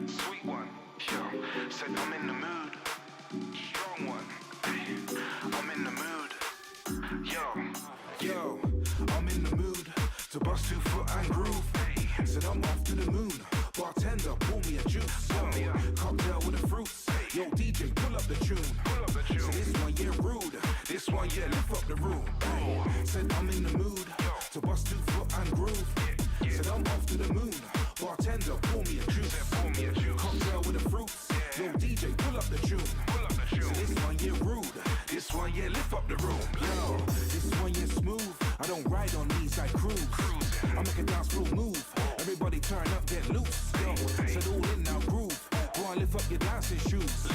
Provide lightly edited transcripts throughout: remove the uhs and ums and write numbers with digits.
Sweet one, yo. Said I'm in the mood. Strong one, I'm in the mood. Yo, I'm in the mood to bust 2 foot and groove. Said I'm off to the moon. Bartender, pour me a juice. Yo, cocktail with the fruits. Yo, DJ, pull up the tune. So this one, yeah, rude. This one, yeah, lift up the room. Said I'm in the mood to bust 2 foot and groove. Said I'm off to the moon. Bartender, pour me a juice. Cocktail with the fruits. Yo, DJ, pull up the tune. So this one, yeah, rude. This one, yeah, lift up the room. Yo, this one, yeah, smooth. I don't ride on these, I cruise. I make a dance floor move. Everybody turn up, get loose. Yo, said all in now, groove. Go on, lift up your dancing shoes.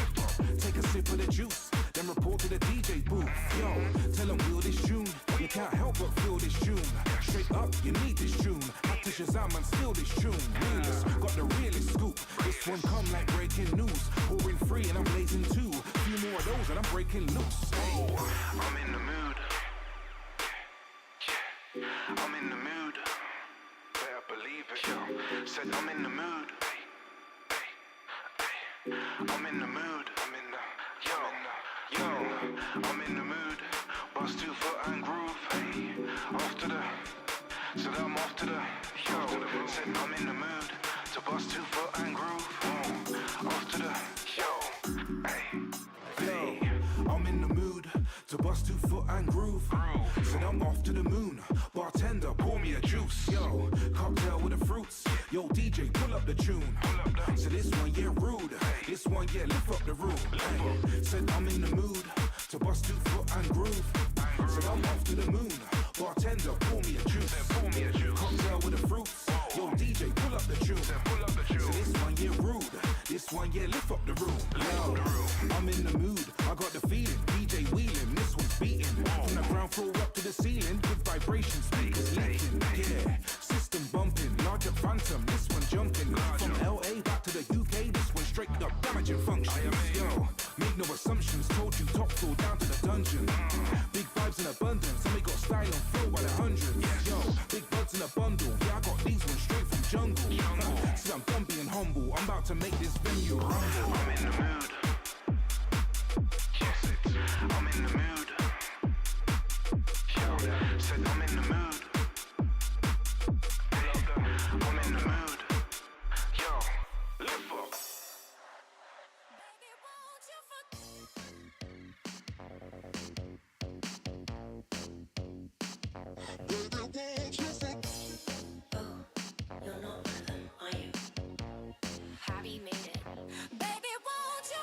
Take a sip of the juice, then report to the DJ booth. Yo, tell them wheel this tune. You can't help but feel this tune. Straight up, you need this tune. Have to Shazam and steal this tune. Realist, got the realest scoop. This one come like breaking news. Pouring free and I'm blazing too. Few more of those and I'm breaking loose. I'm in the mood. I'm in the mood. Better believe it. Yo, said I'm in the mood. I'm in the mood. I'm in the I'm in the mood. Bust 2 foot and groove. Off to the. Said I'm off to the. Yo, said I'm in the mood to bust 2 foot and groove. Off to the. Yo, I'm in the mood to bust 2 foot and groove. Said I'm off to the moon. Bartender, pour me a juice. Yo, cocktail with the fruits. Yo, DJ, pull up the tune. So this one, yeah, rude. This one, yeah, lift up the room. Said I'm in the mood to bust 2 foot and groove. Said I'm off to the moon. Bartender, pour me a juice. Cocktail with the fruits. Yo, DJ, pull up the tune. So this one, yeah, rude. This one, yeah, lift up the room. Yo, I'm in the mood. I got the feeling. DJ wheeling. This one's beating. From the ground floor up to the ceiling. Good vibration, speakers leaking. Yeah, system bumping. Larger phantom. This one jumping. From LA back to the UK. This one straight up damaging function. Yo, make no assumptions. Told you top floor down to the dungeon. Big vibes in abundance. And we got style and flow by the hundreds. Yo, big buds in a bundle. Yeah, I got these ones straight from jungle. See, I'm done being humble. I'm about to make this venue rumble. I'm in the mood. Yes, I'm in the mood. Yo, said I'm in the mood. I'm in the mood. Yo, lift up. Baby, won't you Oh, you're not one of them, are you? Have you made it? Baby, won't you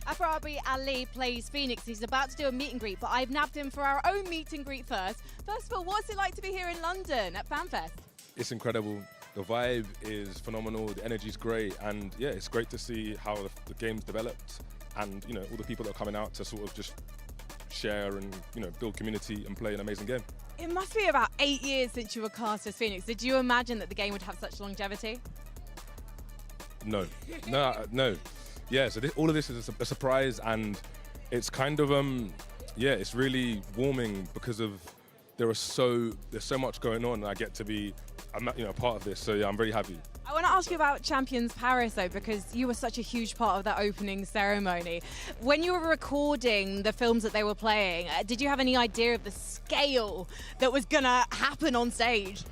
After Ali plays Phoenix, he's about to do a meet and greet, but I've nabbed him for our own meet and greet first. First of all, what's it like to be here in London at FanFest? It's incredible. The vibe is phenomenal, the energy's great, and yeah, it's great to see how the game's developed and, you know, all the people that are coming out to sort of just share and, you know, build community and play an amazing game. It must be about 8 years since you were cast as Phoenix. Did you imagine that the game would have such longevity? No. Yeah, so all of this is a surprise, and it's kind of, yeah, it's really warming because of there's so much going on, and I get to be, you know, part of this. So yeah, I'm very happy. I want to ask you about Champions Paris though, because you were such a huge part of that opening ceremony. When you were recording the films that they were playing, did you have any idea of the scale that was gonna happen on stage?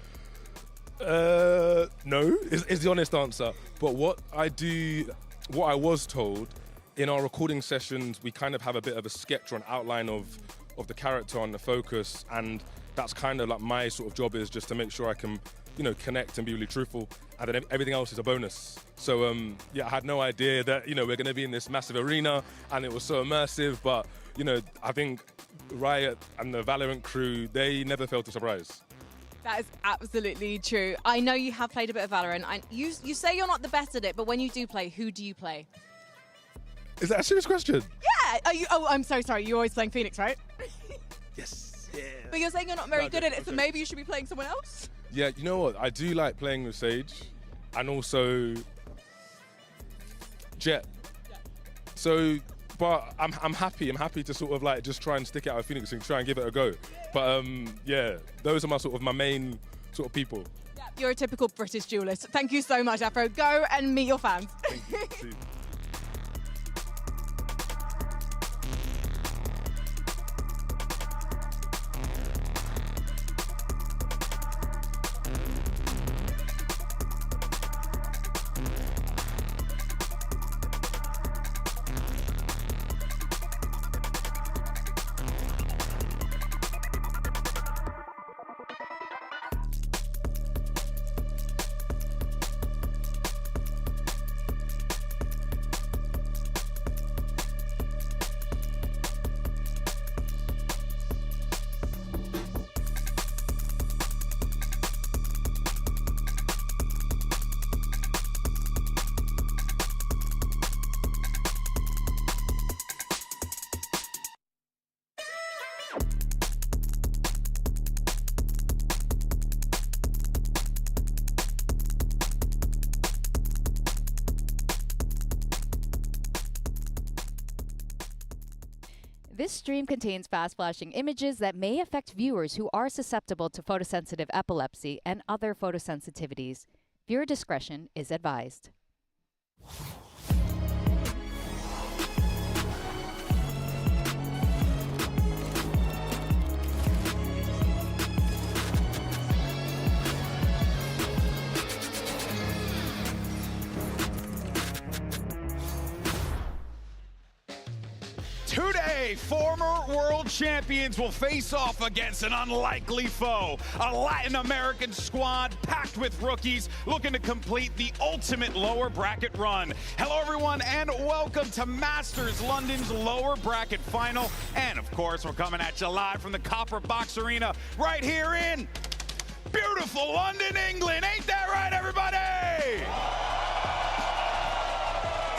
No, is the honest answer. But what I was told, in our recording sessions, we kind of have a bit of a sketch or an outline of the character and the focus, and that's kind of like my sort of job is just to make sure I can, you know, connect and be really truthful, and then everything else is a bonus. So yeah, I had no idea that, you know, we're going to be in this massive arena, and it was so immersive. But, you know, I think Riot and the Valorant crew, they never failed to surprise. That is absolutely true. I know you have played a bit of Valorant, and you say you're not the best at it, but when you do play, who do you play? Is that a serious question? Yeah. Are you? Oh, I'm so sorry. You're always playing Phoenix, right? Yes. Yeah. But you're saying you're not very good at it, so maybe you should be playing someone else? Yeah, you know what? I do like playing with Sage, and also Jet. Yeah. So, but I'm happy. I'm happy to sort of like just try and stick it out with Phoenix and try and give it a go. But yeah, those are my main sort of people. Yeah, you're a typical British duelist. Thank you so much, Afro. Go and meet your fans. Thank you. This stream contains fast-flashing images that may affect viewers who are susceptible to photosensitive epilepsy and other photosensitivities. Viewer discretion is advised. Today, former world champions will face off against an unlikely foe, a Latin American squad packed with rookies looking to complete the ultimate lower bracket run. Hello everyone and welcome to Masters London's lower bracket final. And of course, we're coming at you live from the Copper Box Arena right here in beautiful London, England. Ain't that right, everybody?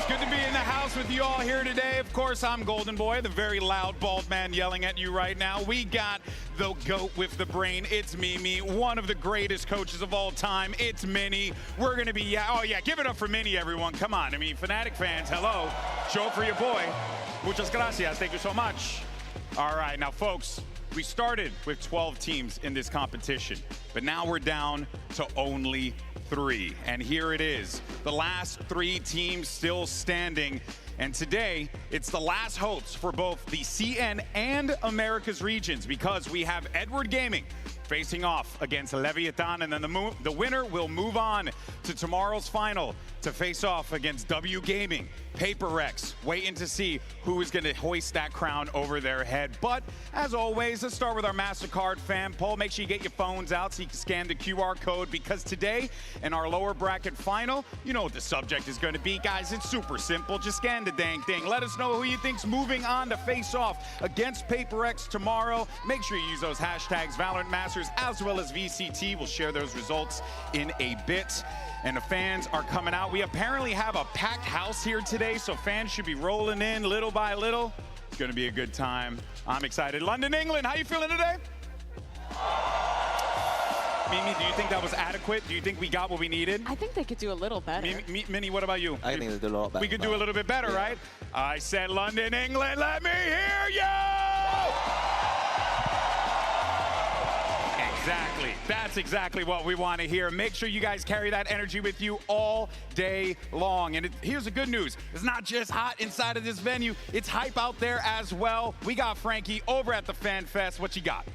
Good to be in the house with you all here today. Of course, I'm Golden Boy, the very loud, bald man yelling at you right now. We got the GOAT with the brain. It's Mimi, one of the greatest coaches of all time. It's Minnie. We're going to be, oh yeah, give it up for Minnie, everyone. Come on. I mean, Fnatic fans, hello. Show up for your boy. Muchas gracias. Thank you so much. All right, now, folks, we started with 12 teams in this competition, but now we're down to only 3. And here it is, the last 3 teams still standing. And today, it's the last hopes for both the CN and Americas regions, because we have Edward Gaming facing off against Leviathan, and then the winner will move on to tomorrow's final to face off against W Gaming HyperX, waiting to see who is going to hoist that crown over their head. But as always, let's start with our Mastercard fan poll. Make sure you get your phones out so you can scan the QR code, because today in our lower bracket final, you know what the subject is going to be, guys. It's super simple. Just scan the dang thing. Let us know who you think's moving on to face off against HyperX tomorrow. Make sure you use those hashtags VALORANT Masters as well as VCT. We'll share those results in a bit. And the fans are coming out. We apparently have a packed house here today, so fans should be rolling in little by little. It's going to be a good time. I'm excited. London, England, how you feeling today? Mimi, do you think that was adequate? Do you think we got what we needed? I think they could do a little better. Minnie, what about you? I think they do a lot better. We could do a little bit better, right? I said London, England, let me hear you! Exactly. That's exactly what we want to hear. Make sure you guys carry that energy with you all day long. And here's the good news. It's not just hot inside of this venue. It's hype out there as well. We got Frankie over at the Fan Fest. What you got?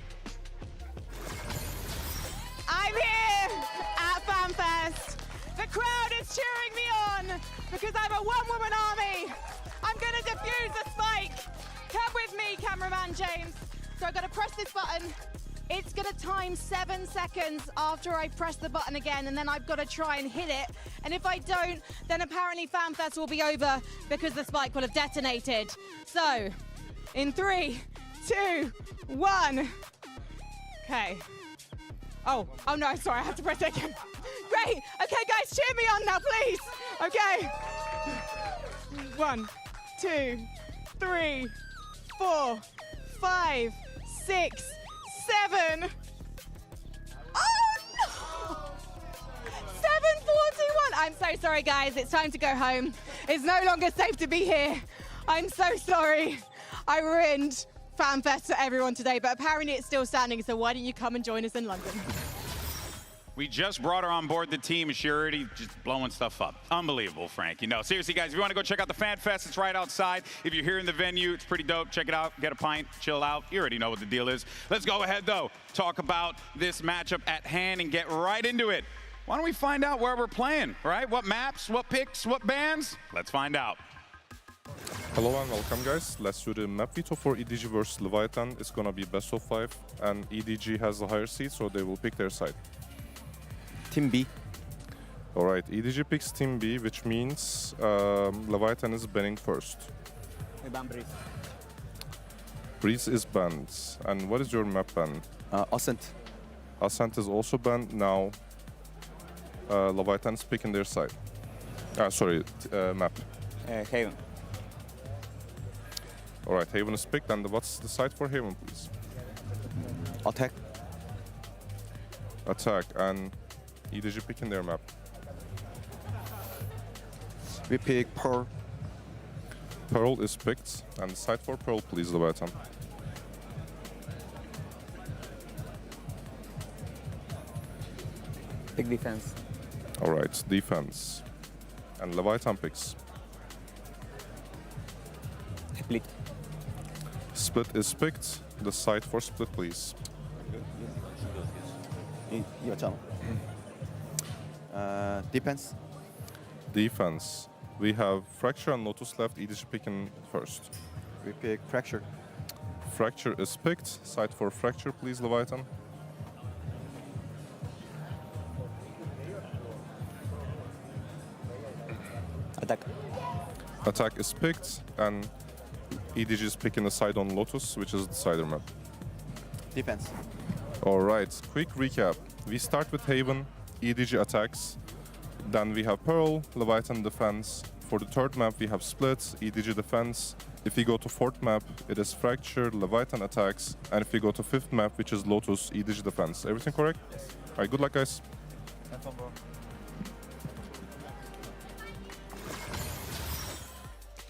I'm here at FanFest. The crowd is cheering me on because I'm a one-woman army. I'm going to defuse the spike. Come with me, cameraman James. So I've got to press this button. It's going to time 7 seconds after I press the button again, and then I've got to try and hit it. And if I don't, then apparently FanFest will be over because the spike will have detonated. So, in 3, 2, 1. Okay. Oh no, sorry, I have to press it again. Great. Okay, guys, cheer me on now, please. Okay. 1, 2, 3, 4, 5, 6, 7. Oh no! 7:41. I'm so sorry, guys. It's time to go home. It's no longer safe to be here. I'm so sorry. I ruined FanFest for everyone today, but apparently it's still standing, so why don't you come and join us in London? We just brought her on board the team, and she already just blowing stuff up. Unbelievable, Frankie. No, seriously, guys, if you want to go check out the Fan Fest, it's right outside. If you're here in the venue, it's pretty dope. Check it out. Get a pint, chill out. You already know what the deal is. Let's go ahead, though, talk about this matchup at hand and get right into it. Why don't we find out where we're playing, right? What maps, what picks, what bands? Let's find out. Hello and welcome, guys. Let's do the map veto for EDG versus Leviathan. It's gonna be best of 5, and EDG has the higher seed, so they will pick their side. Team B. Alright, EDG picks Team B, which means Leviathan is banning first. We ban Breeze. Breeze is banned. And what is your map ban? Ascent. Ascent is also banned. Now Leviathan is picking their side. Map. Haven. Alright, Haven is picked. And what's the side for Haven, please? Attack. Attack. And EDG picking their map. We pick Pearl. Pearl is picked. And the side for Pearl, please, Leviathan. Pick defense. Alright, defense. And Leviathan picks. Split. Split is picked. The side for Split, please. Defense. Defense. We have Fracture and Lotus left. EDG picking first. We pick Fracture. Fracture is picked. Side for Fracture, please, Leviathan. Attack. Attack is picked, and EDG is picking the side on Lotus, which is the cider map. Defense. All right, quick recap. We start with Haven, EDG attacks. Then we have Pearl, Leviathan defense. For the third map, we have Split, EDG defense. If we go to fourth map, it is Fracture, Leviathan attacks. And if we go to fifth map, which is Lotus, EDG defense. Everything correct? Yes. All right, good luck, guys.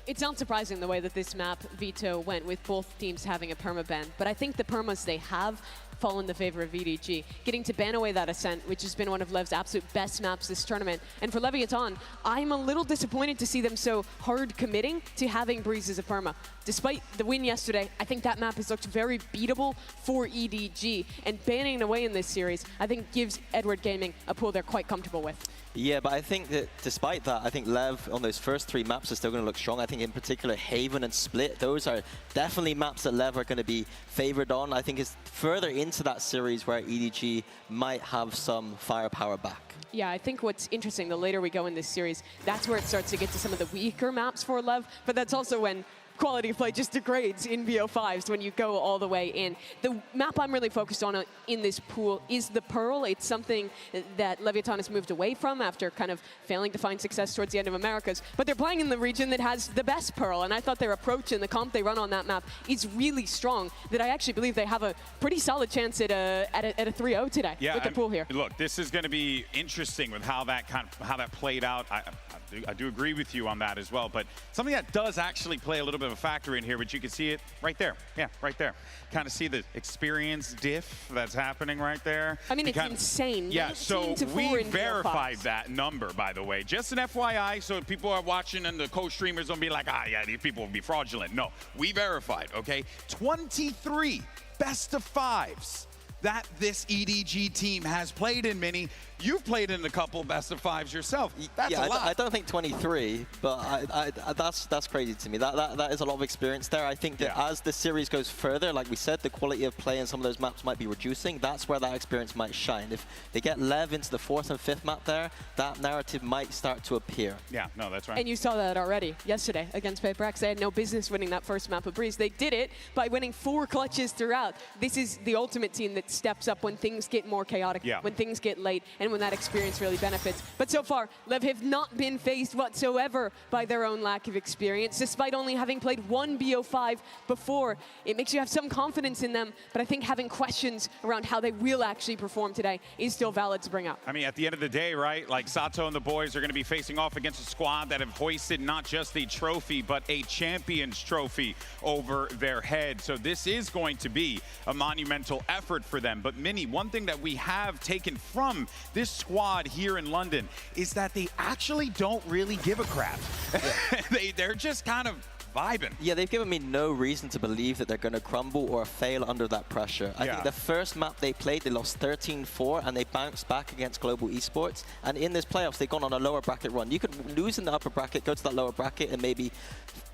It's not surprising the way that this map veto went with both teams having a permaban, but I think the permas they have fall in the favor of EDG, getting to ban away that Ascent, which has been one of LEV's absolute best maps this tournament. And for Leviathan, I'm a little disappointed to see them so hard committing to having Breeze as a perma. Despite the win yesterday, I think that map has looked very beatable for EDG, and banning away in this series, I think gives Edward Gaming a pool they're quite comfortable with. Yeah, but I think that despite that, I think LEV on those first 3 maps are still going to look strong. I think in particular Haven and Split, those are definitely maps that LEV are going to be favored on. I think it's further into that series where EDG might have some firepower back. Yeah, I think what's interesting, the later we go in this series, that's where it starts to get to some of the weaker maps for LEV, but that's also when quality of play just degrades in VO5s when you go all the way in. The map I'm really focused on in this pool is the Pearl. It's something that Leviathan has moved away from after kind of failing to find success towards the end of Americas. But they're playing in the region that has the best Pearl, and I thought their approach and the comp they run on that map is really strong, that I actually believe they have a pretty solid chance at a 3-0 today with the pool here. Look, this is going to be interesting with how that played out. I do agree with you on that as well, but something that does actually play a little bit of a factor in here, but you can see it right there. Yeah, right there. Kind of see the experience diff that's happening right there. I mean, it's insane. Yeah, so we verified that number, by the way. Just an FYI, so if people are watching and the co-streamers don't be like, yeah, these people will be fraudulent. No, we verified, okay? 23 best of 5s that this EDG team has played in, Mini. You've played in a couple best of 5s yourself. That's a lot. I don't think 23, but that's crazy to me. That is a lot of experience there. I think that as the series goes further, like we said, the quality of play in some of those maps might be reducing. That's where that experience might shine. If they get LEV into the 4th and 5th map there, that narrative might start to appear. Yeah, no, that's right. And you saw that already yesterday against HyperX. They had no business winning that first map of Breeze. They did it by winning 4 clutches throughout. This is the ultimate team that steps up when things get more chaotic, when things get late, and when that experience really benefits. But so far, LEV have not been faced whatsoever by their own lack of experience, despite only having played 1 BO5 before. It makes you have some confidence in them, but I think having questions around how they will actually perform today is still valid to bring up. I mean, at the end of the day, right, like Sato and the boys are going to be facing off against a squad that have hoisted not just a trophy, but a Champions trophy over their head. So this is going to be a monumental effort for them. But Mini, one thing that we have taken from this squad here in London is that they actually don't really give a crap. They're just kind of vibing. Yeah, they've given me no reason to believe that they're going to crumble or fail under that pressure. I think the first map they played, they lost 13-4, and they bounced back against Global Esports. And in this playoffs, they've gone on a lower bracket run. You could lose in the upper bracket, go to that lower bracket, and maybe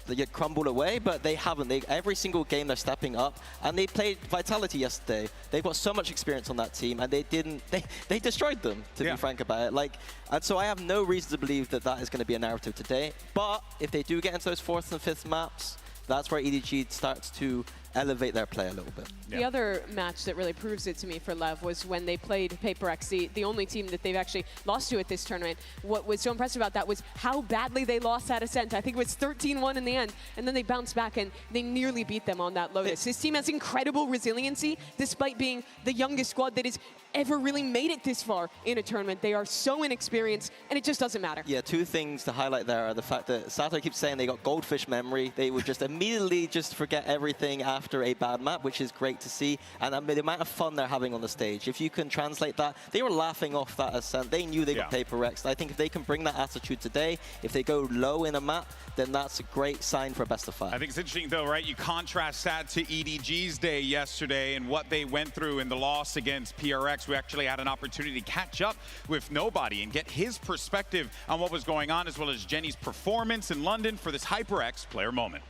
they get crumbled away, but they haven't. Every single game they're stepping up, and they played Vitality yesterday. They've got so much experience on that team, and they destroyed them, to be frank about it. And so I have no reason to believe that that is going to be a narrative today. But if they do get into those 4th and 5th maps, that's where EDG starts to elevate their play a little bit. The other match that really proves it to me for LEV was when they played HyperX, the only team that they've actually lost to at this tournament. What was so impressive about that was how badly they lost that Ascent. I think it was 13-1 in the end, and then they bounced back and they nearly beat them on that Lotus. This team has incredible resiliency, despite being the youngest squad that has ever really made it this far in a tournament. They are so inexperienced, and it just doesn't matter. Yeah, 2 things to highlight there are the fact that Sato keeps saying they got goldfish memory. They would just immediately just forget everything after a bad map, which is great to see. And the amount of fun they're having on the stage. If you can translate that, they were laughing off that Ascent. They knew they got HyperX. I think if they can bring that attitude today, if they go low in a map, then that's a great sign for a best of 5. I think it's interesting though, right? You contrast that to EDG's day yesterday and what they went through in the loss against PRX. We actually had an opportunity to catch up with Nobody and get his perspective on what was going on, as well as Jenny's performance in London for this HyperX player moment.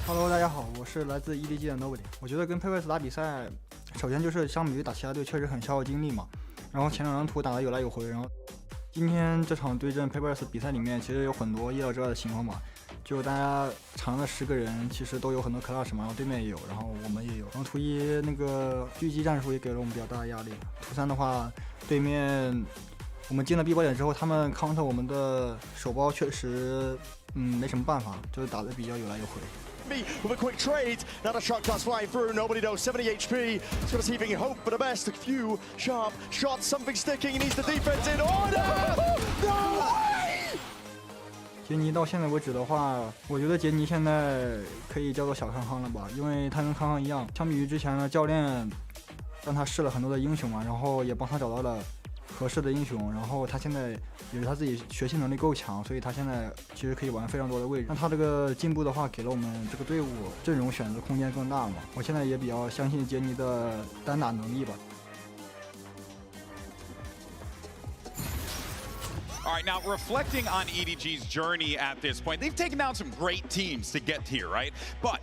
Hello， 大家好，我是来自 EDG 的 Nobody。我觉得跟 HyperX 打比赛，首先就是相比于打其他队，确实很消耗精力嘛。然后前2张图打得有来有回，然后今天这场对阵 HyperX 比赛里面，其实有很多意料之外的情况嘛。就大家场上的10个人，其实都有很多 clutch 嘛，然后对面也有，然后我们也有。然后图1那个狙击战术也给了我们比较大的压力。图3的话，对面我们进了 B 包点之后，他们 counter 我们的手包确实没什么办法，就是打得比较有来有回。With a quick trade, now the shot class flying through, Nobody knows, 70 HP, he's got a heaving hope for the best, a few sharp shots, something sticking, he needs the defense in, oh no! No way! 杰尼到现在为止的话，我觉得杰尼现在可以叫做小康康了吧，因为他跟康康一样，相比于之前的教练让他试了很多的英雄嘛，然后也帮他找到了合适的英雄，然后他现在也是他自己学习能力够强，所以他现在其实可以玩非常多的位置。那他这个进步的话，给了我们这个队伍阵容选择空间更大嘛。我现在也比较相信杰尼的单打能力吧。All right, now reflecting on EDG's journey at this point, they've taken down some great teams to get here, right? But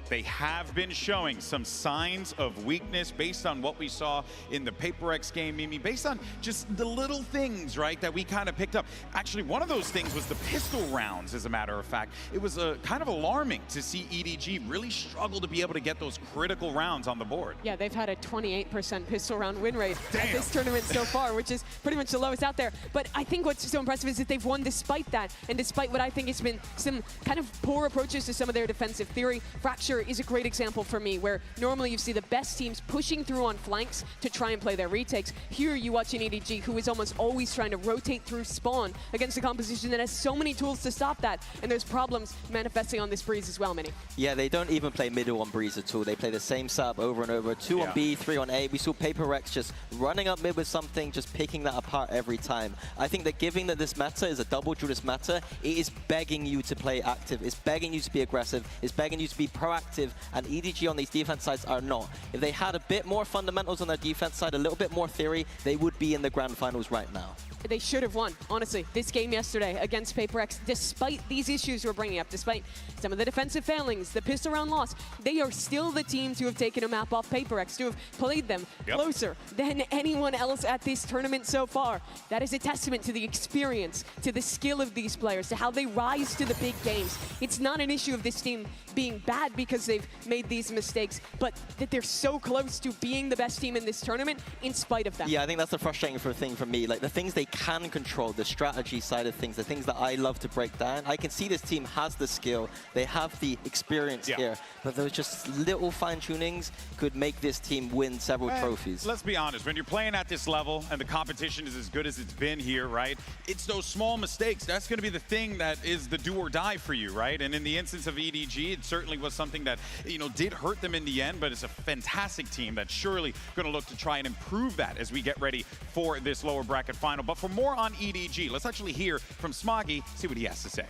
they have been showing some signs of weakness based on what we saw in the HyperX game, Mimi, based on just the little things, right, that we kind of picked up. Actually, one of those things was the pistol rounds, as a matter of fact. It was kind of alarming to see EDG really struggle to be able to get those critical rounds on the board. Yeah, they've had a 28% pistol round win rate at this tournament so far, which is pretty much the lowest out there. But I think what's so impressive is that they've won despite that, and despite what I think has been some kind of poor approaches to some of their defensive theory. Fracture is a great example for me, where normally you see the best teams pushing through on flanks to try and play their retakes. Here you watch an EDG who is almost always trying to rotate through spawn against a composition that has so many tools to stop that, and there's problems manifesting on this Breeze as well, Minnie. Yeah, they don't even play middle on Breeze at all. They play the same setup over and over. 2 on B, 3 on A. We saw HyperX just running up mid with something, just picking that apart every time. I think that given that this meta is a double duelist meta, it is begging you to play active. It's begging you to be aggressive. It's begging you to be proactive, and EDG on these defense sides are not. If they had a bit more fundamentals on their defense side, a little bit more theory, they would be in the grand finals right now. They should have won, honestly, this game yesterday against HyperX, despite these issues we're bringing up, despite some of the defensive failings, the pistol round loss. They are still the team to have taken a map off HyperX, to have played them closer than anyone else at this tournament so far. That is a testament to the experience, to the skill of these players, to how they rise to the big games. It's not an issue of this team being bad because they've made these mistakes, but that they're so close to being the best team in this tournament in spite of that. Yeah, I think that's the frustrating thing for me. Like, the things they can control, the strategy side of things, the things that I love to break down. I can see this team has the skill, they have the experience here, but those just little fine-tunings could make this team win several trophies. Let's be honest, when you're playing at this level and the competition is as good as it's been here, right, it's those small mistakes. That's going to be the thing that is the do or die for you, right? And in the instance of EDG, it certainly was something that, you know, did hurt them in the end, but it's a fantastic team that's surely going to look to try and improve that as we get ready for this lower bracket final. But for more on EDG, let's actually hear from Smoggy, see what he has to say.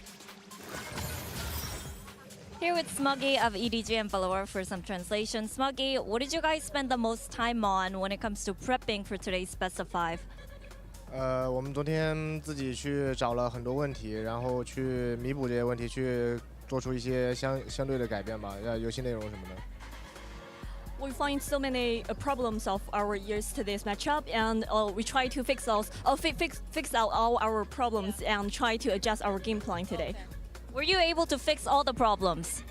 Here with Smoggy of EDG and VALORANT for some translation. Smoggy, what did you guys spend the most time on when it comes to prepping for today's best of 5? 我们昨天自己去找了很多问题，然后去弥补这些问题，去做出一些相对的改变吧，游戏内容什么的。We find so many problems of our years to this matchup, and we try to fix out all our problems and try to adjust our game plan today. Were you able to fix all the problems?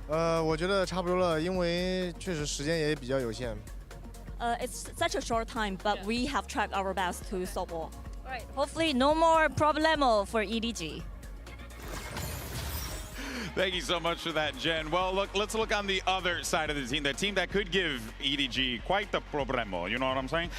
我觉得差不多了，因为确实时间也比较有限。It's such a short time, but we have tried our best to solve all. All right, hopefully no more problemo for EDG. Thank you so much for that, Jen. Well, look, let's look on the other side of the team that could give EDG quite the problemo, you know what I'm saying?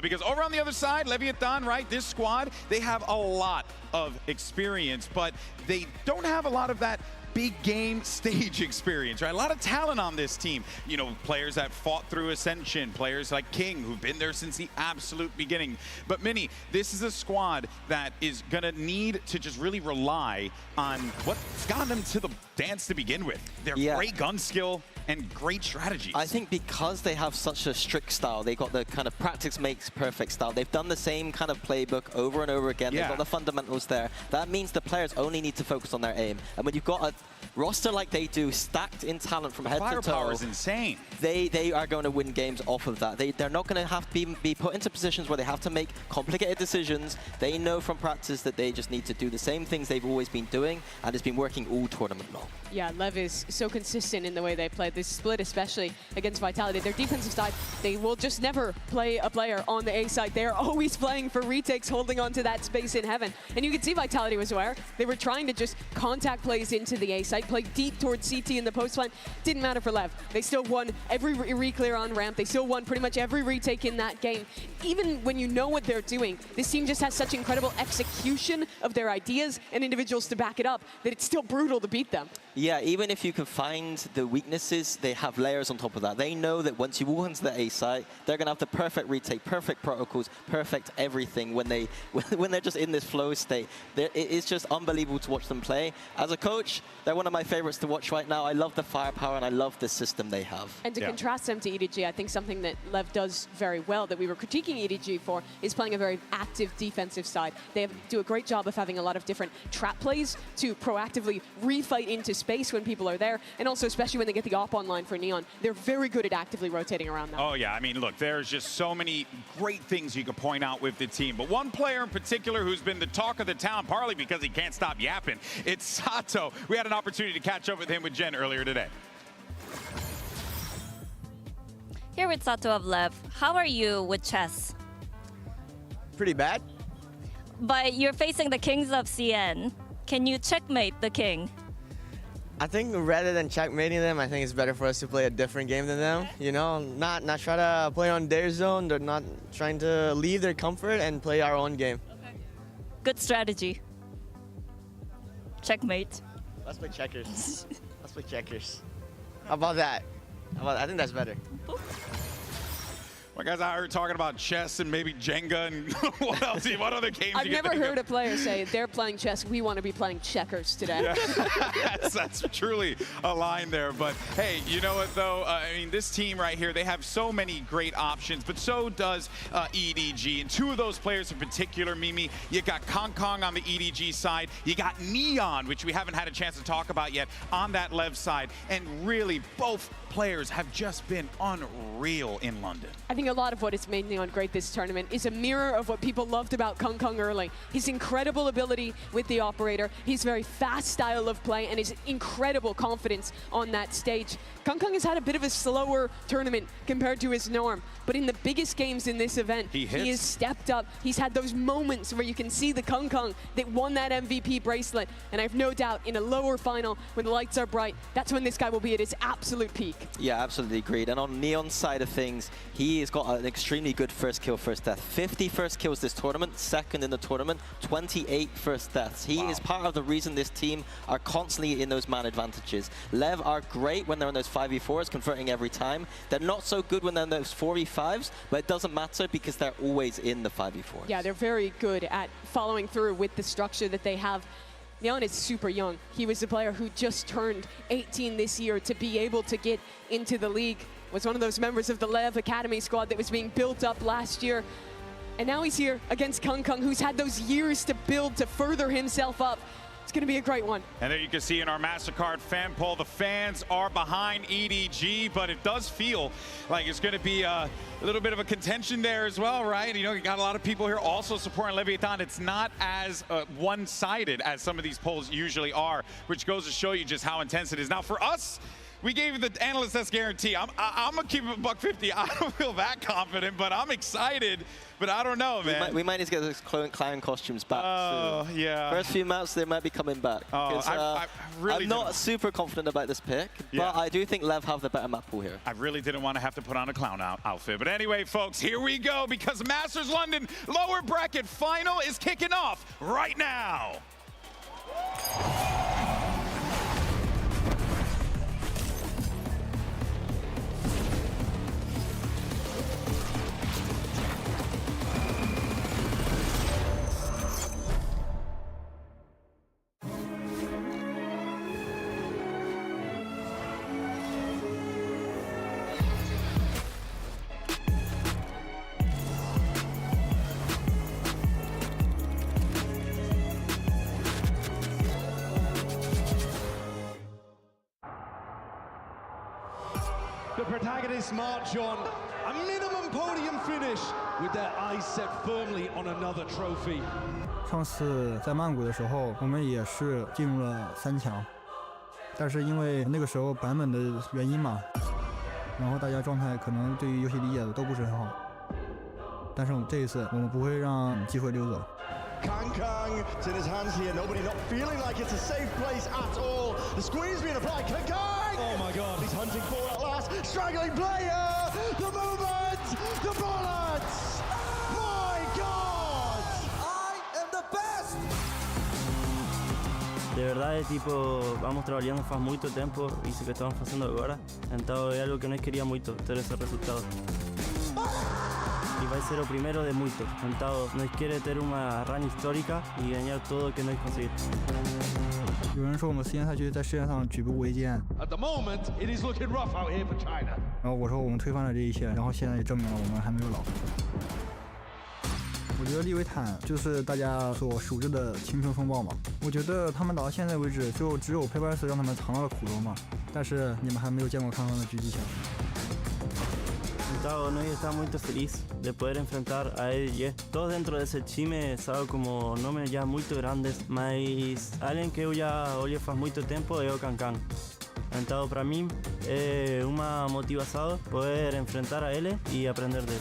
Because over on the other side, Leviathan, right, this squad, they have a lot of experience, but they don't have a lot of that big game stage experience, right? A lot of talent on this team. You know, players that fought through Ascension, players like King, who've been there since the absolute beginning. But Minnie, this is a squad that is gonna need to just really rely on what's gotten them to the dance to begin with. Their great gun skill and great strategies. I think because they have such a strict style, they got the kind of practice makes perfect style. They've done the same kind of playbook over and over again. They've got the fundamentals there. That means the players only need to focus on their aim. And when you've got a roster like they do, stacked in talent from head to toe, firepower is insane. They are going to win games off of that. They're not going to have to be put into positions where they have to make complicated decisions. They know from practice that they just need to do the same things they've always been doing, and it's been working all tournament long. Yeah, LEV is so consistent in the way they played this split, especially against Vitality. Their defensive side, they will just never play a player on the A side. They're always playing for retakes, holding on to that space in heaven. And you can see Vitality was aware. They were trying to just contact plays into the A side, play deep towards CT in the post line. Didn't matter for LEV. They still won every re-clear on ramp. They still won pretty much every retake in that game. Even when you know what they're doing, this team just has such incredible execution of their ideas and individuals to back it up that it's still brutal to beat them. Yeah, even if you can find the weaknesses, they have layers on top of that. They know that once you walk into the A site, they're going to have the perfect retake, perfect protocols, perfect everything when they're just in this flow state. It's just unbelievable to watch them play. As a coach, they're one of my favorites to watch right now. I love the firepower and I love the system they have. And to contrast them to EDG, I think something that LEV does very well that we were critiquing EDG for is playing a very active defensive side. They do a great job of having a lot of different trap plays to proactively refight into space when people are there, and also especially when they get the op online for Neon. They're very good at actively rotating around them. Oh yeah, I mean, look, there's just so many great things you could point out with the team, but one player in particular who's been the talk of the town, partly because he can't stop yapping, it's Sato. We had an opportunity to catch up with him with Jen earlier today. Here with Sato of LEV, how are you with chess? Pretty bad. But you're facing the kings of CN. Can you checkmate the king? I think rather than checkmating them, I think it's better for us to play a different game than them. You know, not try to play on their zone. They're not trying to leave their comfort and play our own game. Okay. Good strategy. Checkmate. Let's play checkers. Let's play checkers. How about that? I think that's better. Well, guys, I heard talking about chess and maybe Jenga and what else? What other games? I've never heard a player say they're playing chess. We want to be playing checkers today. Yeah. that's truly a line there. But hey, you know what though? I mean, this team right here, they have so many great options, but so does EDG. And two of those players in particular, Mimi, you got Kong Kong on the EDG side. You got Neon, which we haven't had a chance to talk about yet, on that LEV side. And really, both players have just been unreal in London. I think a lot of what has made Neon great this tournament is a mirror of what people loved about Kong Kong early. His incredible ability with the operator, his very fast style of play, and his incredible confidence on that stage. Kong Kong has had a bit of a slower tournament compared to his norm, but in the biggest games in this event, he has stepped up. He's had those moments where you can see the Kong Kong that won that MVP bracelet, and I have no doubt in a lower final, when the lights are bright, that's when this guy will be at his absolute peak. Yeah, absolutely agreed. And on Neon's side of things, he has got an extremely good first kill, first death. 50 first kills this tournament, second in the tournament, 28 first deaths. He is part of the reason this team are constantly in those man advantages. LEV are great when they're in those 5v4s, converting every time. They're not so good when they're in those 4v5s, but it doesn't matter because they're always in the 5v4s. Yeah, they're very good at following through with the structure that they have. Neon is super young. He was a player who just turned 18 this year. To be able to get into the league was one of those members of the LEV Academy squad that was being built up last year. And now he's here against Kong Kong, who's had those years to build, to further himself up. It's going to be a great one. And there you can see in our Mastercard fan poll, the fans are behind EDG, but it does feel like it's going to be a little bit of a contention there as well, right? You know, you got a lot of people here also supporting Leviathan. It's not as one-sided as some of these polls usually are, which goes to show you just how intense it is. Now, for us, we gave you the analyst that's guarantee. I'm gonna keep it $150. I don't feel that confident, but I'm excited. But I don't know, man. We might need to get those clown costumes back. Oh, yeah. First few maps, they might be coming back. Oh, I'm not super confident about this pick, but I do think LEV have the better map pool here. I really didn't want to have to put on a clown outfit. But anyway, folks, here we go, because Masters London lower bracket final is kicking off right now. The protagonists march on a minimum podium finish with their eyes set firmly on another trophy. 上次在曼谷的时候，我们也是进入了3强，但是因为那个时候版本的原因嘛，然后大家状态可能对于游戏理解的都不是很好。但是这一次我们不会让机会溜走。It's in his hands here. Nobody not feeling like it's a safe place at all. The squeeze being applied. Kang! Oh my God, he's hunting for at last. Straggling player. The movement. The bullets. My God. I am the best. De verdade, tipo, vamos trabalhando faz muito tempo, isso que estamos fazendo agora, então é algo que nós queríamos muito, ter esse resultado. E vai ser o primeiro de muitos, então nós queremos ter uma run histórica e ganhar tudo que nós conseguimos. 有人说我们实验赛区在世界上举步维艰。At the moment, it is looking rough out here for China. 然后我说我们推翻了这一切，然后现在也证明了我们还没有老。我觉得利维坦就是大家所熟知的青春风暴嘛。我觉得他们打到现在为止，就只有 HyperX 让他们尝到了苦头嘛。但是你们还没有见过康康的狙击枪。Então, nós estamos muito felizes de poder enfrentar a EDG. Todos dentro desse time são como nomes já muito grandes, mas alguém que eu já olho faz muito tempo é o Kankan. Então, para mim, é uma motivação poder enfrentar a ele e aprender dele.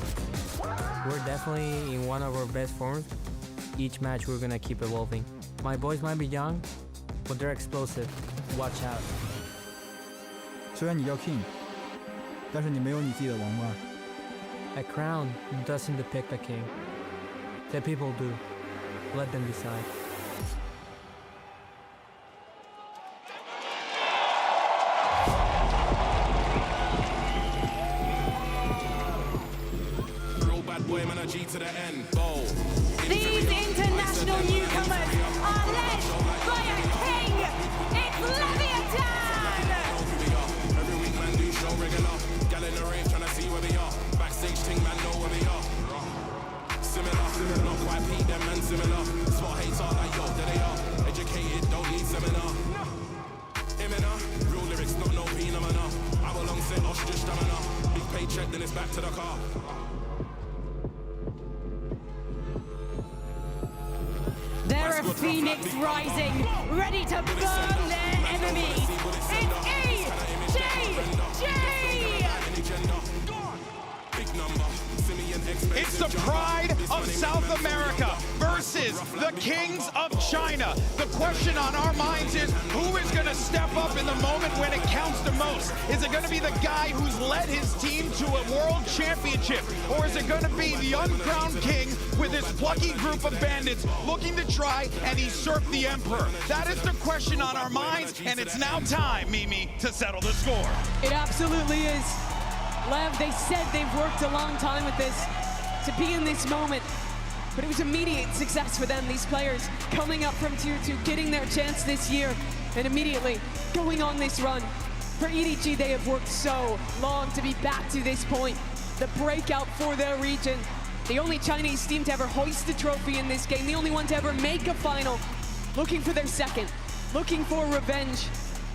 We're definitely in one of our best forms. Each match we're gonna keep evolving. My boys might be young, but they're explosive. Watch out. 虽然你叫 King， 但是你没有你自己的王冠。A crown doesn't depict a king. The people do. Let them decide. G to the end. Bowl. These international newcomers are led by a king. It's Leviathan. Every week man do show regular. Gal in the rave tryna see where we are. Backstage ting man know where we are. Similar, not quite Pete them man similar. Spot hater like yo, there they are. Educated, don't need seminar. Imina, real lyrics, not no phenomena. I belong to ostrich stamina. Big paycheck, then it's back to the car. They're a phoenix rising, ready to burn their enemies. It's EDG! It's the pride of South America versus the kings of China. The question on our minds is, who is going to step up in the moment when it counts the most? Is it going to be the guy who's led his team to a world championship? Or is it going to be the uncrowned king with his plucky group of bandits looking to try and usurp the emperor? That is the question on our minds, and it's now time, Mimi, to settle the score. It absolutely is. Lev, they said they've worked a long time with this to be in this moment, but it was immediate success for them. These players coming up from Tier 2, getting their chance this year, and immediately going on this run. For EDG, they have worked so long to be back to this point. The breakout for their region. The only Chinese team to ever hoist a trophy in this game, the only one to ever make a final, looking for their second, looking for revenge.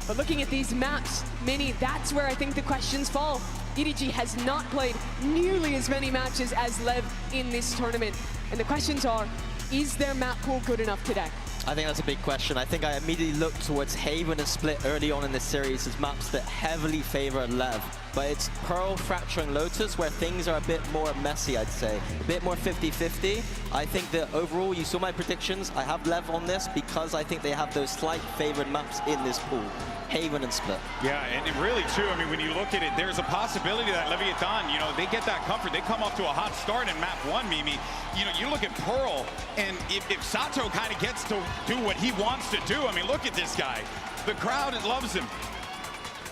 But looking at these maps, Mini, that's where I think the questions fall. EDG has not played nearly as many matches as LEV in this tournament. And the questions are, is their map pool good enough today? I think that's a big question. I think I immediately looked towards Haven and Split early on in this series as maps that heavily favor LEV. But it's Pearl, Fracture, and Lotus where things are a bit more messy, I'd say. A bit more 50-50. I think that overall, you saw my predictions. I have LEV on this because I think they have those slight favored maps in this pool. Haven and Split. Yeah, and really too, I mean, when you look at it, there's a possibility that Leviathan, you know, they get that comfort. They come off to a hot start in map 1, Mimi. You know, you look at Pearl, and if Sato kind of gets to do what he wants to do, I mean, look at this guy. The crowd loves him.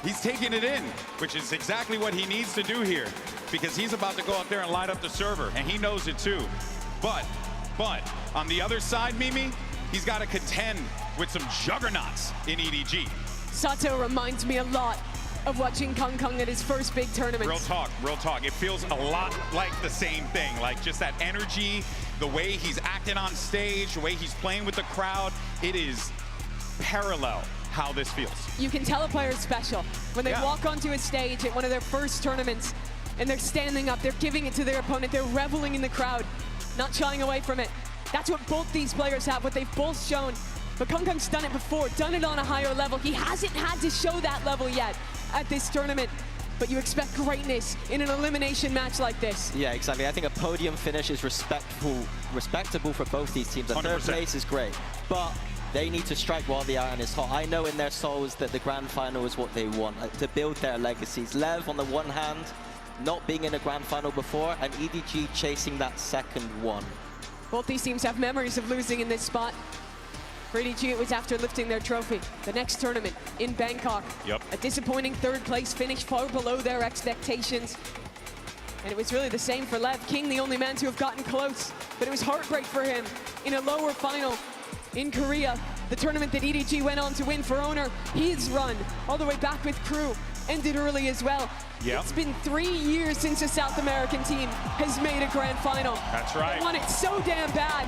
He's taking it in, which is exactly what he needs to do here, because he's about to go out there and light up the server, and he knows it too. But on the other side, Mimi, he's got to contend with some juggernauts in EDG. Sato reminds me a lot of watching Kong Kong at his first big tournament. Real talk, real talk. It feels a lot like the same thing, like just that energy, the way he's acting on stage, the way he's playing with the crowd. It is parallel how this feels. You can tell a player's special when they walk onto a stage at one of their first tournaments and they're standing up, they're giving it to their opponent, they're reveling in the crowd, not shying away from it. That's what both these players have, what they've both shown But Kangkang's done it before, done it on a higher level. He hasn't had to show that level yet at this tournament. But you expect greatness in an elimination match like this. Yeah, exactly. I think a podium finish is respectable for both these teams. A third place is great, but they need to strike while the iron is hot. I know in their souls that the grand final is what they want, to build their legacies. LEV, on the one hand, not being in a grand final before, and EDG chasing that second one. Both these teams have memories of losing in this spot. For EDG, it was after lifting their trophy. The next tournament in Bangkok. Yep. A disappointing third place finish, far below their expectations. And it was really the same for LEV. King, the only man to have gotten close. But it was heartbreak for him in a lower final in Korea. The tournament that EDG went on to win for Owner. His run all the way back with Crew ended early as well. Yep. It's been 3 years since a South American team has made a grand final. That's right. They want it so damn bad.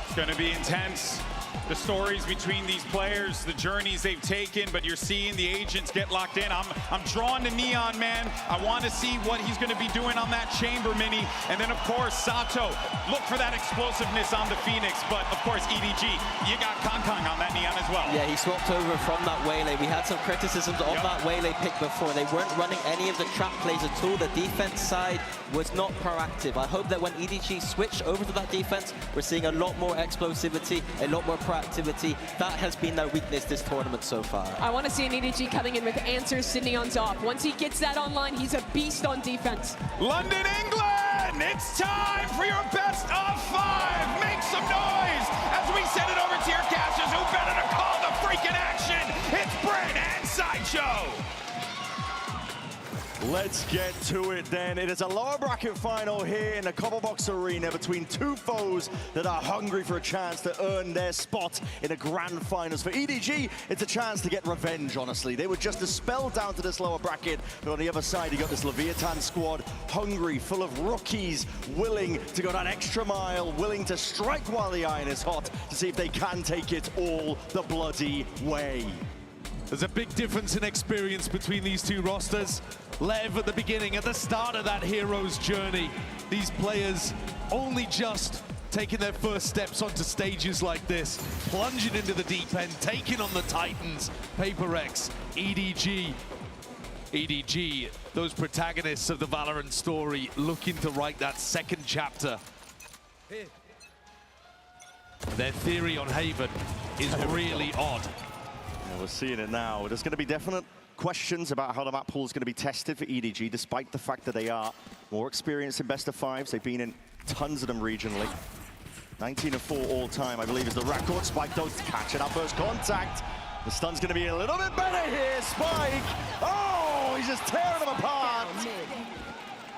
It's going to be intense. The stories between these players, the journeys they've taken, but you're seeing the agents get locked in. I'm drawn to Neon, man. I want to see what he's going to be doing on that chamber mini. And then, of course, Sato. Look for that explosiveness on the Phoenix. But, of course, EDG, you got Kangkang on that Neon as well. Yeah, he swapped over from that Waylay. We had some criticisms of that Waylay pick before. They weren't running any of the trap plays at all. The defense side was not proactive. I hope that when EDG switched over to that defense, we're seeing a lot more explosivity, a lot more proactivity. That has been their weakness this tournament so far. I want to see an EDG coming in with answers Sydney on top. Once he gets that online, he's a beast on defense. London, England! It's time for your best of 5. Make some noise as we send it over to your casters who better to call the freaking action. It's Brent and Sideshow. Let's get to it then. It is a lower bracket final here in the Cobblebox Arena between two foes that are hungry for a chance to earn their spot in the grand finals. For EDG, it's a chance to get revenge, honestly. They were just dispelled down to this lower bracket, but on the other side, you got this Leviathan squad, hungry, full of rookies, willing to go that extra mile, willing to strike while the iron is hot to see if they can take it all the bloody way. There's a big difference in experience between these two rosters. LEV at the beginning, at the start of that hero's journey. These players only just taking their first steps onto stages like this, plunging into the deep end, taking on the Titans, HyperX, EDG. EDG, those protagonists of the Valorant story, looking to write that second chapter. Their theory on Haven is really odd. Yeah, we're seeing it now. There's going to be definite questions about how the map pool is going to be tested for EDG, despite the fact that they are more experienced in best of 5s. They've been in tons of them regionally. 19-4 all time, I believe, is the record. Spike though catching that first contact. The stun's going to be a little bit better here. Spike. Oh, he's just tearing them apart.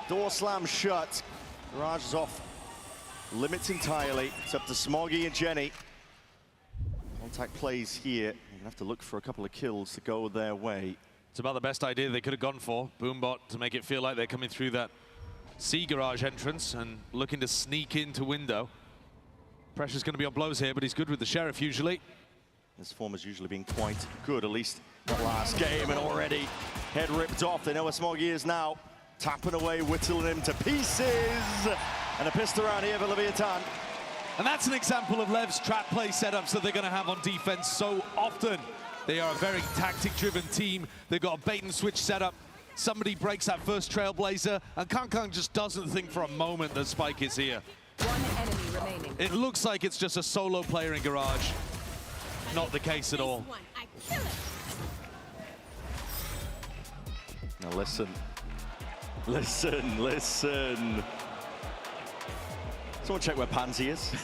Door slam shut. Garage is off. Limits entirely. It's up to Smoggy and Jenny. Contact plays here. You're gonna have to look for a couple of kills to go their way. It's about the best idea they could have gone for. Boombot to make it feel like they're coming through that C garage entrance and looking to sneak into window. Pressure's going to be on blows here, but he's good with the Sheriff usually. This form has usually been quite good, at least the last game, and already head ripped off. They know where Smoggy is now. Tapping away, whittling him to pieces. And a pistol around here for Leviathan. And that's an example of LEV's trap play setups that they're going to have on defense so often. They are a very tactic-driven team. They've got a bait-and-switch setup. Somebody breaks that first Trailblazer, and Kangkang just doesn't think for a moment that Spike is here. One enemy remaining. It looks like it's just a solo player in Garage. Not the case at all. Now listen. Listen, listen. Someone check where Pansy is.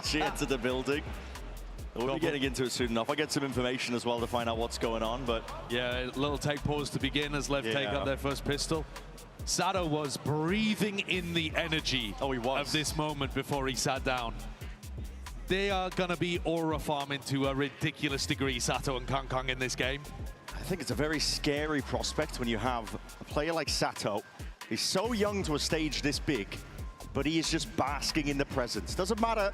She entered the building. We'll be getting into it soon enough. I'll get some information as well to find out what's going on, but... Yeah, a little take pause to begin as LEV take up their first pistol. Sato was breathing in the energy of this moment before he sat down. They are going to be aura farming to a ridiculous degree, Sato and Kangkang, in this game. I think it's a very scary prospect when you have a player like Sato. He's so young to a stage this big, but he is just basking in the presence. Doesn't matter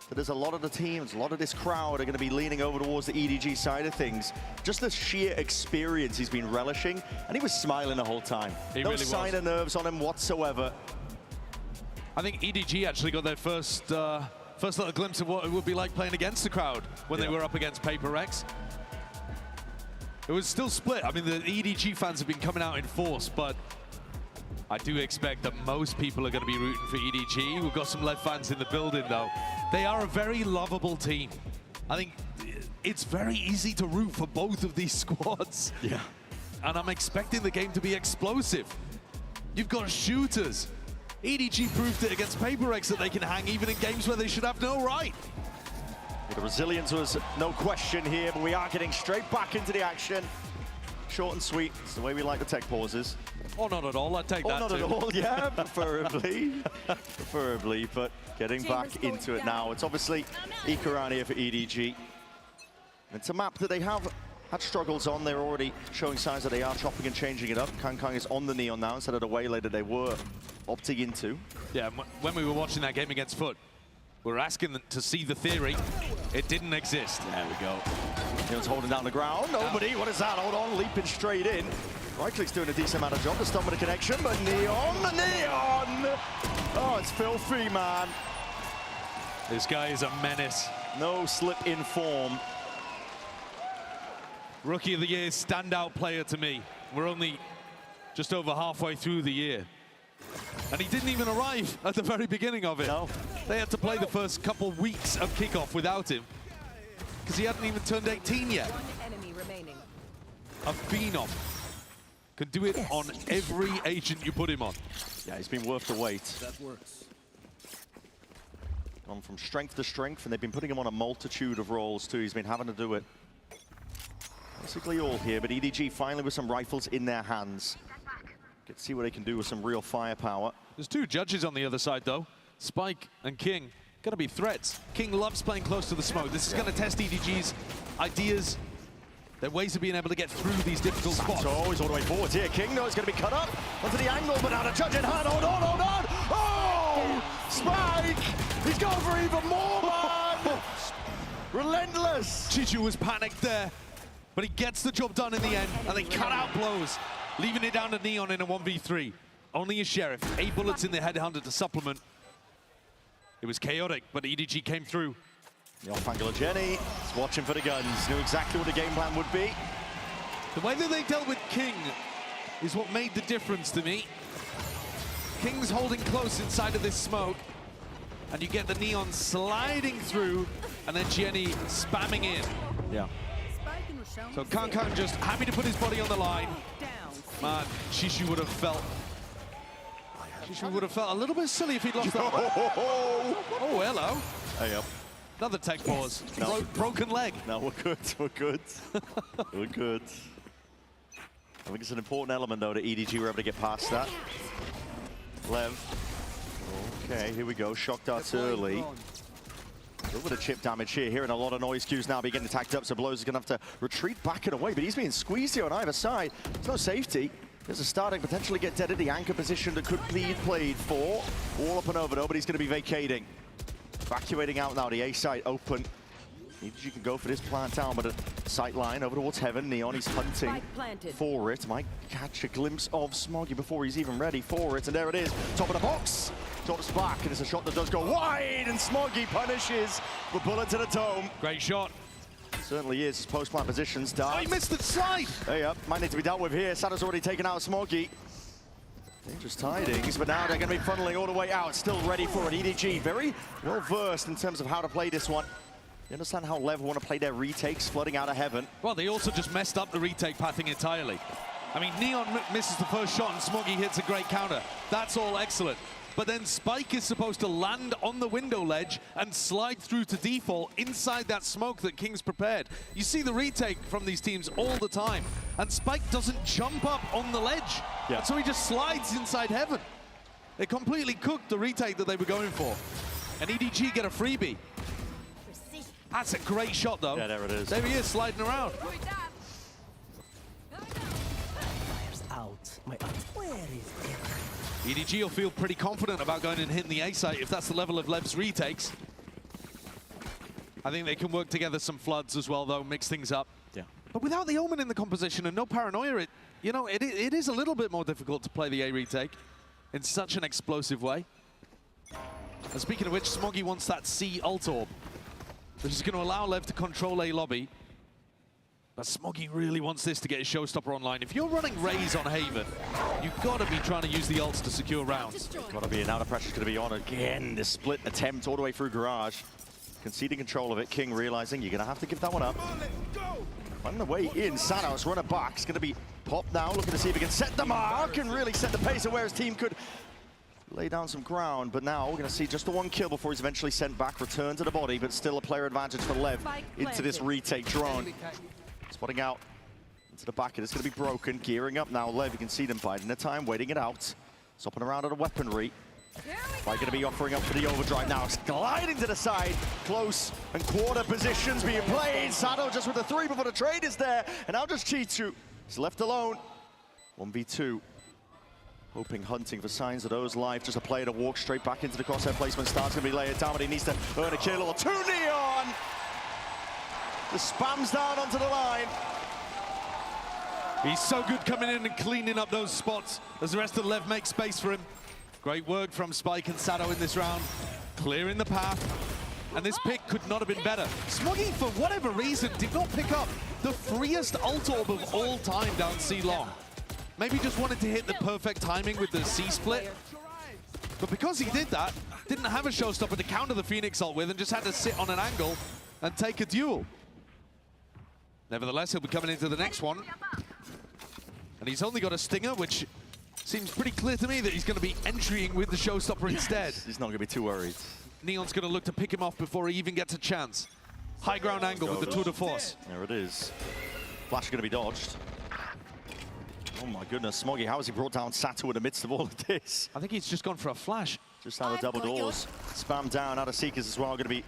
that there's a lot of the teams, a lot of this crowd are going to be leaning over towards the EDG side of things. Just the sheer experience he's been relishing, and he was smiling the whole time. No sign of nerves on him whatsoever. I think EDG actually got their first First little glimpse of what it would be like playing against the crowd when they were up against HyperX. It was still split. I mean, the EDG fans have been coming out in force, but I do expect that most people are going to be rooting for EDG. We've got some LEV fans in the building, though. They are a very lovable team. I think it's very easy to root for both of these squads. Yeah. And I'm expecting the game to be explosive. You've got shooters. EDG proved it against HyperX that they can hang even in games where they should have no right. The resilience was no question here, but we are getting straight back into the action. Short and sweet. It's the way we like the tech pauses. Oh, not at all. I'd take that not too. at all, yeah, preferably. Preferably, but getting back into it now. It's obviously Ikaran here for EDG. It's a map that they have had struggles on. They're already showing signs that they are chopping and changing it up. Kangkang is on the Neon now instead of the way later they were opting into. Yeah, when we were watching that game against Foot, we were asking them to see the theory. It didn't exist. There we go. Neon's holding down the ground. Nobody, what is that? Hold on, leaping straight in. Right click's doing a decent amount of job to stop with a connection, but Neon! Oh, it's filthy, man. This guy is a menace. No slip in form. Rookie of the Year, standout player to me. We're only just over halfway through the year. And he didn't even arrive at the very beginning of it. No. They had to play the first couple weeks of kickoff without him because he hadn't even turned 18 yet. A phenom. Could do it on every agent you put him on. Yeah, he's been worth the wait. That works. Gone from strength to strength, and they've been putting him on a multitude of roles too. He's been having to do it. Basically all here, but EDG finally with some rifles in their hands. Get to see what they can do with some real firepower. There's two judges on the other side, though. Spike and King. Gonna be threats. King loves playing close to the smoke. This is gonna test EDG's ideas, their ways of being able to get through these difficult spots. Oh, he's all the way forward here. King, though, is gonna be cut up onto the angle, but now the judge in hand. Hold on, hold on! Oh! Spike! He's going for even more, man! Relentless! Chichu was panicked there, but he gets the job done in the end, and they cut out blows, leaving it down to Neon in a 1v3. Only a Sheriff, 8 bullets in the headhunter to supplement. It was chaotic, but EDG came through. The off-angle of Jenny is watching for the guns, knew exactly what the game plan would be. The way that they dealt with King is what made the difference to me. King's holding close inside of this smoke, and you get the Neon sliding through, and then Jenny spamming in. Yeah. So Kangkang just happy to put his body on the line. Man, Shishu would have felt a little bit silly if he'd lost that one. Oh, hello. Hey, up. Another tech pause. No. Broken leg. No, we're good. We're good. We're good. I think it's an important element, though, that EDG were able to get past that. Lev. Okay, here we go. Shock darts early. A little bit of chip damage here. Hearing a lot of noise cues now, be getting attacked up, so Blows is going to have to retreat back and away, but he's being squeezed here on either side. There's no safety. There's a starting, potentially get dead at the anchor position that could be played for. All up and over, though, but he's going to be vacating. Evacuating out now, the A site open. EDG can go for this plant down, but a sight line over towards Heaven. Neon, he's hunting for it. Might catch a glimpse of Smoggy before he's even ready for it, and there it is. Top of the box. Drops back, and it's a shot that does go wide, and Smoggy punishes the bullet to the dome. Great shot. Certainly is. His post-plant positions. Darts. Oh, he missed the slide. Hey up. Might need to be dealt with here. Sada's already taken out Smoggy. Dangerous tidings, but now they're going to be funneling all the way out. Still ready for it. EDG very well versed in terms of how to play this one. You understand how LEV want to play their retakes, flooding out of Heaven. Well, they also just messed up the retake pathing entirely. I mean, Neon misses the first shot and Smoggy hits a great counter. That's all excellent. But then Spike is supposed to land on the window ledge and slide through to default inside that smoke that King's prepared. You see the retake from these teams all the time, and Spike doesn't jump up on the ledge. Yeah. So he just slides inside Heaven. They completely cooked the retake that they were going for. And EDG get a freebie. That's a great shot, though. Yeah, there it is. There he is, sliding around. Out. Where is it? EDG will feel pretty confident about going and hitting the A site if that's the level of LEV's retakes. I think they can work together some floods as well, though, mix things up. Yeah. But without the Omen in the composition and no paranoia, it is a little bit more difficult to play the A retake in such an explosive way. And speaking of which, Smoggy wants that C ult orb, which is going to allow Lev to control A lobby. But Smoggy really wants this to get his showstopper online. If you're running Raze on Haven, you've got to be trying to use the ults to secure rounds. Got to be, now the pressure's going to be on again. This split attempt all the way through Garage. Conceding control of it, King realizing you're going to have to give that one up. Finding the way in, Sanos runner back. It's going to be popped now, looking to see if he can set the mark and really set the pace of where his team could lay down some ground. But now we're going to see just the one kill before he's eventually sent back, return to the body, but still a player advantage for Lev into this retake drone. Spotting out into the back, and it's going to be broken. Gearing up now, Lev, you can see them biding their time, waiting it out. Stopping around at a weaponry. Fight going to be offering up for the overdrive now. It's gliding to the side. Close and quarter positions being played. Sado just with the 3 before the trade is there. And now just Chichu. He's left alone. 1v2. Hoping, hunting for signs of those live. Just a player to walk straight back into the crosshair placement. Star's going to be layered down, but he needs to earn a kill or 2. Neon! The spams down onto the line. He's so good coming in and cleaning up those spots as the rest of Lev makes space for him. Great work from Spike and Sado in this round, clearing the path. And this pick could not have been better. Smoggy, for whatever reason, did not pick up the freest ult orb of all time down C long. Maybe just wanted to hit the perfect timing with the C split. But because he did that, didn't have a showstopper to counter the Phoenix ult with and just had to sit on an angle and take a duel. Nevertheless, he'll be coming into the next one. And he's only got a stinger, which seems pretty clear to me that he's going to be entering with the showstopper instead. He's not going to be too worried. Neon's going to look to pick him off before he even gets a chance. High ground angle with the tour de force. There it is. Flash going to be dodged. Oh my goodness, Smoggy, how has he brought down Sato in the midst of all of this? I think he's just gone for a flash. Just out of double doors. Spam down, out of Seekers as well. Going to be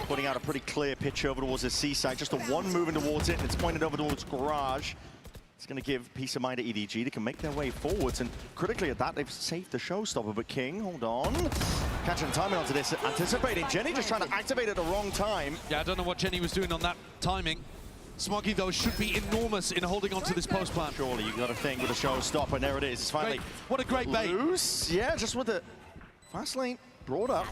putting out a pretty clear pitch over towards the seaside. Just a 1 moving towards it, and it's pointed over towards Garage. It's going to give peace of mind to EDG. They can make their way forwards, and critically at that, they've saved the showstopper. But King, hold on. Catching timing onto this, anticipating. Jenny just trying to activate at the wrong time. Yeah, I don't know what Jenny was doing on that timing. Smoggy, though, should be enormous in holding on to this post plant. Surely, you got to think with a showstopper, and there it is. It's finally great. What a great bait. Loose. Yeah, just with the fast lane brought up.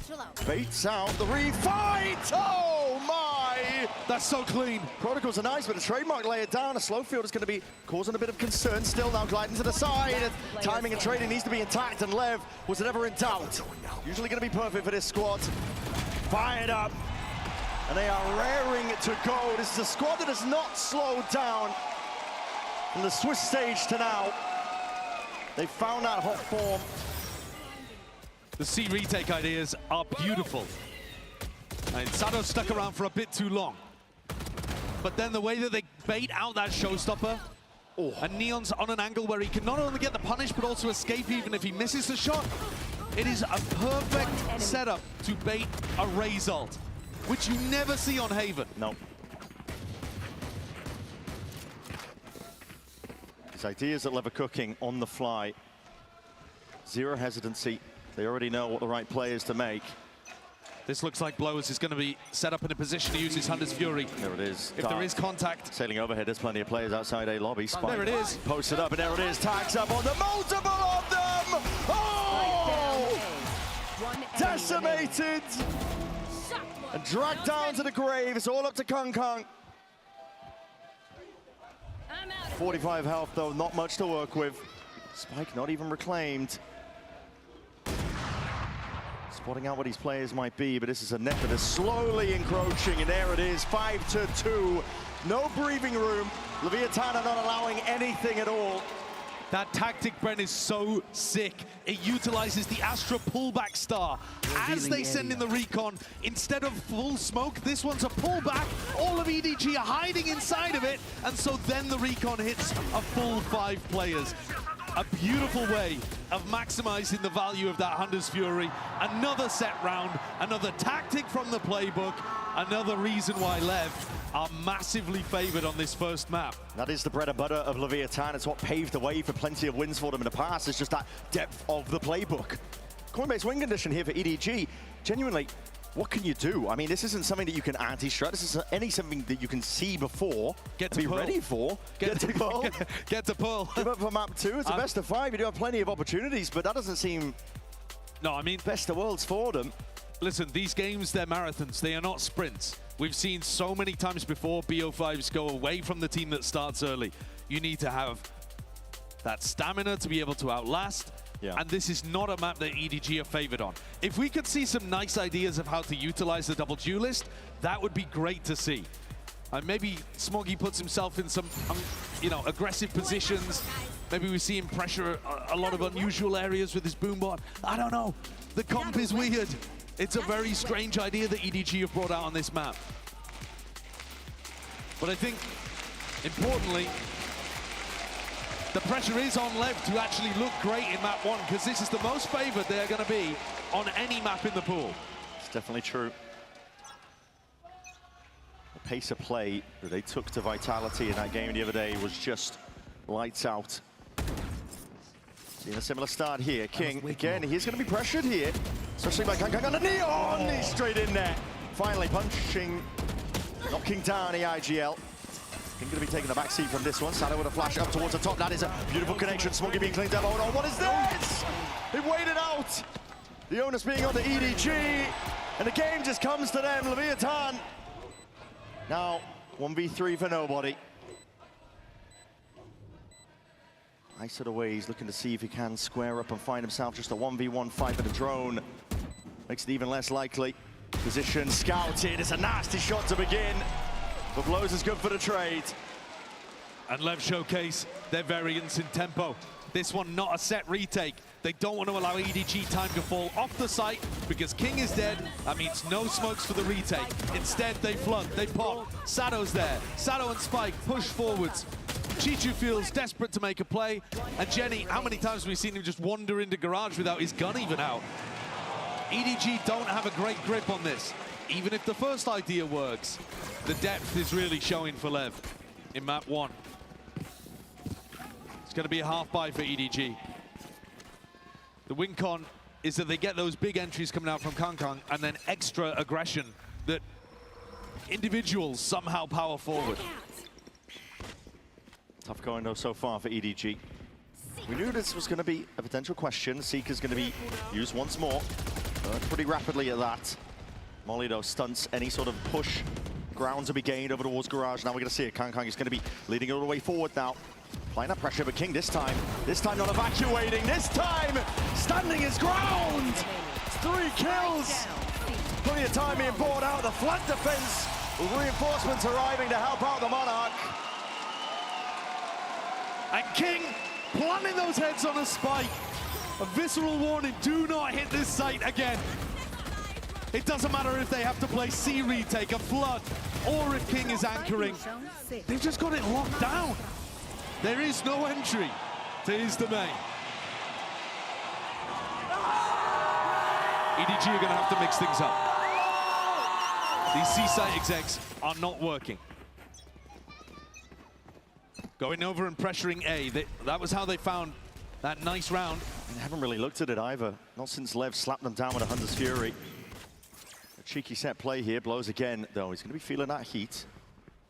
Baits out the refight. Oh my! That's so clean. Protocols are nice, but a trademark layered down. A slow field is going to be causing a bit of concern. Still now gliding to the side. Timing and trading needs to be intact, and Lev was never in doubt. Usually going to be perfect for this squad. Fired up. And they are raring to go. This is a squad that has not slowed down from the Swiss stage to now. They found that hot form. The C retake ideas are beautiful. And Sato stuck around for a bit too long. But then the way that they bait out that showstopper, and Neon's on an angle where he can not only get the punish, but also escape even if he misses the shot. It is a perfect setup to bait a Raze ult, which you never see on Haven. No. His ideas that Lev are cooking on the fly. Zero hesitancy. They already know what the right play is to make. This looks like Blowers is going to be set up in a position to use his Hunter's Fury. There it is. If there is contact. Sailing overhead, there's plenty of players outside A lobby. Spike. There it is. Posted up, and there it is. Tags up on the multiple of them! Oh! Decimated! And dragged down to the grave. It's all up to Kung Kung. 45 health, though, not much to work with. Spike not even reclaimed. Spotting out what his players might be, but this is a net that is slowly encroaching, and there it is, 5-2. No breathing room. Leviatana not allowing anything at all. That tactic, Brent, is so sick. It utilizes the Astra pullback star. As they send in the recon, instead of full smoke, this one's a pullback. All of EDG are hiding inside of it, and so then the recon hits a full 5 players. A beautiful way of maximizing the value of that Hunter's Fury. Another set round, another tactic from the playbook, another reason why Lev are massively favored on this first map. That is the bread and butter of Leviathan. It's what paved the way for plenty of wins for them in the past. It's just that depth of the playbook. Coinbase win condition here for EDG. Genuinely, what can you do? I mean, this isn't something that you can anti-strat. This is something that you can see before, get to be Pearl. Ready for. Get to Pearl. Get to Pearl. For map 2, it's a best of 5. You do have plenty of opportunities, but that doesn't seem... No, I mean... Best of worlds for them. Listen, these games, they're marathons. They are not sprints. We've seen so many times before BO5s go away from the team that starts early. You need to have that stamina to be able to outlast. Yeah. And this is not a map that EDG are favored on. If we could see some nice ideas of how to utilize the double duelist, that would be great to see. Maybe Smoggy puts himself in some, aggressive positions. Maybe we see him pressure a lot of unusual areas with his boombot. I don't know. The comp is weird. It's a very strange idea that EDG have brought out on this map. But I think, importantly, the pressure is on LEV to actually look great in map 1, because this is the most favored they're going to be on any map in the pool. It's definitely true. The pace of play that they took to Vitality in that game the other day was just lights out. Seeing a similar start here. King, again, he's going to be pressured here, especially by Kang on the Neon. He's straight in there. Finally punching, knocking down the IGL. King going to be taking the back seat from this one. Sado with a flash up towards the top. That is a beautiful connection. Smoggy being cleaned up. Oh no, what is this? They waited out. The onus being on the EDG. And the game just comes to them. Leviathan. Now, 1v3 for nobody. Ice it away, he's looking to see if he can square up and find himself just a 1v1 fight with the drone. Makes it even less likely. Position scouted, it's a nasty shot to begin. But blows is good for the trade. And LEV showcase their variance in tempo. This one not a set retake. They don't want to allow EDG time to fall off the site because King is dead. That means no smokes for the retake. Instead, they flood, they pop. Sado's there. Sado and Spike push forwards. Chichu feels desperate to make a play. And Jenny, how many times have we seen him just wander into garage without his gun even out? EDG don't have a great grip on this. Even if the first idea works, the depth is really showing for LEV in map 1. It's going to be a half buy for EDG. The win con is that they get those big entries coming out from Kang and then extra aggression that individuals somehow power forward. Tough going though so far for EDG. We knew this was going to be a potential question. Seeker's going to be used once more, pretty rapidly at that. Molly though stunts any sort of push. Ground to be gained over towards garage. Now we're going to see it. Kang is going to be leading all the way forward now. Applying that pressure, but King this time not evacuating. This time standing his ground. 3 kills. Plenty of time being brought out. The flank defense with reinforcements arriving to help out the Monarch. And King planting those heads on a spike. A visceral warning, do not hit this site again. It doesn't matter if they have to play C retake, a flood, or if King is anchoring. They've just got it locked down. There is no entry to his domain. EDG are going to have to mix things up. These C-site execs are not working. Going over and pressuring A. That was how they found that nice round. They haven't really looked at it either. Not since LEV slapped them down with a Hunter's Fury. A cheeky set play here. Blows again, though. He's going to be feeling that heat.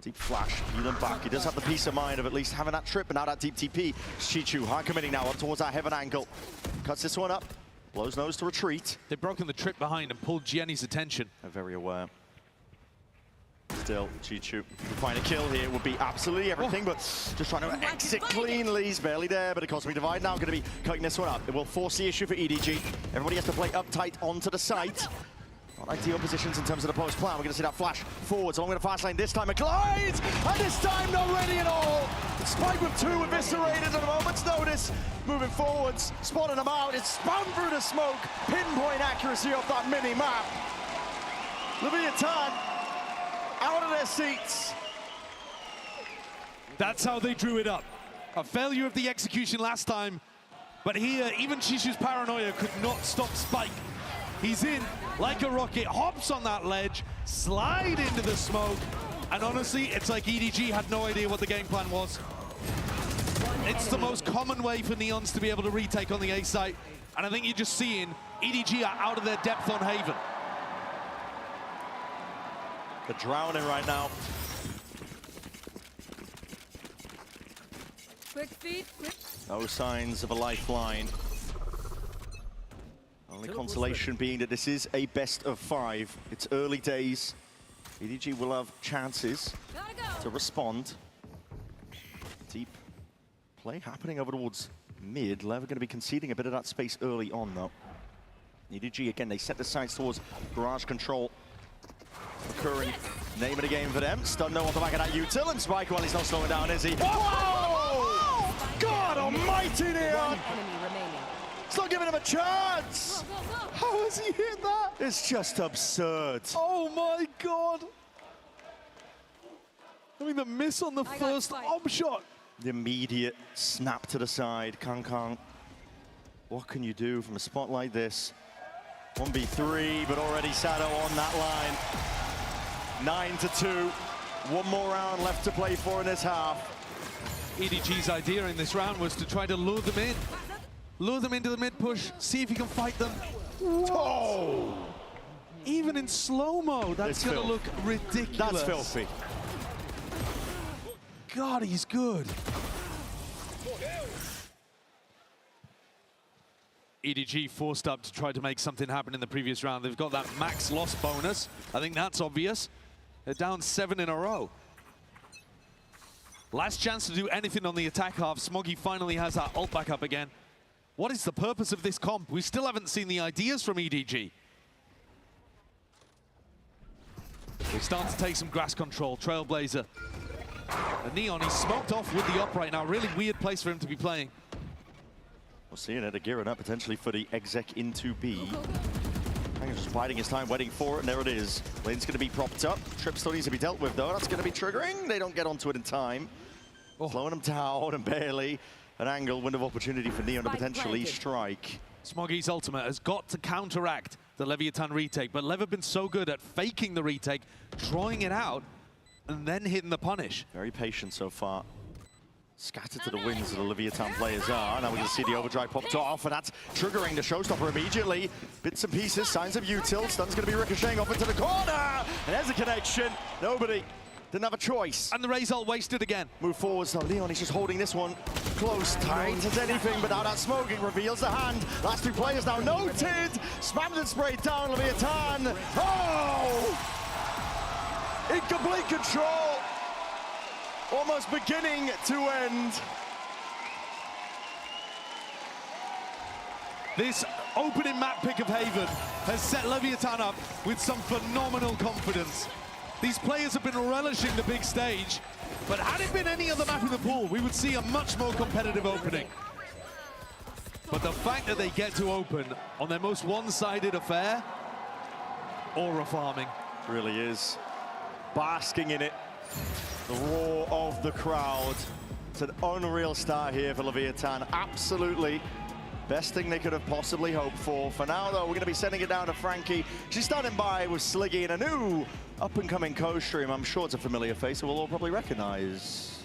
Deep flash, heal him back. He does have the peace of mind of at least having that trip, but now that deep TP. Chichu hard committing now up towards that heaven angle. Cuts this one up. Blows nose to retreat. They've broken the trip behind and pulled Jenny's attention. They're very aware. Still, Chichu to find a kill here would be absolutely everything, but just trying to exit cleanly. He's barely there, but a Cosmic Divide now going to be cutting this one up. It will force the issue for EDG. Everybody has to play uptight onto the site. Not ideal positions in terms of the post plan. We're going to see that flash forwards along with the fast lane. This time a glide, and this time not ready at all. Spike with 2 eviscerated at a moment's notice. Moving forwards, spotting them out. It's spun through the smoke. Pinpoint accuracy off that mini map. Leviathan out of their seats. That's how they drew it up. A failure of the execution last time, but here even Chichu's paranoia could not stop Spike. He's in like a rocket, hops on that ledge, slide into the smoke, and honestly, it's like EDG had no idea what the game plan was. It's the most common way for Neons to be able to retake on the A site, and I think you're just seeing EDG are out of their depth on Haven. They're drowning right now. Quick feet, quick. No signs of a lifeline. Only The consolation being that this is a best of 5. It's early days. EDG will have chances to respond. Deep play happening over towards mid. LEV are going to be conceding a bit of that space early on, though. EDG, again, they set the sights towards garage control. Recurring name of the game for them. Stun no on the back of that util, and Spike, well, he's not slowing down, is he? Whoa! God almighty, Neon! It's not giving him a chance! How has he hit that? It's just absurd. Oh my God! I mean, the miss on the first op shot. The immediate snap to the side. Kang, what can you do from a spot like this? 1v3, but already Sado on that line. 9-2. One more round left to play for in this half. EDG's idea in this round was to try to lure them in. Lure them into the mid push, see if you can fight them. Oh! Even in slow-mo, that's going to look ridiculous. That's filthy. God, he's good. EDG forced up to try to make something happen in the previous round. They've got that max loss bonus. I think that's obvious. They're down 7 in a row. Last chance to do anything on the attack half. Smoggy finally has that ult back up again. What is the purpose of this comp? We still haven't seen the ideas from EDG. They start to take some grass control. Trailblazer. And Neon, he's smoked off with the up right now. Really weird place for him to be playing. We're seeing it gearing up potentially for the exec into B. He's just biding his time, waiting for it, and there it is. Lane's going to be propped up. Trip still needs to be dealt with, though. That's going to be triggering. They don't get onto it in time. Slowing them down, and barely an angle, window of opportunity for Neon to potentially strike. Smoggy's ultimate has got to counteract the Leviathan retake, but LEV have been so good at faking the retake, drawing it out, and then hitting the punish. Very patient so far. Scattered to the winds of the Leviathan players are. Now we can see the overdrive popped off, and that's triggering the showstopper immediately. Bits and pieces, signs of util. Stun's going to be ricocheting off into the corner. And there's a connection. Nobody didn't have a choice. And the Raze ult wasted again. Move forwards now. Leon, he's just holding this one close, tight as anything, but now that smoking reveals the hand. Last two players now noted. Spammed and sprayed down Leviathan. Oh! In complete control. Almost beginning to end. This opening map pick of Haven has set Leviathan up with some phenomenal confidence. These players have been relishing the big stage, but had it been any other map in the pool, we would see a much more competitive opening. But the fact that they get to open on their most one-sided affair, aura farming. It really is. Basking in it. The roar of the crowd. It's an unreal start here for Leviathan. Absolutely best thing they could have possibly hoped for. For now, though, we're going to be sending it down to Frankie. She's standing by with Sliggy in a new up-and-coming co-stream. I'm sure it's a familiar face that we'll all probably recognize.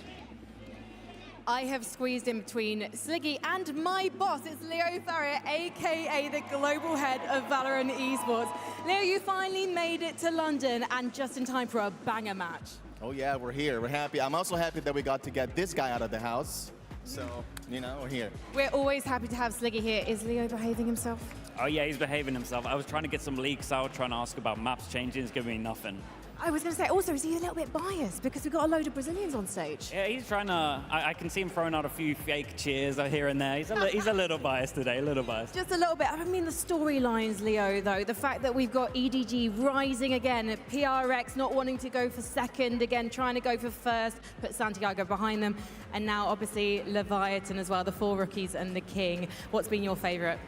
I have squeezed in between Sliggy and my boss. It's Leo Farrier, aka the global head of VALORANT Esports. Leo, you finally made it to London, and just in time for a banger match. Oh yeah, we're here. We're happy. I'm also happy that we got to get this guy out of the house. So, you know, we're here. We're always happy to have Sliggy here. Is Leo behaving himself? Oh yeah, he's behaving himself. I was trying to get some leaks out, trying to ask about maps changing. It's giving me nothing. I was going to say, also, is he a little bit biased because we've got a load of Brazilians on stage? Yeah, he's trying to. I can see him throwing out a few fake cheers here and there. He's a little biased today, a little biased. Just a little bit. I mean, the storylines, Leo, though. The fact that we've got EDG rising again, PRX not wanting to go for second, again, trying to go for first, put Santiago behind them. And now, obviously, Leviathan as well, the 4 rookies and the King. What's been your favorite?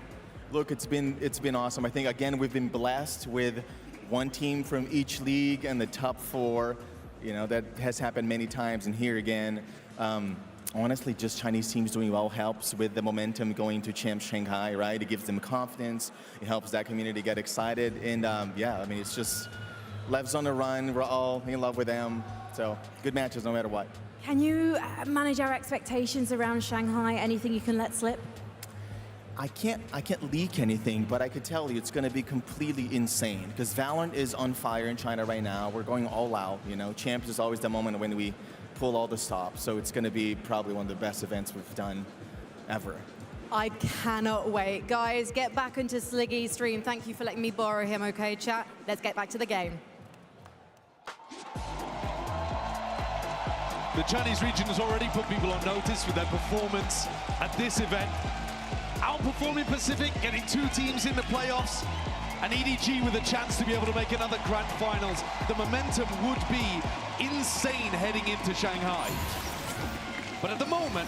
Look, it's been awesome. I think, again, we've been blessed with one team from each league and the top 4. You know, that has happened many times, and here again, honestly, just Chinese teams doing well helps with the momentum going to Champions Shanghai, right? It gives them confidence. It helps that community get excited. And yeah, I mean, it's just, LEV's on the run. We're all in love with them. So good matches no matter what. Can you manage our expectations around Shanghai? Anything you can let slip? I can't leak anything, but I could tell you it's going to be completely insane because VALORANT is on fire in China right now. We're going all out, you know. Champs is always the moment when we pull all the stops, so it's going to be probably one of the best events we've done ever. I cannot wait. Guys, get back into Sliggy's stream. Thank you for letting me borrow him, okay, chat? Let's get back to the game. The Chinese region has already put people on notice with their performance at this event. Outperforming Pacific, getting 2 teams in the playoffs, and EDG with a chance to be able to make another grand finals. The momentum would be insane heading into Shanghai. But at the moment,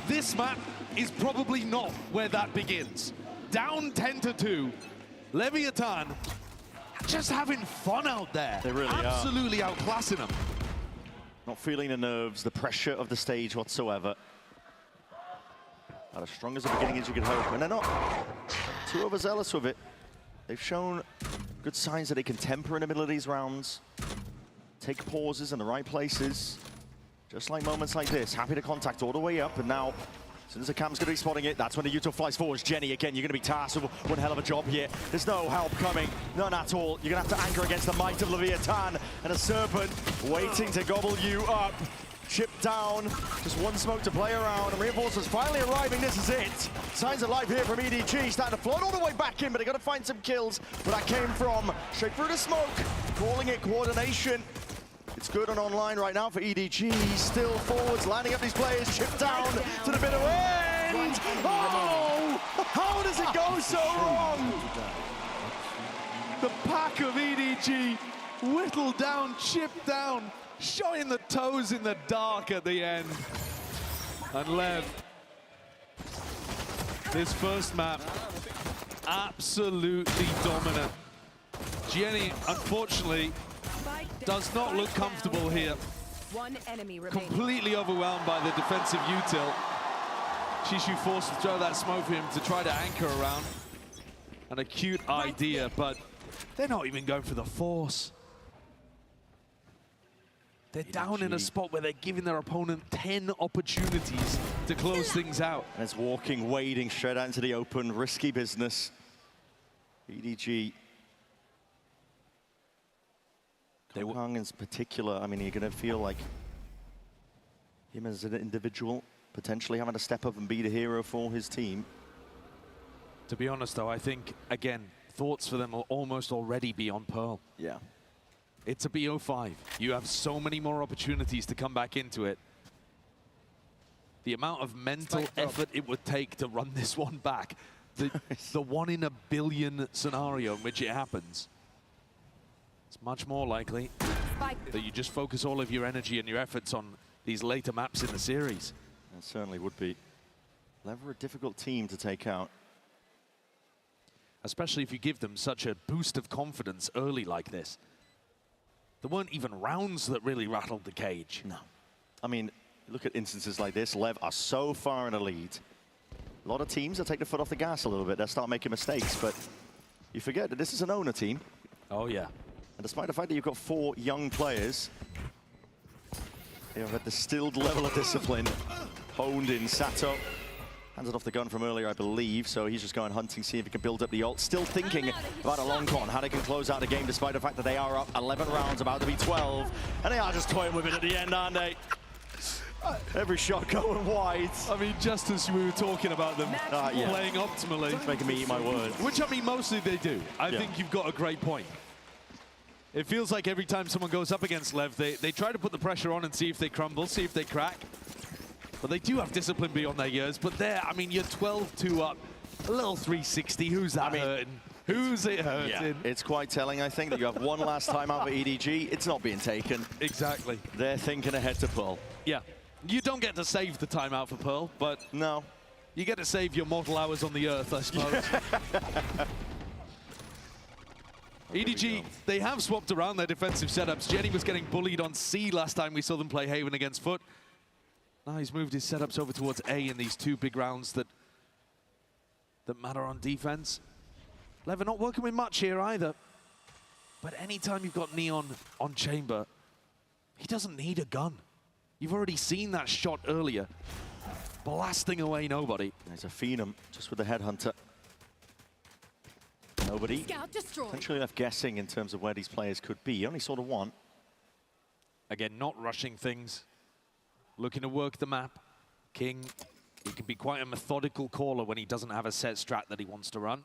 this map is probably not where that begins. Down 10-2, Leviathan just having fun out there. They really Absolutely outclassing them. Not feeling the nerves, the pressure of the stage whatsoever. Not as strong as the beginning as you could hope, and they're not too overzealous with it. They've shown good signs that they can temper in the middle of these rounds, take pauses in the right places, just like moments like this. Happy to contact all the way up, and now, as soon as the cam's going to be spotting it, that's when the Yuto flies forwards. Jenny, again, you're going to be tasked with one hell of a job here. There's no help coming, none at all. You're going to have to anchor against the might of Leviathan, and a Serpent waiting to gobble you up. Chip down, just one smoke to play around, and reinforcements finally arriving. This is it. Signs of life here from EDG, starting to float all the way back in, but they got to find some kills where that came from. Straight through the smoke, calling it coordination. It's good and online right now for EDG. Still forwards, lining up these players. Chip down to the bitter end. Oh, how does it go so wrong? The pack of EDG whittled down, chipped down, showing the toes in the dark at the end. And Lev, this first map, absolutely dominant. Jenny, unfortunately, does not look comfortable here. One enemy remaining. Completely overwhelmed by the defensive util. Shishu forced to throw that smoke for him to try to anchor around. An acute idea, but they're not even going for the force. They're down in a spot where they're giving their opponent 10 opportunities to close things out. And it's walking, wading straight out into the open, risky business. EDG. Hong in particular, I mean, you're going to feel like him as an individual potentially having to step up and be the hero for his team. To be honest, though, I think, again, thoughts for them will almost already be on Pearl. Yeah. It's a BO5. You have so many more opportunities to come back into it. The amount of mental effort it would take to run this one back, the 1 in a billion scenario in which it happens, it's much more likely that you just focus all of your energy and your efforts on these later maps in the series. It certainly would be. Never a difficult team to take out. Especially if you give them such a boost of confidence early like this. There weren't even rounds that really rattled the cage. No. I mean, look at instances like this. LEV are so far in the lead. A lot of teams that take the foot off the gas a little bit. They'll start making mistakes, but you forget that this is an owner team. Oh, yeah. And despite the fact that you've got 4 young players, they have a distilled level of discipline, honed in. Sato handed off the gun from earlier, I believe, so he's just going hunting, see if he can build up the ult. Still thinking about a long con, how they can close out the game, despite the fact that they are up 11 rounds, about to be 12. And they are just toying with it at the end, aren't they? Every shot going wide. I mean, just as we were talking about them playing optimally. It's making me eat my words. Which, I mean, mostly they do. I think you've got a great point. It feels like every time someone goes up against LEV, they try to put the pressure on and see if they crumble, see if they crack. But they do have discipline beyond their years. But there, I mean, you're 12-2 up, a little 360. Who's that hurting? Who's it hurting? Yeah, it's quite telling, I think, that you have one last time out for EDG. It's not being taken. Exactly. They're thinking ahead to Pearl. Yeah. You don't get to save the timeout for Pearl, but no, you get to save your mortal hours on the Earth, I suppose. EDG, they have swapped around their defensive setups. Jenny was getting bullied on C last time we saw them play Haven against Foot. Now he's moved his setups over towards A in these 2 big rounds that matter on defense. LEV not working with much here either. But anytime you've got Neon on Chamber, he doesn't need a gun. You've already seen that shot earlier, blasting away nobody. There's a Phenom just with the Headhunter. Nobody potentially left guessing in terms of where these players could be. You only saw the 1. Again, not rushing things, looking to work the map. King He can be quite a methodical caller when he doesn't have a set strat that he wants to run.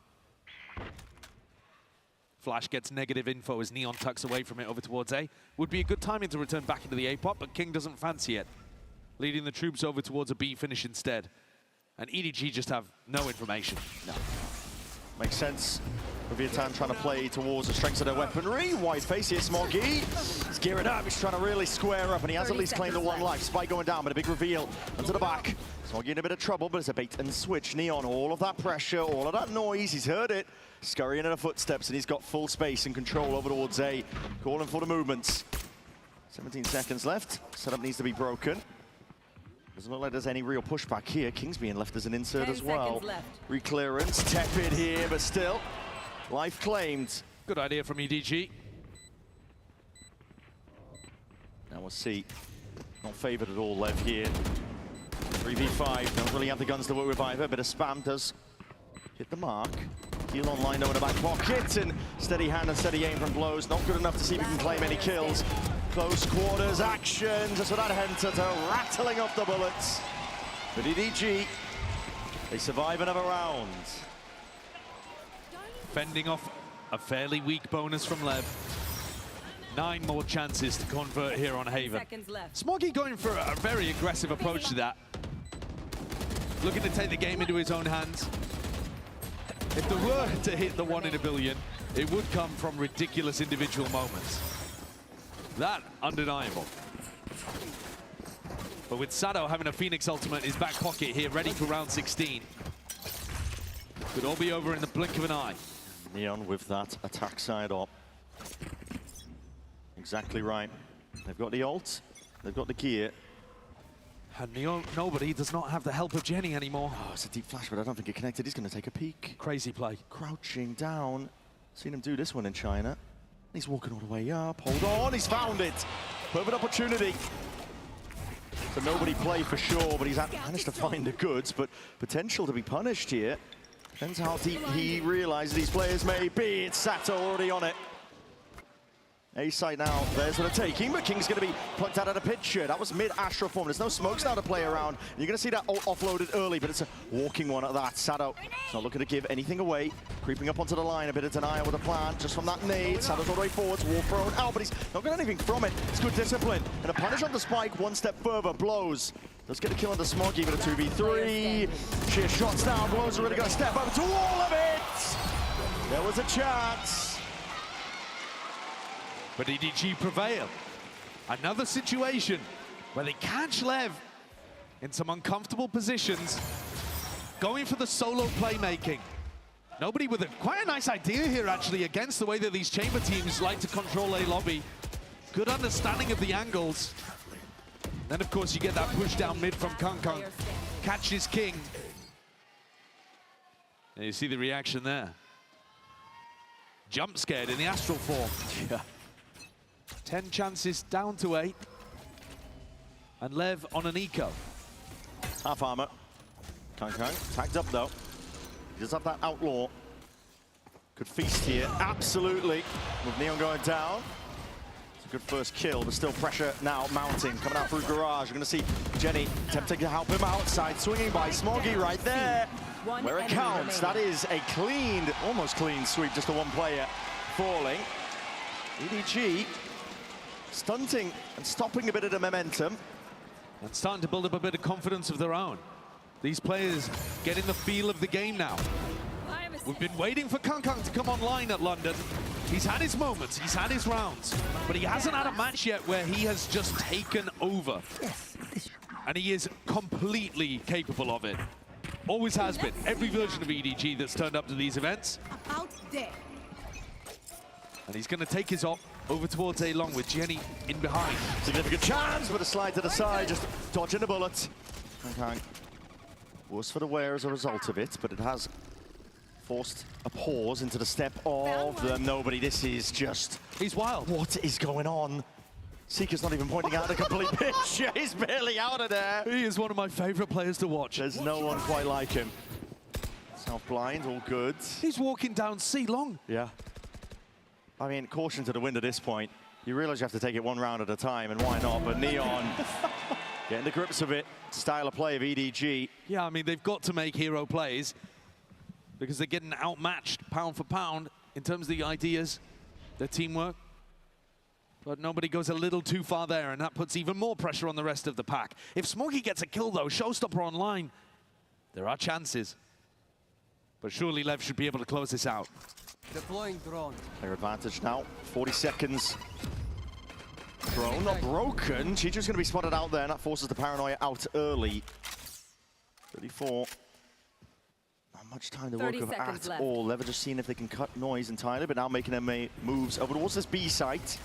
Flash gets negative info as Neon tucks away from it over towards A. Would be a good timing to return back into the A pot, but King doesn't fancy it. Leading the troops over towards a B finish instead. And EDG just have no information. No. Makes sense. Vietnam trying to play towards the strengths of their weaponry. Wide face here, Smoggy. He's gearing up, he's trying to really square up, and he has at least claimed the one life. Spike going down, but a big reveal onto the back. Smoggy in a bit of trouble, but it's a bait and switch. Neon, all of that pressure, all of that noise, he's heard it. Scurrying in the footsteps, and he's got full space and control over towards A. Calling for the movements. 17 seconds left. Setup needs to be broken. Doesn't look like there's any real pushback here. King's being left as an insert as well. Reclearance, tepid here, but still. Life claimed. Good idea from EDG. Now we'll see. Not favoured at all, Lev here. 3v5, don't really have the guns to work with either. Bit of spam does hit the mark. Heal online though in the back pocket, and steady hand and steady aim from blows. Not good enough to see if he can claim any kills. Close quarters action, just without Henter rattling off the bullets. But EDG, they survive another round. Fending off a fairly weak bonus from Lev. 9 more chances to convert here on Haven. Smoggy going for a very aggressive approach to that. Looking to take the game into his own hands. If there were to hit the 1 in a billion, it would come from ridiculous individual moments. That, undeniable. But with Sado having a Phoenix ultimate in his back pocket here, ready for round 16. Could all be over in the blink of an eye. Neon with that attack side up. Exactly right. They've got the ult, they've got the gear. And Neon, nobody does not have the help of Jenny anymore. Oh, it's a deep flash, but I don't think it connected. He's going to take a peek. Crazy play. Crouching down. Seen him do this one in China. He's walking all the way up. Hold on, he's found it. Perfect opportunity. So nobody play for sure, but he's managed to find the goods, but potential to be punished here. Depends how deep he realizes these players may be. It's Sato already on it. A site now, there's what they're taking, but King's going to be plucked out of the picture. That was mid-Astro form. There's no smokes now to play around. You're going to see that offloaded early, but it's a walking one at that. Sato is not looking to give anything away. Creeping up onto the line, a bit of denial with a plan just from that nade. Sato's all the way forward, wall thrown out, but he's not got anything from it. It's good discipline. And a punish on the spike, one step further, blows. Does get a kill on the Smoggy, but a 2v3. Sheer shots down, blows are really going to step up to all of it. There was a chance. But EDG prevail. Another situation where they catch Lev in some uncomfortable positions, going for the solo playmaking. Nobody with quite a nice idea here, actually, against the way that these chamber teams like to control a lobby. Good understanding of the angles. Then, of course, you get that push down mid from Kung. Catches King. And you see the reaction there. Jump scared in the astral form. Yeah. 10 chances down to 8. And Lev on an eco. Half armor. Kung tagged up though. He does have that outlaw. Could feast here, absolutely. With Neon going down. It's a good first kill, but still pressure now mounting. Coming out through garage. You're gonna see Jenny attempting to help him outside. Swinging by Smoggy right there. Where it counts. That is a clean, almost clean sweep, just the one player falling. EDG stunting and stopping a bit of the momentum. And starting to build up a bit of confidence of their own. These players getting the feel of the game now. We've been waiting for Kung to come online at London. He's had his moments, he's had his rounds, but he hasn't had a match yet where he has just taken over. And he is completely capable of it. Always has been. Every version of EDG that's turned up to these events. And he's going to take his op over towards A-Long with Jenny in behind. Significant chance, but a slide to the side, just dodging a bullet. Kung worse for the wear as a result of it, but it has forced a pause into the step of them. Nobody, this is just... He's wild. What is going on? Seeker's not even pointing out the complete picture. He's barely out of there. He is one of my favorite players to watch. There's no one quite like him. South blind, all good. He's walking down C-Long. Yeah. I mean, caution to the wind at this point. You realize you have to take it one round at a time, and why not? But Neon Getting the grips of it. Style of play of EDG. Yeah, I mean, they've got to make hero plays because they're getting outmatched pound for pound in terms of the ideas, their teamwork. But nobody goes a little too far there, and that puts even more pressure on the rest of the pack. If Smoggy gets a kill, though, Showstopper online, there are chances. But surely Lev should be able to close this out. Deploying drone. Their advantage now, 40 seconds. Drone not broken. Chicho's going to be spotted out there, and that forces the paranoia out early. 34. Not much time to work with at all. Lev are just seeing if they can cut noise entirely, but now making their moves over towards this B site.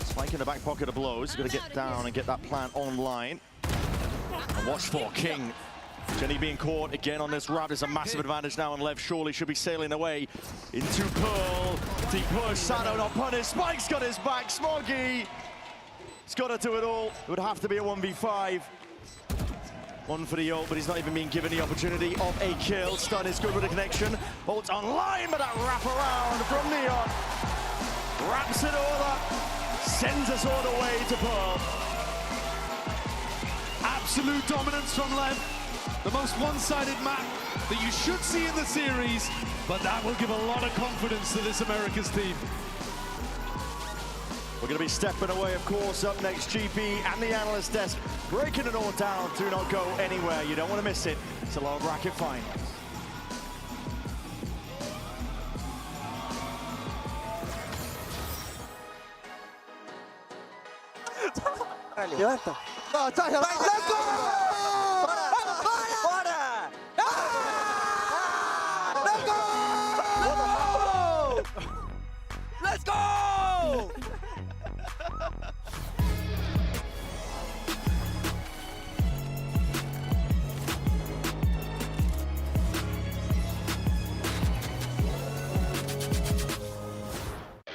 Spike in the back pocket of blows. He's going to get down and get that plan online. And watch for King. Jenny being caught again on this route is a massive advantage now, and Lev surely should be sailing away into Pearl. Deep push, Sado not punished. Spike's got his back. Smoggy, he's got to do it all. It would have to be a 1v5. One for the ult, but he's not even being given the opportunity of a kill. Stun is good with the connection. Ult's online, but that wrap around from Neon. Wraps it all up, sends us all the way to Pearl. Absolute dominance from Lev. The most one-sided map that you should see in the series, but that will give a lot of confidence to this Americas team. We're going to be stepping away, of course. Up next, GP and the analyst desk, breaking it all down. Do not go anywhere. You don't want to miss it. It's a lower bracket final. Levanta. No, está Let's go! Let's go!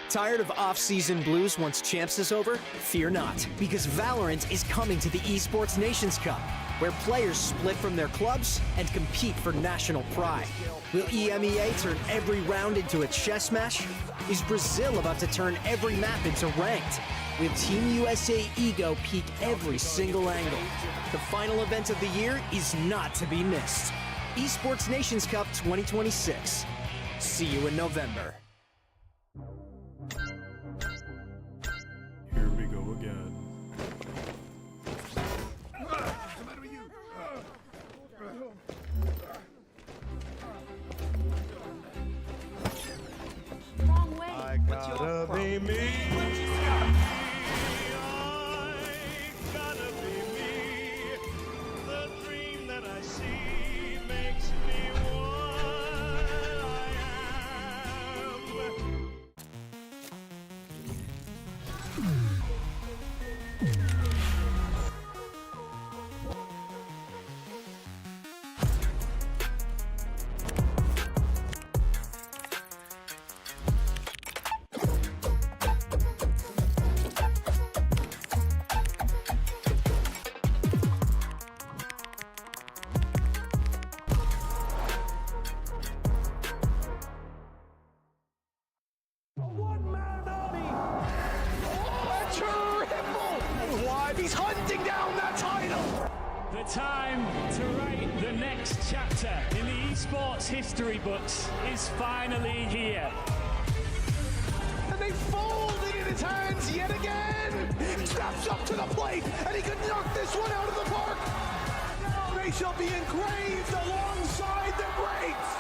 Tired of off-season blues once Champs is over? Fear not, because Valorant is coming to the Esports Nations Cup, where players split from their clubs and compete for national pride. Will EMEA turn every round into a chess match? Is Brazil about to turn every map into ranked? Will Team USA Ego peak every single angle? The final event of the year is not to be missed. Esports Nations Cup 2026. See you in November. Here we go again. Wrong way. I gotta be me. He's hunting down that title! The time to write the next chapter in the esports history books is finally here. And they fold it in his hands yet again! Steps up to the plate, and he could knock this one out of the park! Now they shall be engraved alongside the greats!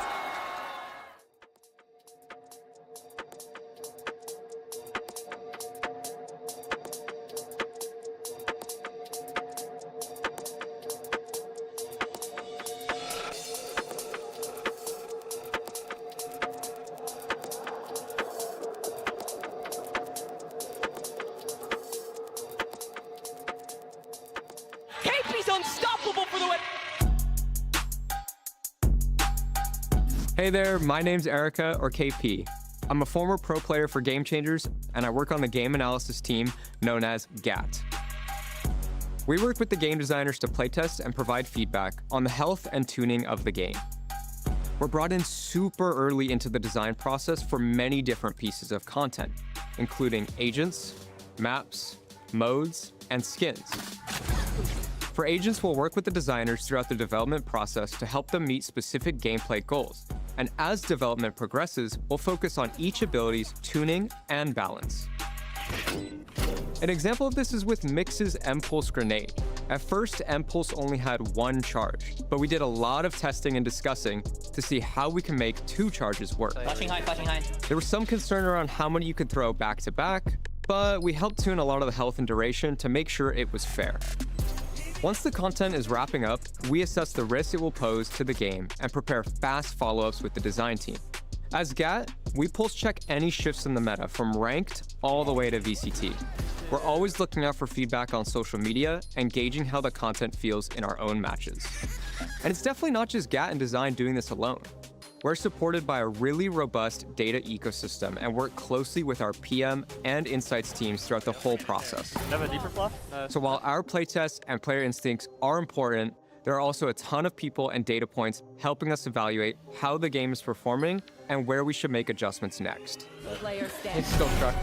Unstoppable for the win. Hey there, my name's Erica, or KP. I'm a former pro player for Game Changers, and I work on the game analysis team known as GAT. We work with the game designers to playtest and provide feedback on the health and tuning of the game. We're brought in super early into the design process for many different pieces of content, including agents, maps, modes, and skins. For agents, we'll work with the designers throughout the development process to help them meet specific gameplay goals. And as development progresses, we'll focus on each ability's tuning and balance. An example of this is with Mix's M-Pulse grenade. At first, M-Pulse only had one charge, but we did a lot of testing and discussing to see how we can make 2 charges work. Flashing high, flashing high. There was some concern around how many you could throw back to back, but we helped tune a lot of the health and duration to make sure it was fair. Once the content is wrapping up, we assess the risk it will pose to the game and prepare fast follow-ups with the design team. As GAT, we pulse check any shifts in the meta from ranked all the way to VCT. We're always looking out for feedback on social media and gauging how the content feels in our own matches. And it's definitely not just GAT and design doing this alone. We're supported by a really robust data ecosystem and work closely with our PM and insights teams throughout the whole process. Have a deeper fluff? So while our playtests and player instincts are important, there are also a ton of people and data points helping us evaluate how the game is performing and where we should make adjustments next. Player stand. It's still struck.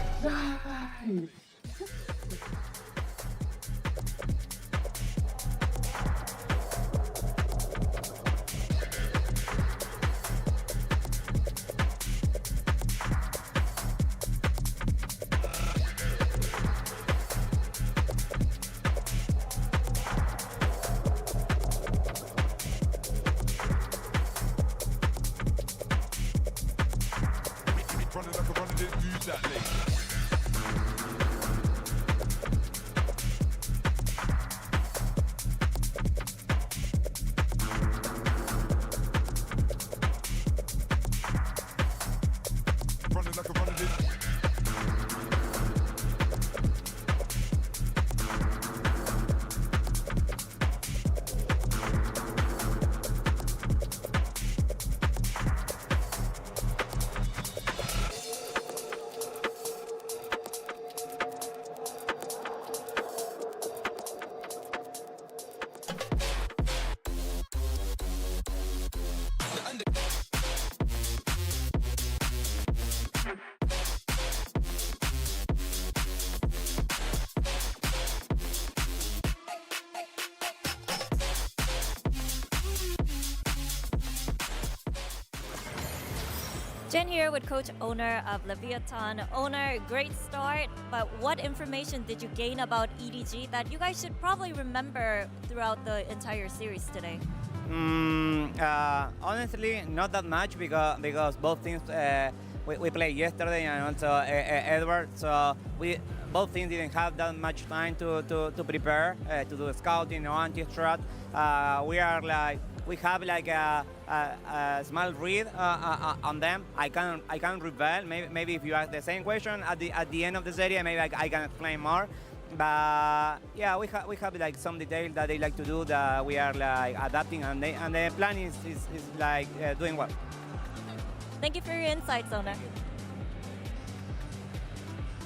Running like a runner, didn't use that leg. Running like a runner, didn't. Jen here with Coach Owner of Leviathan. Owner, great start, but what information did you gain about EDG that you guys should probably remember throughout the entire series today? Honestly, not that much because both teams we played yesterday and also Edward, so both teams didn't have that much time to prepare to do scouting or anti-strat. We have like a small read on them. I can't reveal. Maybe if you ask the same question at the end of the series, maybe I can explain more. But yeah, we have like some details that they like to do that we are like adapting, and the plan is like doing well. Thank you for your insights, Owner.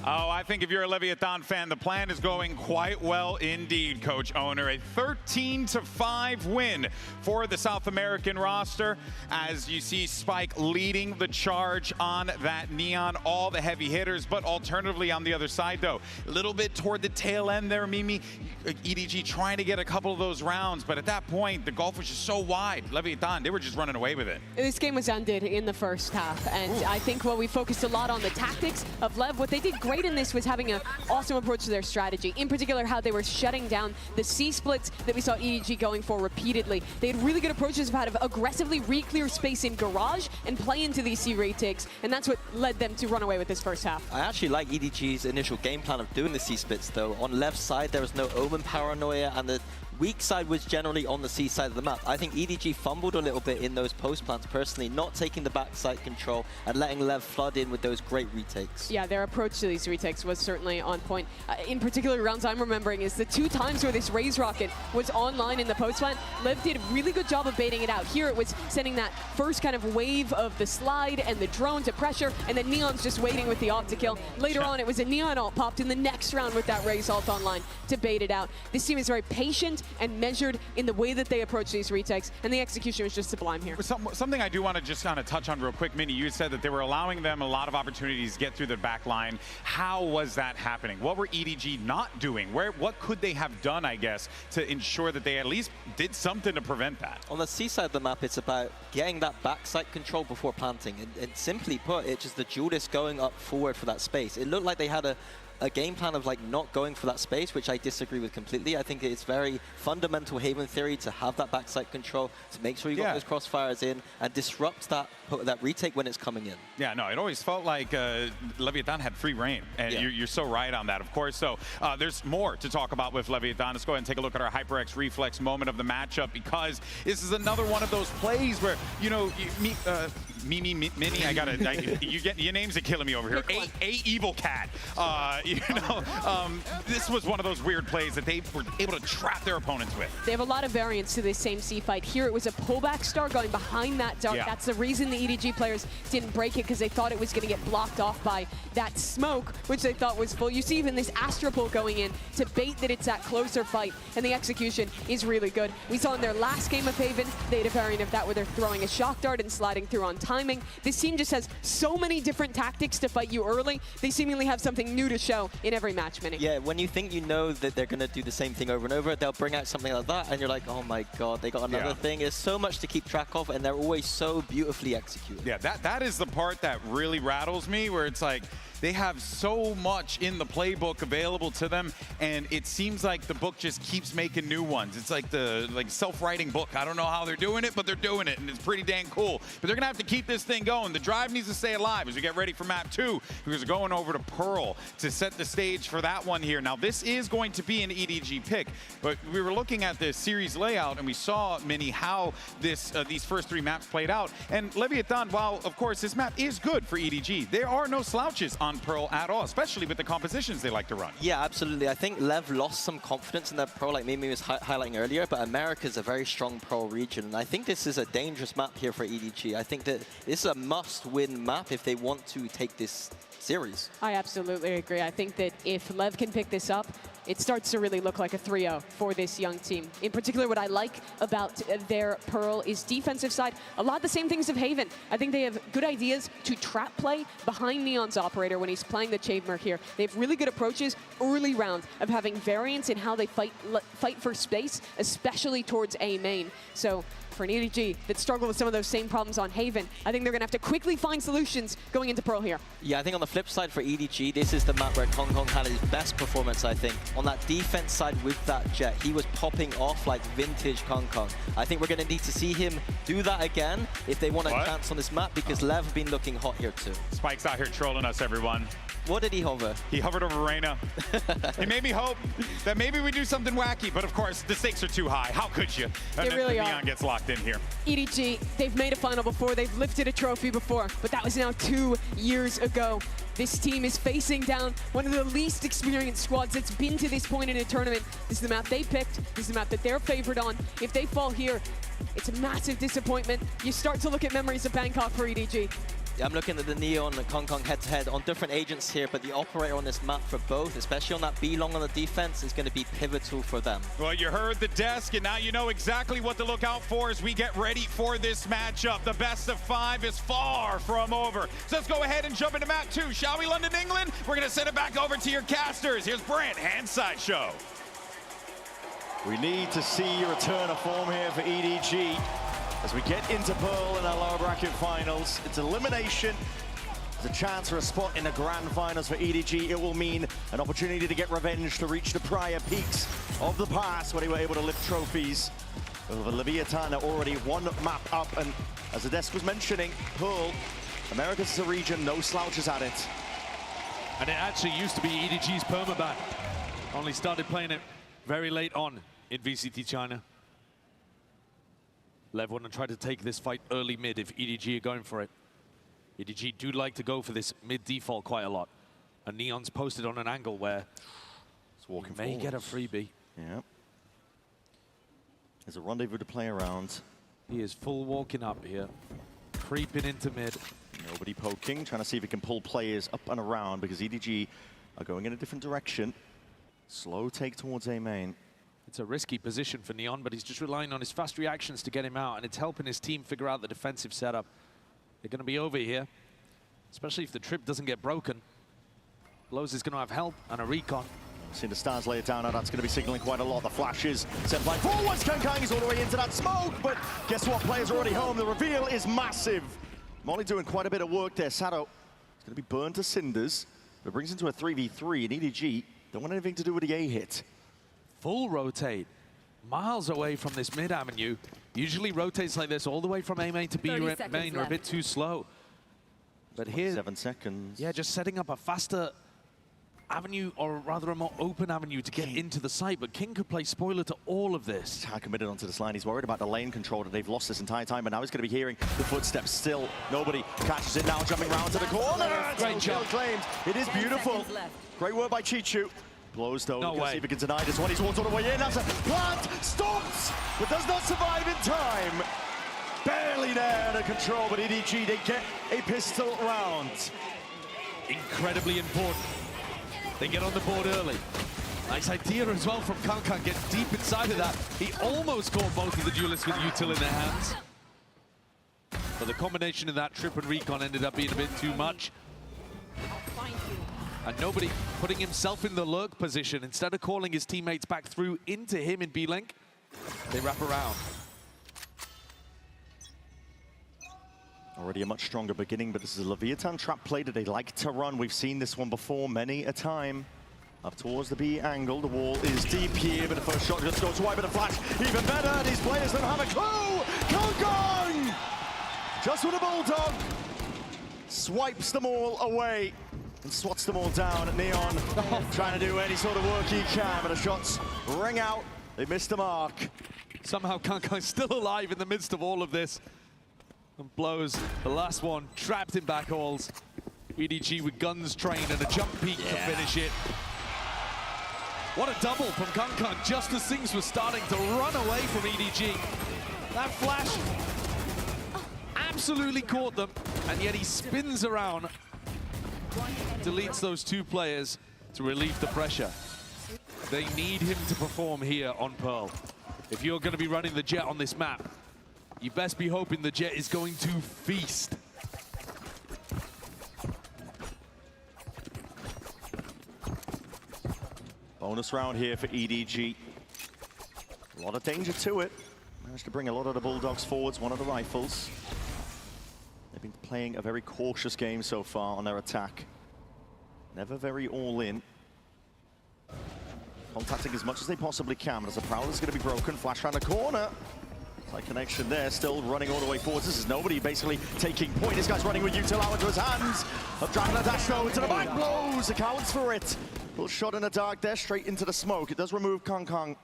Oh, I think if you're a Leviathan fan, the plan is going quite well indeed, Coach Owner. A 13-5 win for the South American roster. As you see, Spike leading the charge on that Neon, all the heavy hitters, but alternatively on the other side, though, a little bit toward the tail end there, Mimi. EDG trying to get a couple of those rounds, but at that point, the gulf was just so wide. Leviathan, they were just running away with it. This game was ended in the first half, and I think while we focused a lot on the tactics of LEV, what they did great in this was having an awesome approach to their strategy. In particular, how they were shutting down the C splits that we saw EDG going for repeatedly. They had really good approaches of how to aggressively re-clear space in Garage and play into these C retakes, and that's what led them to run away with this first half. I actually like EDG's initial game plan of doing the C splits though. On left side, there was no Omen paranoia, and the weak side was generally on the C side of the map. I think EDG fumbled a little bit in those post plants personally, not taking the backside control and letting LEV flood in with those great retakes. Yeah, their approach to these retakes was certainly on point. In particular, rounds I'm remembering is the 2 times where this Raze rocket was online in the post plant. LEV did a really good job of baiting it out. Here it was sending that first kind of wave of the slide and the drone to pressure, and then Neon's just waiting with the ult to kill. Later on, it was a Neon ult popped in the next round with that Raze ult online to bait it out. This team is very patient, and measured in the way that they approach these retakes, and the execution was just sublime here. Something I do want to just kind of touch on real quick, Minnie, you said that they were allowing them a lot of opportunities to get through the back line. How was that happening? What were EDG not doing? What could they have done, I guess, to ensure that they at least did something to prevent that? On the C side of the map, it's about getting that backside control before planting. And simply put, it's just the duelists going up forward for that space. It looked like they had a game plan of like not going for that space, which I disagree with completely. I think it's very fundamental Haven theory to have that backside control, to make sure you got those crossfires in and disrupt that retake when it's coming in. Yeah, no, it always felt like Leviathan had free reign, and you're so right on that, of course. So there's more to talk about with Leviathan. Let's go ahead and take a look at our HyperX reflex moment of the matchup, because this is another one of those plays where, you know, Minnie, your names are killing me over here. A evil cat. You know, this was one of those weird plays that they were able to trap their opponents with. They have a lot of variants to this same C fight. Here it was a pullback star going behind that dart. That's the reason the EDG players didn't break it, because they thought it was going to get blocked off by that smoke, which they thought was full. You see even this Astropole going in to bait that it's that closer fight, and the execution is really good. We saw in their last game of Haven, they had a variant of that where they're throwing a shock dart and sliding through on timing. This team just has so many different tactics to fight you early. They seemingly have something new to show in every match, Minnie. Yeah, when you think you know that they're going to do the same thing over and over, they'll bring out something like that, and you're like, oh my god, they got another thing. There's so much to keep track of, and they're always so beautifully executed. Yeah, that is the part that really rattles me, where it's like, they have so much in the playbook available to them, and it seems like the book just keeps making new ones. It's like the self-writing book. I don't know how they're doing it, but they're doing it, and it's pretty dang cool. But they're gonna have to keep this thing going. The drive needs to stay alive as we get ready for map 2, because we're going over to Pearl to set the stage for that one here. Now, this is going to be an EDG pick, but we were looking at the series layout, and we saw, Minnie, how these first 3 maps played out. And Leviathan, while, of course, this map is good for EDG, there are no slouches on Pearl at all, especially with the compositions they like to run. Yeah, absolutely. I think LEV lost some confidence in their Pearl, like Mimi was highlighting earlier, but America's a very strong Pearl region, and I think this is a dangerous map here for EDG. I think that this is a must-win map if they want to take this series. I absolutely agree. I think that if LEV can pick this up, it starts to really look like a 3-0 for this young team. In particular, what I like about their Pearl is defensive side. A lot of the same things of Haven. I think they have good ideas to trap play behind Neon's operator when he's playing the Chamber here. They have really good approaches early round of having variance in how they fight for space, especially towards A main. So for an EDG that struggled with some of those same problems on Haven, I think they're going to have to quickly find solutions going into Pearl here. Yeah, I think on the flip side for EDG, this is the map where Kong Kong had his best performance, I think. On that defense side with that Jet, he was popping off like vintage Kong Kong. I think we're going to need to see him do that again if they want a chance on this map, because Lev have been looking hot here too. Spike's out here trolling us, everyone. What did he hover? He hovered over Reyna. He made me hope that maybe we do something wacky, but of course, the stakes are too high. How could you? And they really are. Neon gets locked in here. EDG, they've made a final before, they've lifted a trophy before, but that was now 2 years ago. This team is facing down one of the least experienced squads that's been to this point in a tournament. This is the map they picked. This is the map that they're favored on. If they fall here, it's a massive disappointment. You start to look at memories of Bangkok for EDG. I'm looking at the Neon and Kong Kong head-to-head on different agents here, but the operator on this map for both, especially on that B long on the defense, is going to be pivotal for them. Well, you heard the desk, and now you know exactly what to look out for as we get ready for this matchup. The best of 5 is far from over. So let's go ahead and jump into map 2, shall we, London, England? We're going to send it back over to your casters. Here's Brent, Handside Show. We need to see a return of form here for EDG. As we get into Pearl in our lower bracket finals, it's elimination. There's a chance for a spot in the grand finals for EDG. It will mean an opportunity to get revenge, to reach the prior peaks of the past when they were able to lift trophies. Over Leviathan are already 1 map up, and as the desk was mentioning, Pearl, America's a region, no slouches at it. And it actually used to be EDG's permaban. Only started playing it very late on in VCT China. Lev want to try to take this fight early mid if EDG are going for it. EDG do like to go for this mid default quite a lot. And Neon's posted on an angle where he may get a freebie. Yeah. There's a rendezvous to play around. He is full walking up here. Creeping into mid. Nobody poking, trying to see if he can pull players up and around, because EDG are going in a different direction. Slow take towards A main. It's a risky position for Neon, but he's just relying on his fast reactions to get him out, and it's helping his team figure out the defensive setup. They're going to be over here, especially if the trip doesn't get broken. Blows is going to have help and a recon. Seen the stars lay it down, now that's going to be signaling quite a lot. The flashes sent by forwards. Kankang's all the way into that smoke, but guess what? Players are already home. The reveal is massive. Molly doing quite a bit of work there. Sato is going to be burned to cinders. It brings into a 3v3, and EDG don't want anything to do with the A hit. Full rotate, miles away from this mid avenue. Usually rotates like this all the way from A main to B main are a bit too slow. But here, 7 seconds. Yeah, just setting up a faster avenue, or rather a more open avenue to get into the site. But King could play spoiler to all of this. He's hard committed onto this line. He's worried about the lane control that they've lost this entire time, but now he's going to be hearing the footsteps still. Nobody catches it now, jumping round to the corner. Great job. Claimed. It is beautiful. Great work by Chichu. Blows though, no way. See if he can deny this one. He's walked all the way in. That's a plant, stops, but does not survive in time. Barely there under control, but EDG, they get a pistol round. Incredibly important. They get on the board early. Nice idea as well from Kankan, get deep inside of that. He almost caught both of the duelists with util in their hands. But the combination of that trip and recon ended up being a bit too much. And nobody putting himself in the lurk position. Instead of calling his teammates back through into him in B-Link, they wrap around. Already a much stronger beginning, but this is a Leviathan trap play that they like to run. We've seen this one before many a time. Up towards the B angle, the wall is deep here, but the first shot just goes wide, but the flash even better. These players don't have a clue. Kong! Just with a bulldog, swipes them all away and swats them all down. Neon trying to do any sort of work he can, but the shots ring out. They missed the mark. Somehow Kankai's still alive in the midst of all of this. And blows the last one, trapped in back halls. EDG with guns trained and a jump peek to finish it. What a double from Kankan, just as things were starting to run away from EDG. That flash absolutely caught them, and yet he spins around, deletes those two players to relieve the pressure. They need him to perform here on Pearl. If you're going to be running the Jet on this map, you best be hoping the Jet is going to feast. Bonus round here for EDG. A lot of danger to it. Managed to bring a lot of the Bulldogs forwards, one of the rifles. They've been playing a very cautious game so far on their attack. Never very all in. Contacting as much as they possibly can, but as the Prowler is going to be broken, flash around the corner. Tight connection there, still running all the way forwards. This is nobody basically taking point. This guy's running with util out into his hands. Of driving a dash over to the back, blows, accounts for it. Little shot in the dark there, straight into the smoke. It does remove Kong Kong.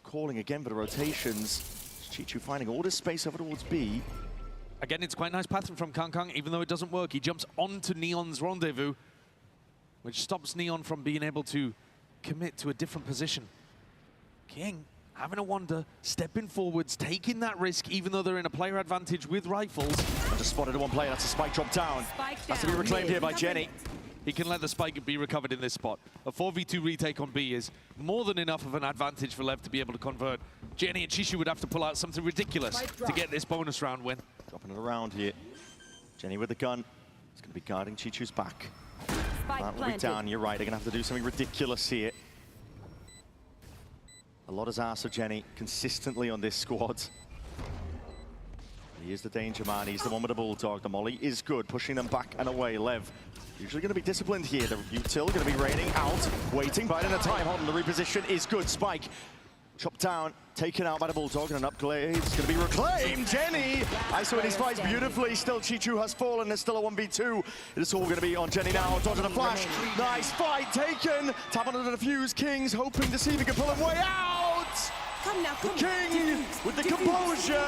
Calling again for the rotations. Chichu finding all this space over towards B. Again, it's quite a nice pattern from Kong Kong, even though it doesn't work. He jumps onto Neon's rendezvous, which stops Neon from being able to commit to a different position. King having a wander, stepping forwards, taking that risk, even though they're in a player advantage with rifles. I just spotted one player, that's a spike drop down. Has to be reclaimed here by Jenny. He can let the spike be recovered in this spot. A 4v2 retake on B is more than enough of an advantage for LEV to be able to convert. Jenny and Chishu would have to pull out something ridiculous to get this bonus round win. Dropping it around here. Jenny with the gun. He's going to be guarding Chichu's back. That will be down, you're right. They're going to have to do something ridiculous here. A lot is asked of Jenny consistently on this squad. He is the danger man. He's the one with the bulldog. The molly is good, pushing them back and away. LEV usually going to be disciplined here. The util going to be raining out, waiting, biding the time. Hold on, the reposition is good. Spike chopped down, taken out by the bulldog, and an upgrade. It's going to be reclaimed. Jenny ISO in his fights beautifully. Still, Chichu has fallen. There's still a 1v2. It is all going to be on Jenny now. Dodging the flash. Nice fight taken. Tap onto the defuse. Kings hoping to see if he can pull him way out. The King with the composure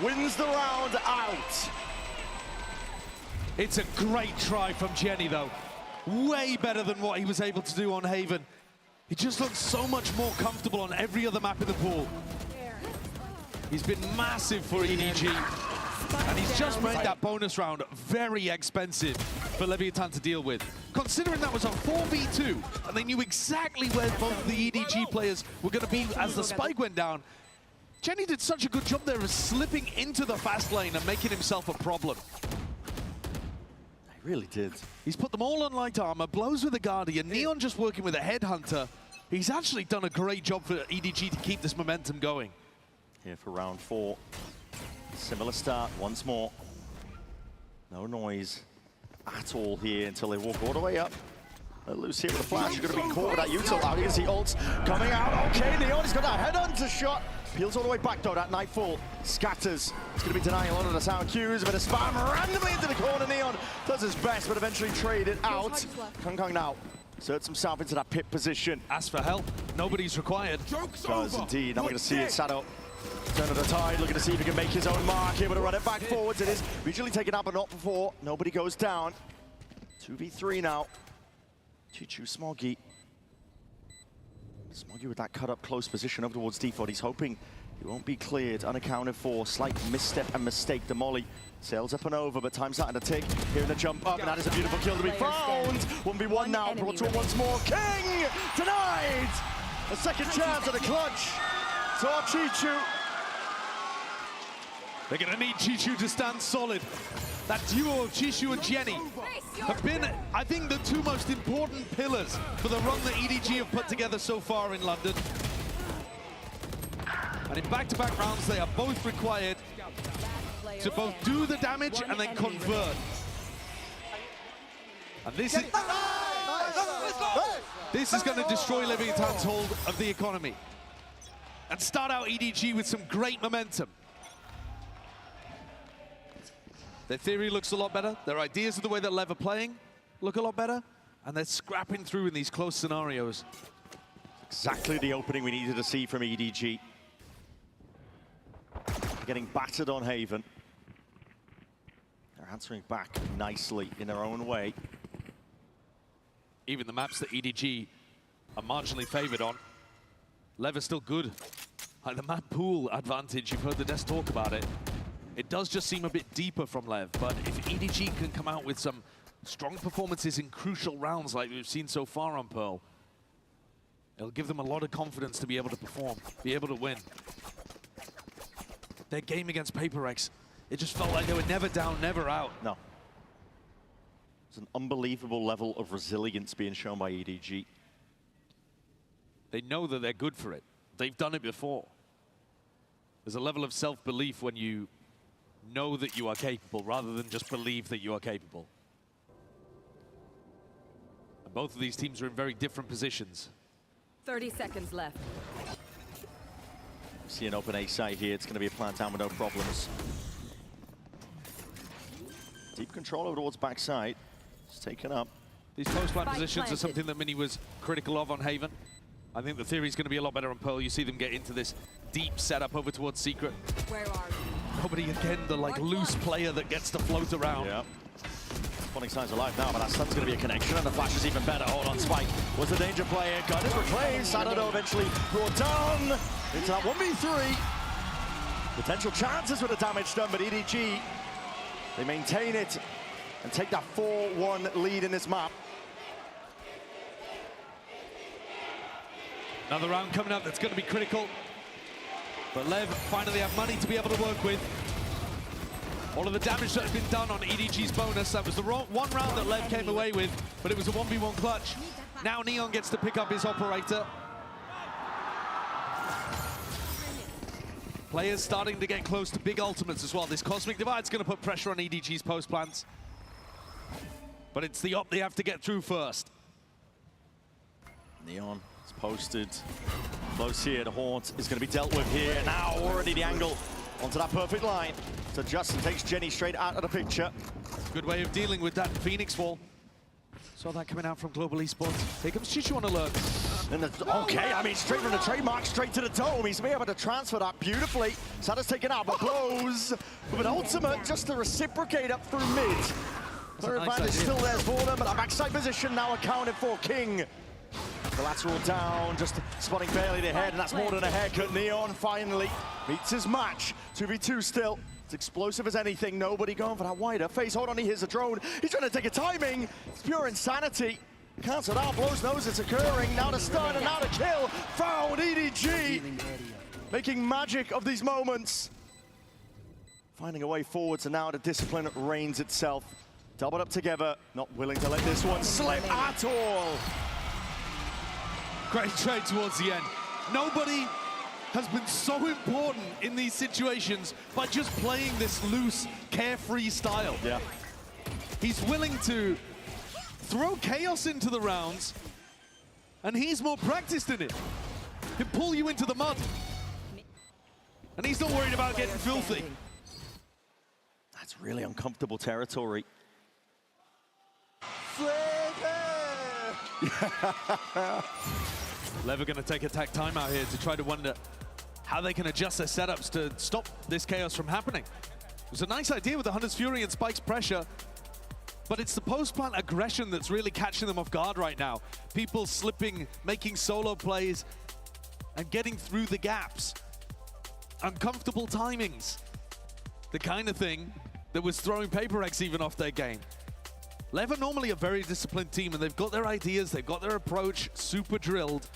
wins the round out. It's a great try from Jenny, though. Way better than what he was able to do on Haven. He just looks so much more comfortable on every other map in the pool. He's been massive for EDG. And he's just made that bonus round very expensive for Leviathan to deal with. Considering that was a 4v2, and they knew exactly where both the EDG players were going to be as the spike went down, Jenny did such a good job there of slipping into the fast lane and making himself a problem. He really did. He's put them all on light armor, blows with the Guardian, Neon just working with a Headhunter. He's actually done a great job for EDG to keep this momentum going. Here for round 4. Similar start once more. No noise at all here until they walk all the way up. Loose here with a flash. You're going to be caught with that util. Now you can see ults coming out. Okay, Neon, he's got that Headhunter shot. Peels all the way back though, that Nightfall. Scatters. It's going to be denying a lot of the sound cues. A bit of spam randomly into the corner. Neon does his best, but eventually traded out. Kong now inserts himself into that pit position. Ask for help. Nobody's required. Does indeed. Now we're going to see it. Saddle. Turn of the tide, looking to see if he can make his own mark. Able to run it back forwards. It is visually taken out, but not before. Nobody goes down. 2v3 now. Chichu Smoggy. Smoggy with that cut up close position over towards default. He's hoping he won't be cleared, unaccounted for. Slight misstep and mistake. The molly sails up and over, but time's starting to tick. Here in the jump up, and that is a beautiful kill to be found. 1v1 now, brought to him once more. King denied! A second chance at the clutch. So Chichu. They're going to need Chichu to stand solid. That duo of Chichu and Jenny have been, I think, the two most important pillars for the run that EDG have put together so far in London. And in back-to-back rounds, they are both required to both do the damage and then convert. And this is going to destroy Leviathan's hold of the economy and start out EDG with some great momentum. Their theory looks a lot better. Their ideas of the way that LEV are playing look a lot better. And they're scrapping through in these close scenarios. Exactly the opening we needed to see from EDG. Getting battered on Haven. They're answering back nicely in their own way. Even the maps that EDG are marginally favored on, LEV is still good. Like the map pool advantage, you've heard the devs talk about it. It does just seem a bit deeper from LEV, but if EDG can come out with some strong performances in crucial rounds like we've seen so far on Pearl, it'll give them a lot of confidence to be able to perform, be able to win. Their game against HyperX, it just felt like they were never down, never out. No. It's an unbelievable level of resilience being shown by EDG. They know that they're good for it. They've done it before. There's a level of self-belief when you know that you are capable rather than just believe that you are capable. And both of these teams are in very different positions. 30 seconds left. See an open A site here. It's going to be a plant down with no problems. Deep control over towards backside. It's taken up. These post-plant positions are something that Mini was critical of on Haven. I think the theory is going to be a lot better on Pearl. You see them get into this deep setup over towards Secret. Where are you? Nobody, again, the loose player that gets to float around. Yeah. Spawning signs alive now, but that stun's going to be a connection, and the flash is even better. Hold on, Spike was the danger player. Gun is reclaimed. Sanado eventually brought down into that 1v3. Potential chances with the damage done, but EDG, they maintain it and take that 4-1 lead in this map. Another round coming up that's going to be critical. But LEV finally have money to be able to work with. All of the damage that has been done on EDG's bonus, that was the one round that LEV came away with, but it was a 1v1 clutch. Now Neon gets to pick up his operator. Players starting to get close to big ultimates as well. This Cosmic Divide's going to put pressure on EDG's post plants. But it's the op they have to get through first. Neon is posted close here. The Haunt is going to be dealt with here. Now already the angle onto that perfect line. So Justin takes Jenny straight out of the picture. Good way of dealing with that Phoenix wall. Saw that coming out from Global Esports. Here comes Chichu on alert. Okay, I mean, straight from the trademark, straight to the dome. He's able to transfer that beautifully. Sada's taken out, but blows with an ultimate just to reciprocate up through mid. Their advantage still there for them, but that backside position now accounted for. King. The lateral down, just spotting barely the head, and that's more than a haircut. Neon finally meets his match. 2v2 still. It's explosive as anything. Nobody going for that wider face. Hold on, he hears a drone. He's trying to take a timing. It's pure insanity. Cancelled out, blows knows it's occurring. Now to stun and now to kill. Found EDG. Making magic of these moments. Finding a way forwards, and now the discipline reigns itself. Doubled up together, not willing to let this one slip at all. Great trade towards the end. Nobody has been so important in these situations by just playing this loose, carefree style. Yeah. He's willing to throw chaos into the rounds, and he's more practiced in it. He'll pull you into the mud. And he's not worried about getting filthy. That's really uncomfortable territory. LEV are going to take a tech timeout here to try to wonder how they can adjust their setups to stop this chaos from happening. It was a nice idea with the Hunter's Fury and Spike's pressure, but it's the post-plant aggression that's really catching them off guard right now. People slipping, making solo plays, and getting through the gaps. Uncomfortable timings. The kind of thing that was throwing HyperX even off their game. LEV are normally a very disciplined team, and they've got their ideas, they've got their approach super drilled.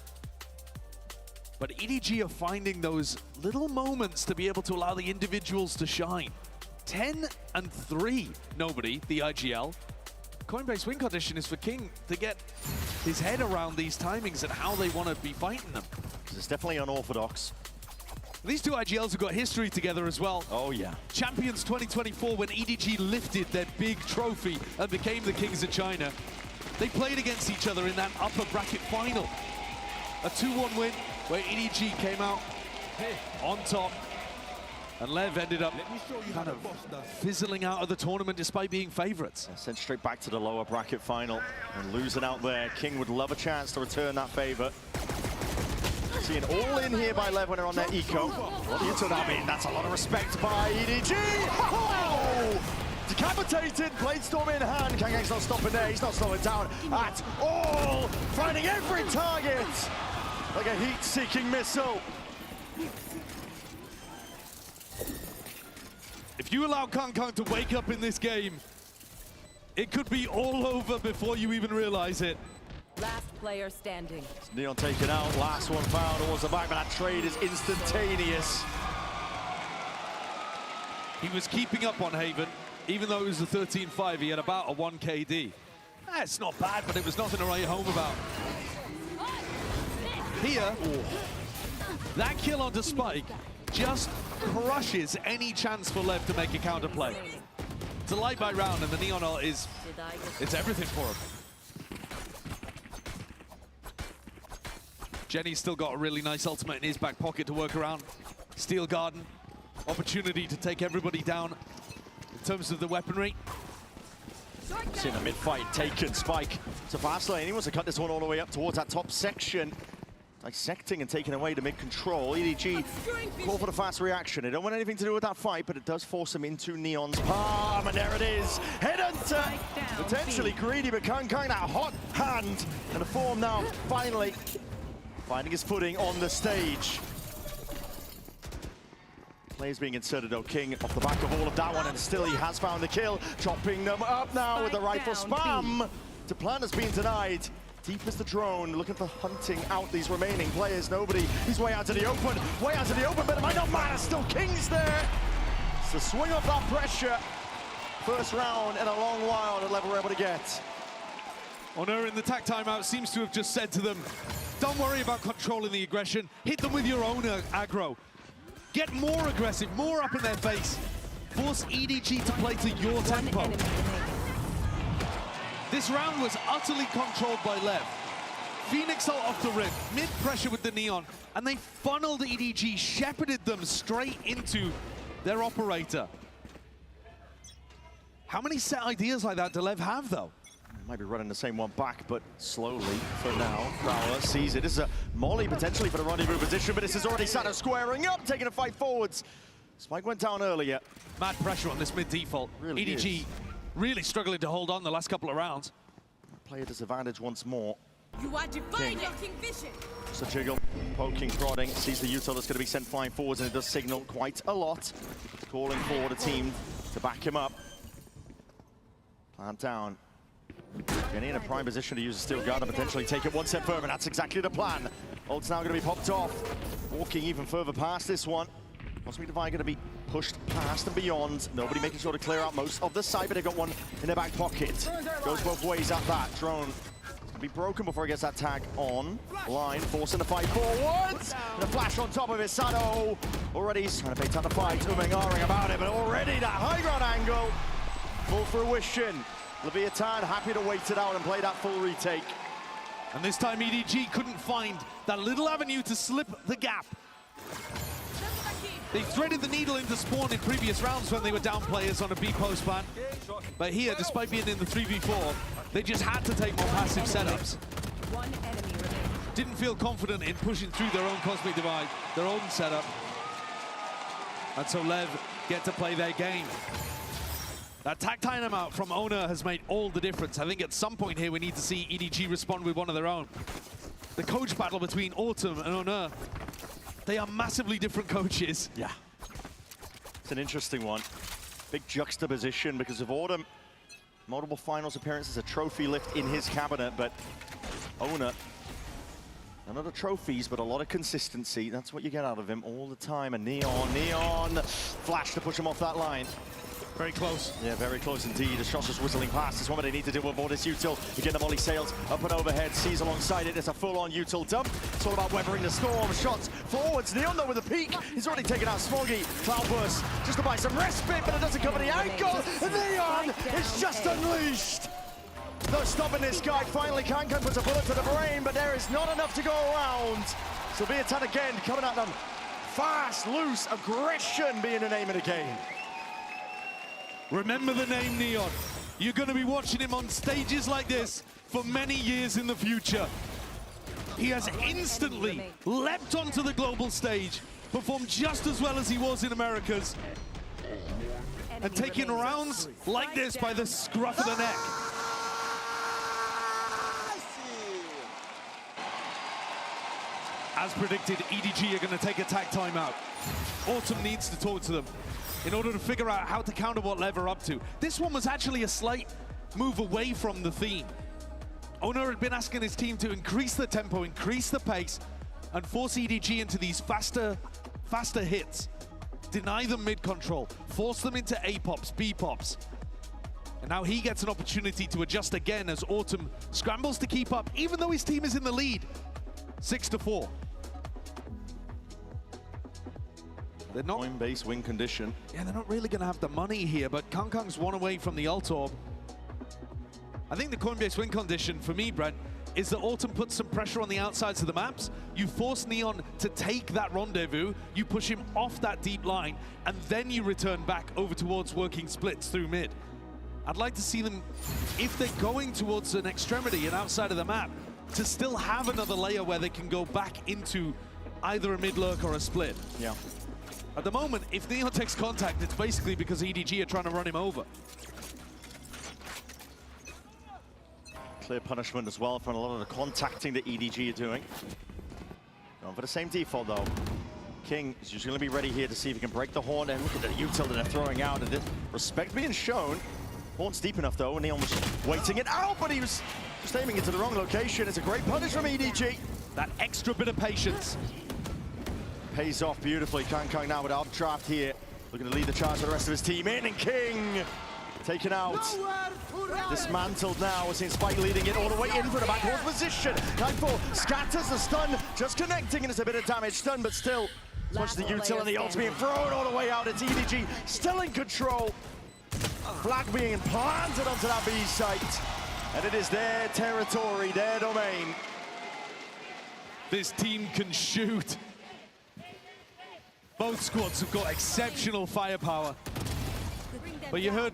But EDG are finding those little moments to be able to allow the individuals to shine. 10-3, nobody, the IGL. Coinbase win condition is for King to get his head around these timings and how they want to be fighting them. It's definitely unorthodox. These two IGLs have got history together as well. Oh, yeah. Champions 2024, when EDG lifted their big trophy and became the Kings of China. They played against each other in that upper bracket final. A 2-1 win where EDG came out on top. And LEV ended up kind of fizzling out of the tournament despite being favorites. Sent straight back to the lower bracket final and losing out there. King would love a chance to return that favor. Seeing all in here by LEV when they're on their eco. What do you to that mean? That's a lot of respect by EDG. Oh! Decapitated, blade storm in hand. Kangang's not stopping there. He's not slowing down at all. Finding every target like a heat-seeking missile. If you allow Kang Kang to wake up in this game, it could be all over before you even realize it. Last player standing. Neon taken out, last one found towards the back, but that trade is instantaneous. He was keeping up on Haven, even though it was a 13-5, he had about a 1 KD. It's not bad, but it was nothing to write home about. Here, that kill onto Spike just crushes any chance for LEV to make a counterplay. It's a light by round, and the Neon ult is, it's everything for him. Jenny's still got a really nice ultimate in his back pocket to work around. Steel Garden, opportunity to take everybody down in terms of the weaponry. Seeing a mid-fight taken, Spike to fast lane. He wants to cut this one all the way up towards that top section. Dissecting and taking away the mid-control. EDG call for the fast reaction. They don't want anything to do with that fight, but it does force him into Neon's palm, and there it is. Headhunter, potentially greedy, but Kang Kang, that hot hand, and the form now finally finding his footing on the stage. Players being inserted though, King off the back of all of that one, and still he has found the kill. Chopping them up now with the rifle spam. The plan has been denied. Deep as the drone, looking for hunting out these remaining players. Nobody, he's way out to the open, but it might not matter, still King's there. It's the swing of that pressure. First round in a long while that LEV were able to get. Honor in the tag timeout seems to have just said to them, don't worry about controlling the aggression, hit them with your own aggro. Get more aggressive, more up in their face. Force EDG to play to your tempo. This round was utterly controlled by LEV. Phoenix ult off the rim, mid-pressure with the Neon, and they funneled EDG, shepherded them straight into their operator. How many set ideas like that do LEV have, though? Might be running the same one back, but slowly for now. Prowler sees it. This is a molly potentially for the rendezvous position, but this is already Sato squaring up, taking a fight forwards. Spike went down earlier. Mad pressure on this mid-default. Really EDG is. really struggling to hold on the last couple of rounds. Player disadvantage once more. You are dividing King vision. Just a jiggle, poking, prodding, sees the util that's going to be sent flying forwards, and it does signal quite a lot. calling for the team to back him up. Plant down. Getting in a prime position to use a steel guard and potentially take it one step further. That's exactly the plan. Ult's now going to be popped off. Walking even further past this one. Cosmic Divide going to be pushed past and beyond. Nobody making sure to clear out most of the side, but they've got one in their back pocket. Goes both ways at that. Drone going to be broken before he gets that tag on. Line, forcing the fight forwards. And a flash on top of it. Sado already trying to bait out the fight. OMEN about it, but already that high ground angle. Full fruition. Leviathan happy to wait it out and play that full retake. And this time EDG couldn't find that little avenue to slip the gap. They threaded the needle into spawn in previous rounds when they were down players on a B post plan. But here, despite being in the 3v4, they just had to take more passive setups. One enemy remaining. Didn't feel confident in pushing through their own Cosmic Divide, their own setup. And so LEV get to play their game. That tag time out from Owner has made all the difference. I think at some point here we need to see EDG respond with one of their own. The coach battle between Autumn and Owner, they are massively different coaches. Yeah. It's an interesting one. Big juxtaposition because of Autumn. Multiple finals appearances, a trophy lift in his cabinet, but Owner, none of the trophies, but a lot of consistency. That's what you get out of him all the time. And Neon, flash to push him off that line. Very close. Yeah, very close indeed. The shot's just whistling past. This one, but they need to deal with more this util. Again, the volley sails up and overhead. Sees alongside it. It's a full-on util dump. It's all about weathering the storm. Shots forwards. Neon, though, with a peak. He's already taken out Smoggy. Cloudburst just to buy some respite, but it doesn't cover the ankle. Neon is just unleashed. No stopping this guy. Finally, Kankan puts a bullet to the brain, but there is not enough to go around. So Leviathan again coming at them. Fast, loose, aggression being the name of the game. Remember the name Neon. You're going to be watching him on stages like this for many years in the future. He has instantly leapt onto the global stage, performed just as well as he was in Americas, and taking rounds like this by the scruff of the neck. As predicted, EDG are going to take a tag timeout. Autumn needs to talk to them in order to figure out how to counter what LEV are up to. This one was actually a slight move away from the theme. Owner had been asking his team to increase the tempo, increase the pace, and force EDG into these faster hits. Deny them mid-control, force them into A-pops, B-pops. And now he gets an opportunity to adjust again as Autumn scrambles to keep up, even though his team is in the lead, 6-4. They're not Coinbase win condition. Yeah, they're not really going to have the money here, but Kangkang's one away from the ult orb. I think the Coinbase win condition for me, Brent, is that Autumn puts some pressure on the outsides of the maps. You force Neon to take that rendezvous, you push him off that deep line, and then you return back over towards working splits through mid. I'd like to see them, if they're going towards an extremity and outside of the map, to still have another layer where they can go back into either a mid lurk or a split. Yeah. At the moment, if Neon takes contact, it's basically because EDG are trying to run him over. Clear punishment as well from a lot of the contacting that EDG are doing. Going for the same default, though. King is usually going to be ready here to see if he can break the horn, and look at the util that they're throwing out, and respect being shown. Horn's deep enough, though, and Neon was waiting it out, but he was just aiming into the wrong location. It's a great punish from EDG. That extra bit of patience pays off beautifully. Kangkang now with updraft here, looking to lead the charge for the rest of his team in, and King taken out. Dismantled now. We're seeing Spike leading it all the way in for the backward position. Nightfall scatters the stun, just connecting, and it's a bit of damage. Stun, but still, as much as the util and the ult's being thrown all the way out. It's EDG still in control. Flag being planted onto that B site, and it is their territory, their domain. This team can shoot. Both squads have got exceptional firepower. But you heard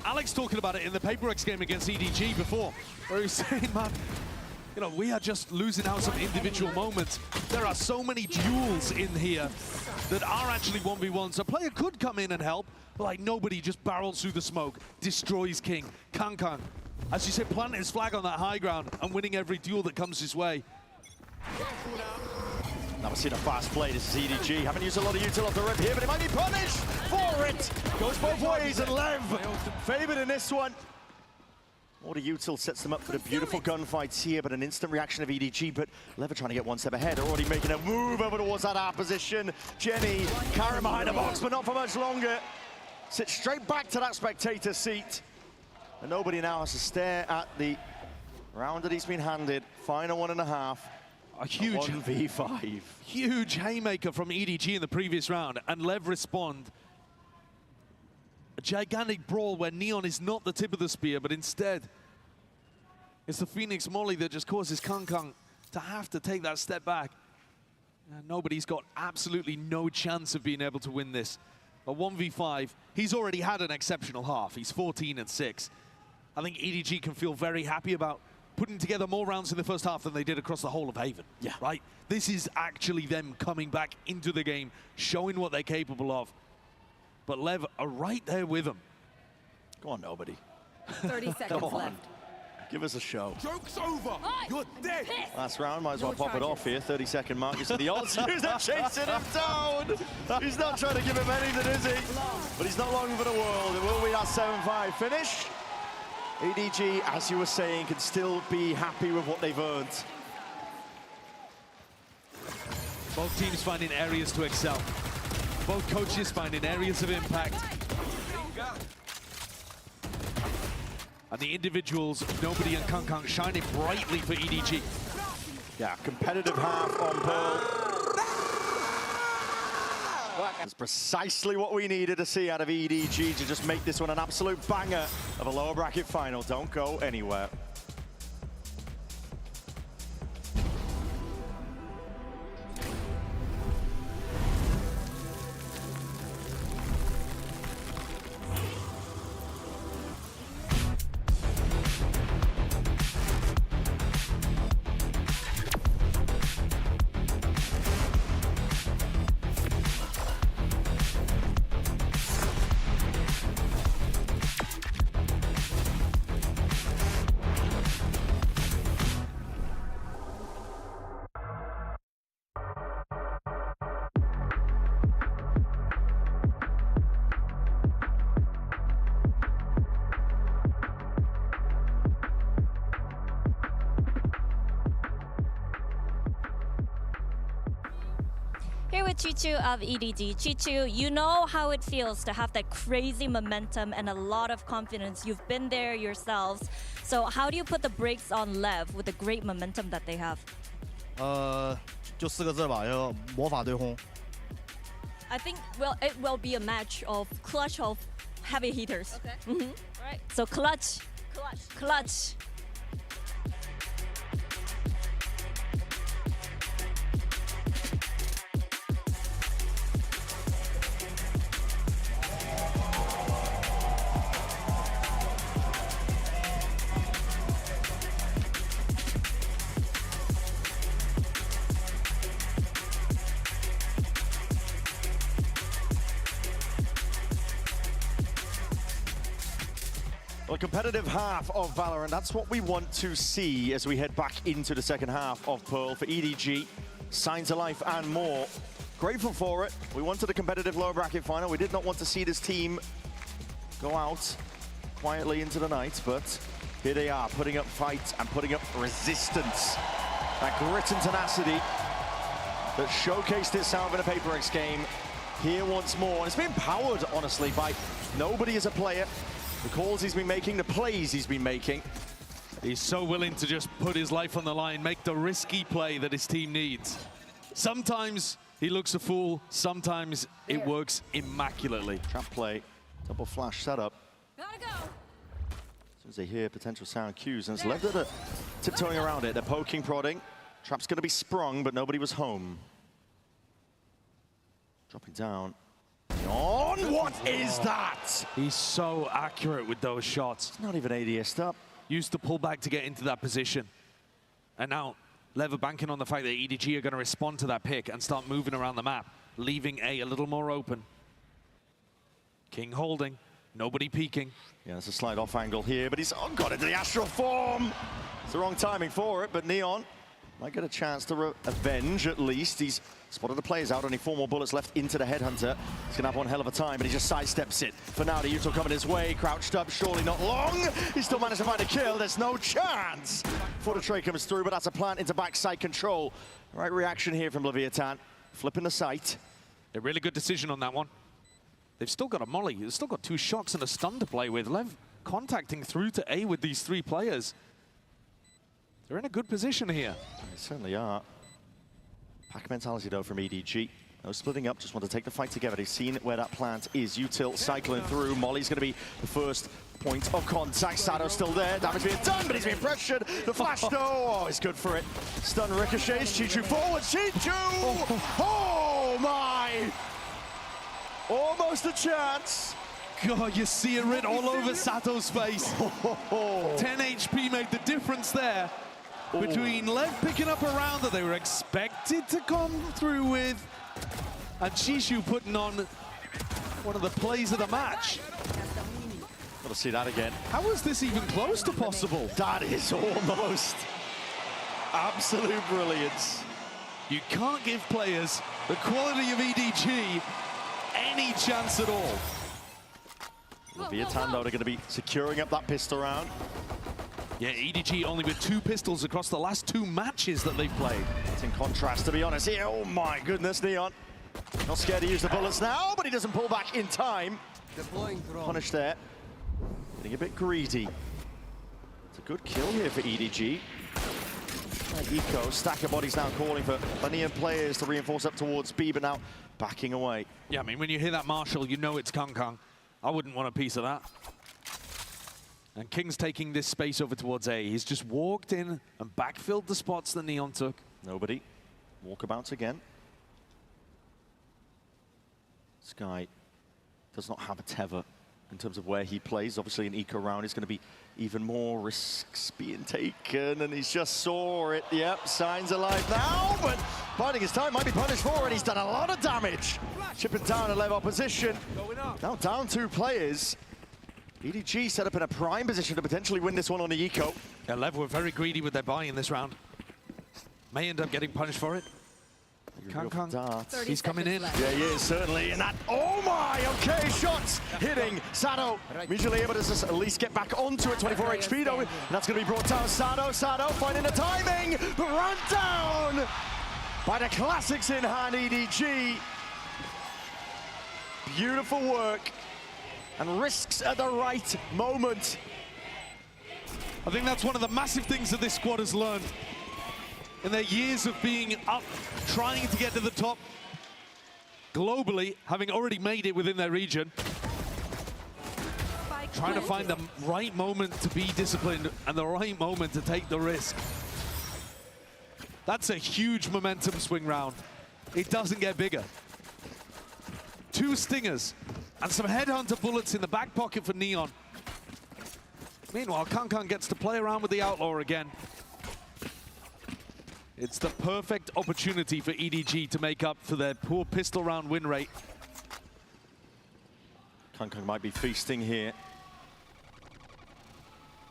Alex talking about it in the HyperX game against EDG before, where he was saying, man, you know, we are just losing out some individual moments. There are so many duels in here that are actually 1v1s. A player could come in and help, but like nobody just barrels through the smoke, destroys King. Kangkang, as you said, planting his flag on that high ground and winning every duel that comes his way. Now we've seen a fast play. This is EDG. Haven't used a lot of util off the rip here, but he might be punished for it. Goes both ways, and LEV favored in this one. More to util sets them up for the beautiful gunfights here, but an instant reaction of EDG. But LEV are trying to get one step ahead. They're already making a move over towards that R position. Jenny carrying behind the box, but not for much longer. Sits straight back to that spectator seat. And nobody now has to stare at the round that he's been handed. Final 1.5. A huge 1v5. Huge haymaker from EDG in the previous round, and LEV respond. A gigantic brawl where Neon is not the tip of the spear, but instead it's the Phoenix Molly that just causes Kang to have to take that step back. And nobody's got absolutely no chance of being able to win this. A 1v5, he's already had an exceptional half. He's 14-6. I think EDG can feel very happy about putting together more rounds in the first half than they did across the whole of Haven. Yeah. Right? This is actually them coming back into the game, showing what they're capable of. But LEV are right there with them. Go on, nobody. 30 seconds left. Give us a show. Joke's over. You're dead. Last round, might as well No pop it charges. off here. 30-second mark. You see the odds. Who's that chasing him down? He's not trying to give him anything, is he? But he's not long for the world. It will be that 7-5 finish. EDG, as you were saying, can still be happy with what they've earned. Both teams finding areas to excel. Both coaches finding areas of impact. And the individuals, Nobody and Kang shining brightly for EDG. Yeah, competitive half on Pearl. That's precisely what we needed to see out of EDG to just make this one an absolute banger of a lower bracket final. Don't go anywhere. Here with Chichu of EDG. Chichu, you know how it feels to have that crazy momentum and a lot of confidence. You've been there yourselves. So how do you put the brakes on LEV with the great momentum that they have? 就4个字吧，要魔法对轰。 I think it will be a match of clutch of heavy hitters. Okay. Right. So clutch. Clutch. Well, a competitive half of Valorant, that's what we want to see as we head back into the second half of Pearl for EDG. Signs of life and more. Grateful for it. We wanted a competitive lower bracket final. We did not want to see this team go out quietly into the night, but here they are, putting up fights and putting up resistance. That grit and tenacity that showcased itself in a HyperX game here once more. And it's been powered, honestly, by Nobody as a player. The calls he's been making, the plays he's been making. He's so willing to just put his life on the line, make the risky play that his team needs. Sometimes he looks a fool, sometimes it works immaculately. Trap play, double flash setup. Gotta go. As soon as they hear potential sound cues, and it's left at tiptoeing around it. They're poking, prodding. Trap's gonna be sprung, but nobody was home. Dropping down. On, what is that? He's so accurate with those shots. It's not even ADS'd up. Used to pull back to get into that position. And now, LEV are banking on the fact that EDG are going to respond to that pick and start moving around the map, leaving A little more open. King holding, nobody peeking. Yeah, it's a slight off angle here, but he's got into the astral form. It's the wrong timing for it, but Neon Might get a chance to avenge at least. He's spotted the players out, only 4 more bullets left into the headhunter. He's gonna have one hell of a time, but he just sidesteps it. For now, the Yuto coming his way, crouched up, surely not long. He still managed to find a kill, there's no chance. Before the trade comes through, but that's a plant into backside control. Right reaction here from Leviathan, flipping the sight. A really good decision on that one. They've still got a molly, they've still got 2 shocks and a stun to play with. Lev contacting through to A with these 3 players. They're in a good position here. They certainly are. Pack mentality though from EDG. No splitting up, just want to take the fight together. They've seen where that plant is. Util cycling through. Molly's going to be the first point of contact. Sado's still there. Damage being done, but he's being pressured. The flash though. Oh, he's good for it. Stun ricochets. Chichu forward. Chichu! Oh my! Almost a chance. God, you see it written all over Sato's face. 10 HP made the difference there. Between Lev picking up a round that they were expected to come through with, and Chishu putting on one of the plays of the match. Got to see that again. How is this even close to possible? That is almost absolute brilliance. You can't give players the quality of EDG any chance at all. Leviathan though, they're going to be securing up that pistol round. Yeah, EDG only with 2 pistols across the last 2 matches that they've played. It's in contrast, to be honest here. Oh my goodness, Neon. Not scared to use the bullets now, but he doesn't pull back in time. Punished there. Getting a bit greedy. It's a good kill here for EDG. Eco, stack of bodies now calling for Neon players to reinforce up towards B, but now backing away. Yeah, I mean, when you hear that Marshall, you know it's Kong Kong. I wouldn't want a piece of that. And King's taking this space over towards A. He's just walked in and backfilled the spots that Neon took. Nobody. Walkabouts again. Sky does not have a tether in terms of where he plays. Obviously, an eco round is going to be even more risks being taken, and he's just saw it. Yep, signs alive now, but biding his time, might be punished for it. He's done a lot of damage. Chipping down a level opposition. Now down 2 players. EDG set up in a prime position to potentially win this one on the eco. Yeah, Lev were very greedy with their buy in this round. May end up getting punished for it. Kong Kong, he's coming in. Yeah, he is, certainly. And that, oh my, okay, shots hitting Sado. Immediately able to just at least get back onto it, 24 HP though. And that's going to be brought down. Sado finding the timing, but run down by the classics in hand, EDG. Beautiful work. And risks at the right moment. I think that's one of the massive things that this squad has learned. In their years of being up, trying to get to the top globally, having already made it within their region. Trying to find the right moment to be disciplined and the right moment to take the risk. That's a huge momentum swing round. It doesn't get bigger. 2 stingers and some headhunter bullets in the back pocket for Neon. Meanwhile, Kong Kong gets to play around with the Outlaw again. It's the perfect opportunity for EDG to make up for their poor pistol round win rate. Kong Kong might be feasting here.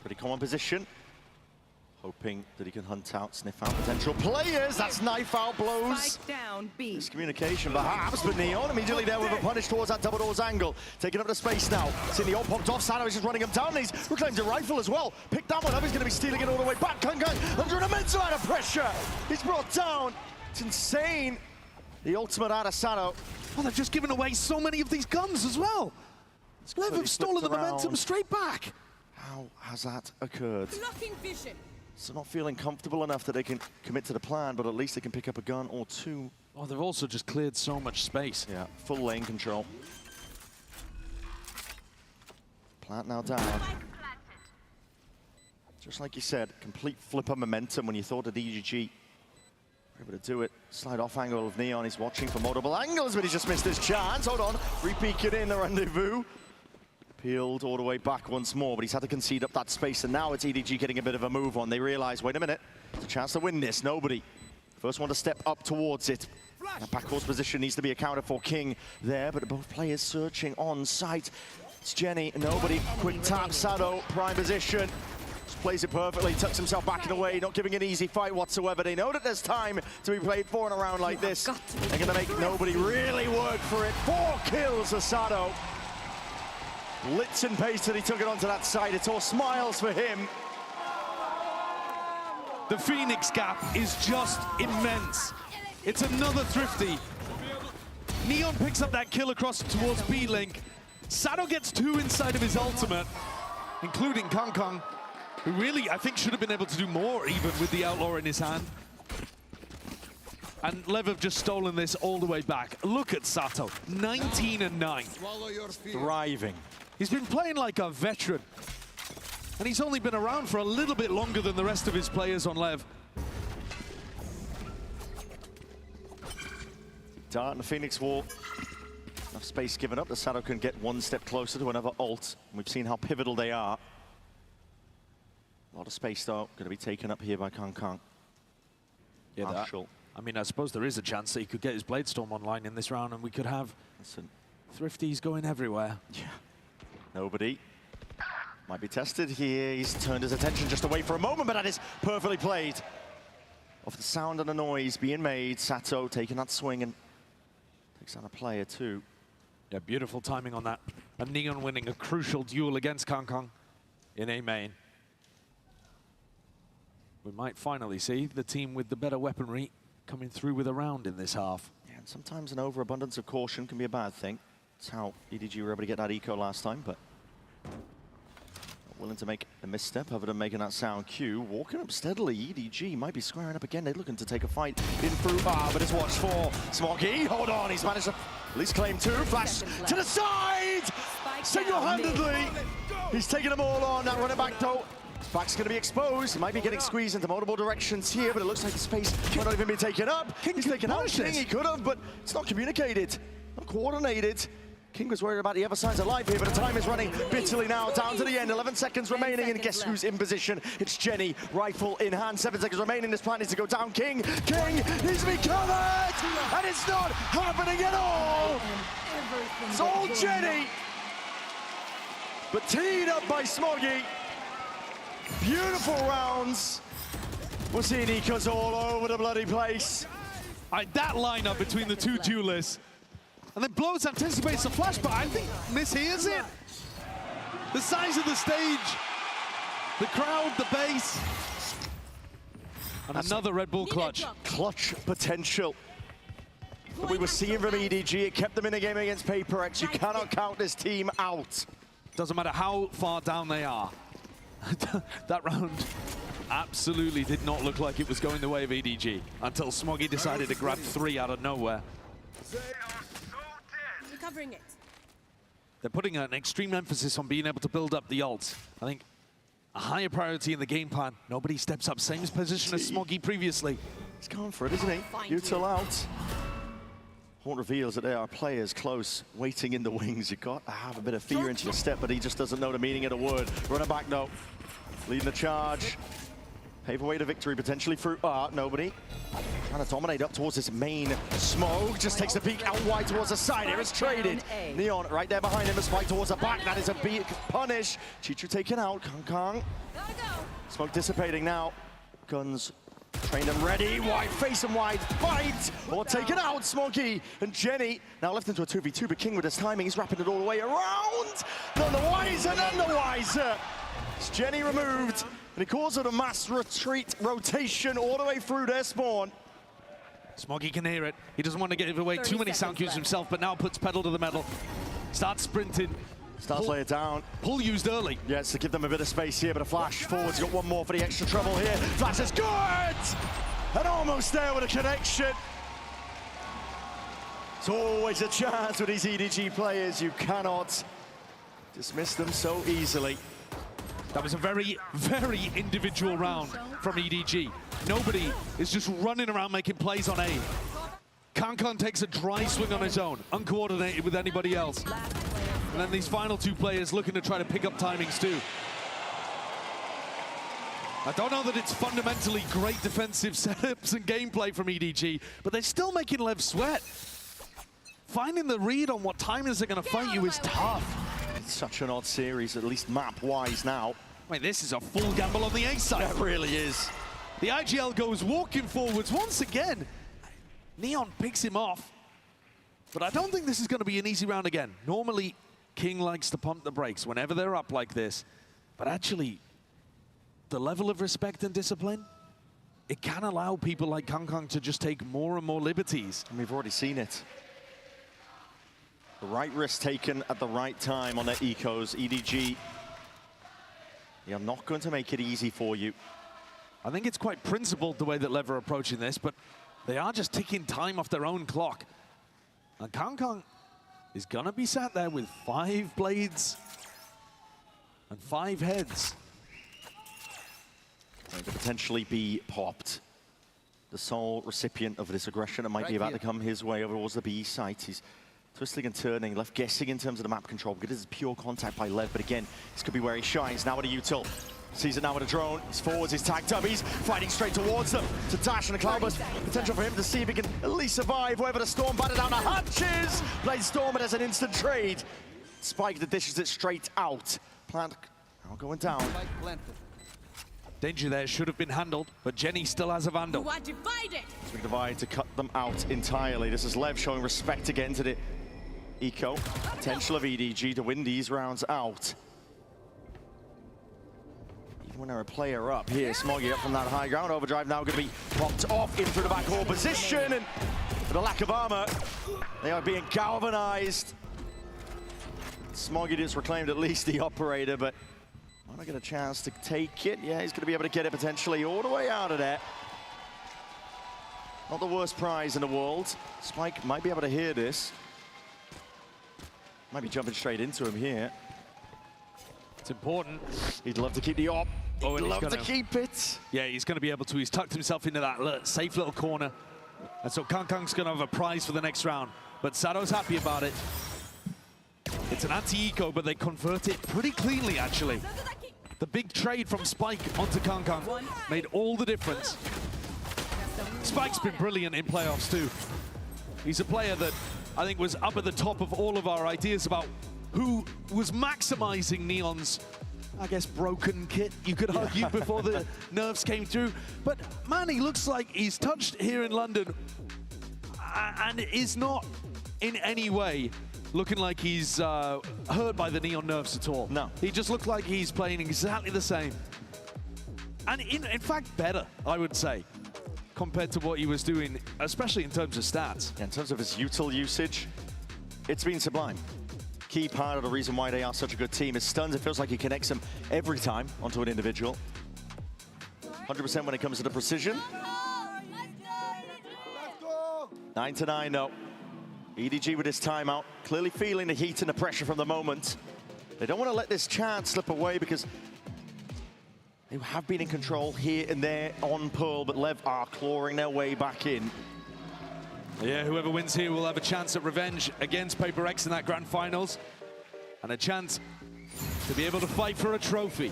Pretty common position. Hoping that he can hunt out, sniff out potential players. That's knife out blows. Down, B. Miscommunication perhaps, but Neon immediately there with a punish towards that double doors angle. Taking up the space now. Seeing the ult popped off, Sado is just running him down. He's reclaimed a rifle as well. Picked that one up, he's going to be stealing it all the way back. Kong Kong under an immense amount of pressure. He's brought down. It's insane. The ultimate out of Sado. Well, they've just given away so many of these guns as well. Lev have stolen the momentum straight back. How has that occurred? Blocking vision. So not feeling comfortable enough that they can commit to the plan, but at least they can pick up a gun or 2. Oh, they've also just cleared so much space. Yeah, full lane control. Plant now down. Just like you said, complete flip of momentum when you thought of EDG. Able to do it. Slide off angle of Neon. He's watching for multiple angles, but he's just missed his chance. Hold on. Repeat it in the rendezvous. Peeled all the way back once more, but he's had to concede up that space, and now it's EDG getting a bit of a move on. They realize, wait a minute, it's a chance to win this. Nobody. First one to step up towards it. That backcourse position needs to be accounted for. King there, but both players searching on site. It's Jenny, nobody. Quick tap, Sado, prime position. Just plays it perfectly, tucks himself back and away, not giving an easy fight whatsoever. They know that there's time to be played for in a round like this. They're going to make nobody really work for it. 4 kills for Sato. Blitz and pace that he took it onto that side. It's all smiles for him. The Phoenix gap is just immense. It's another Thrifty. Neon picks up that kill across towards B-Link. Sato gets 2 inside of his ultimate, including Kong Kong, who really, I think, should have been able to do more even with the Outlaw in his hand. And LEV have just stolen this all the way back. Look at Sato, 19-9. Thriving. He's been playing like a veteran. And he's only been around for a little bit longer than the rest of his players on LEV. Dart and the Phoenix wall. Enough space given up that Sato can get 1 step closer to another ult. And we've seen how pivotal they are. A lot of space, though, going to be taken up here by Kong Kong. Yeah, Marshall. I mean, I suppose there is a chance that he could get his Bladestorm online in this round and we could have Thrifties going everywhere. Yeah. Nobody. Might be tested here. He's turned his attention just away for a moment, but that is perfectly played. Off the sound and the noise being made, Sato taking that swing and takes on a player too. Yeah, beautiful timing on that. And Neon winning a crucial duel against Kong Kong in A main. We might finally see the team with the better weaponry coming through with a round in this half. Yeah, and sometimes an overabundance of caution can be a bad thing. That's how EDG were able to get that eco last time, but not willing to make a misstep other than making that sound cue. Walking up steadily, EDG might be squaring up again. They're looking to take a fight in through bar, but it's watch for Smoggy. Hold on, he's managed to at least claim 2. Flash to the side! Single-handedly! He's taking them all on. That running back, though. His back's going to be exposed. He might be getting squeezed into multiple directions here, but it looks like the space might not even be taken up. He's taken out King. He could have, but it's not communicated, not coordinated. King was worried about the other side's alive here, but the time is running bitterly now, down to the end. 11 seconds remaining, and guess who's in position? It's Jenny, rifle in hand. 7 seconds remaining. This plan is to go down. King needs to be covered, and it's not happening at all. It's all Jenny, but teed up by Smoggy. Beautiful rounds. We're seeing ecos all over the bloody place. That lineup between the 2 duelists. And then Blows anticipates the flash, but I think mishears it. The size of the stage, the crowd, the bass. And that's another Red Bull clutch. Clutch potential that we were seeing from EDG. It kept them in a game against HyperX. You cannot count this team out. Doesn't matter how far down they are. That round absolutely did not look like it was going the way of EDG until Smoggy decided to grab 3 out of nowhere. Recovering it. They're putting an extreme emphasis on being able to build up the ults. I think a higher priority in the game plan. Nobody steps up. Same position as Smoggy previously. He's going for it, isn't he? Util out. Horn reveals that there are players close, waiting in the wings. You've got to have a bit of fear into your step, but he just doesn't know the meaning of the word. Running back, no. Leading the charge. Pave away to victory, potentially through nobody. Trying to dominate up towards this main. Smog just takes a peek out wide towards the side. Here is traded. Neon right there behind him. A spike towards the back. That is a big punish. Chichu taken out. Kong Kong. Smoke dissipating now. Guns trained and ready. Wide face and wide fight. Or taken out. Smoggy and Jenny now left into a 2v2, but King with his timing. He's wrapping it all the way around. None the wiser, none the wiser. It's Jenny removed. And he calls it a mass retreat rotation all the way through their spawn. Smoggy can hear it. He doesn't want to give away too many sound cues himself, but now puts pedal to the metal. Starts sprinting. Starts lay it down. Pull used early. Yes, to give them a bit of space here, but a flash forward's got 1 more for the extra trouble here. Flash is good! And almost there with a connection. It's always a chance with these EDG players. You cannot dismiss them so easily. That was a very, very individual round from EDG. Nobody is just running around making plays on A. Kankan takes a dry swing on his own, uncoordinated with anybody else. And then these final 2 players looking to try to pick up timings too. I don't know that it's fundamentally great defensive setups and gameplay from EDG, but they're still making LEV sweat. Finding the read on what timers are going to fight you is tough. It's such an odd series, at least map-wise now. Wait, this is a full gamble on the A side. That really is. The IGL goes walking forwards once again. Neon picks him off. But I don't think this is going to be an easy round again. Normally, King likes to pump the brakes whenever they're up like this. But actually, the level of respect and discipline, it can allow people like Kang to just take more and more liberties. And we've already seen it. The right risk taken at the right time on their ecos. EDG, they are not going to make it easy for you. I think it's quite principled the way that LEV are approaching this, but they are just ticking time off their own clock. And Kang is gonna be sat there with 5 blades and 5 heads. Going to potentially be popped. The sole recipient of this aggression that might be about to come his way over towards the B site. He's twisting and turning, left guessing in terms of the map control because this is pure contact by LEV, but again, this could be where he shines. Now with a util. Sees it now with a drone. He's forwards, he's tagged up, he's fighting straight towards them. To Dash and a Cloudburst. Potential for him to see if he can at least survive. However, the Storm batted down the hatches. Plays Storm it as an instant trade. Spike that dishes it straight out. Plant now going down. Danger there should have been handled, but Jenny still has a Vandal. You are divided. It's been divided to cut them out entirely. This is LEV showing respect again to the eco. Potential of EDG to win these rounds out. When they're a player up here, Smoggy up from that high ground. Overdrive now going to be popped off into the back wall position, and with a lack of armor, they are being galvanized. Smoggy just reclaimed at least the operator, but might not get a chance to take it. Yeah, he's going to be able to get it potentially all the way out of there. Not the worst prize in the world. Spike might be able to hear this. Might be jumping straight into him here. It's important. He'd love to keep the op. Oh, He'd love to keep it. Yeah, he's going to be able to. He's tucked himself into that safe little corner. And so Kang's going to have a prize for the next round. But Sado's happy about it. It's an anti-eco, but they convert it pretty cleanly, actually. The big trade from Spike onto Kang made all the difference. Spike's been brilliant in playoffs, too. He's a player that I think was up at the top of all of our ideas about who was maximizing Neon's, I guess, broken kit, you could argue, before the nerfs came through. But man, he looks like he's touched here in London and is not in any way looking like he's hurt by the Neon nerfs at all. No. He just looked like he's playing exactly the same. And in fact, better, I would say, compared to what he was doing, especially in terms of stats. Yeah, in terms of his util usage, it's been sublime. Key part of the reason why they are such a good team is stuns. It feels like he connects them every time onto an individual. 100% when it comes to the precision. 9-9 though. EDG with his timeout, clearly feeling the heat and the pressure from the moment. They don't want to let this chance slip away because they have been in control here and there on Pearl, but LEV are clawing their way back in. Yeah, whoever wins here will have a chance at revenge against HyperX in that grand finals, and a chance to be able to fight for a trophy.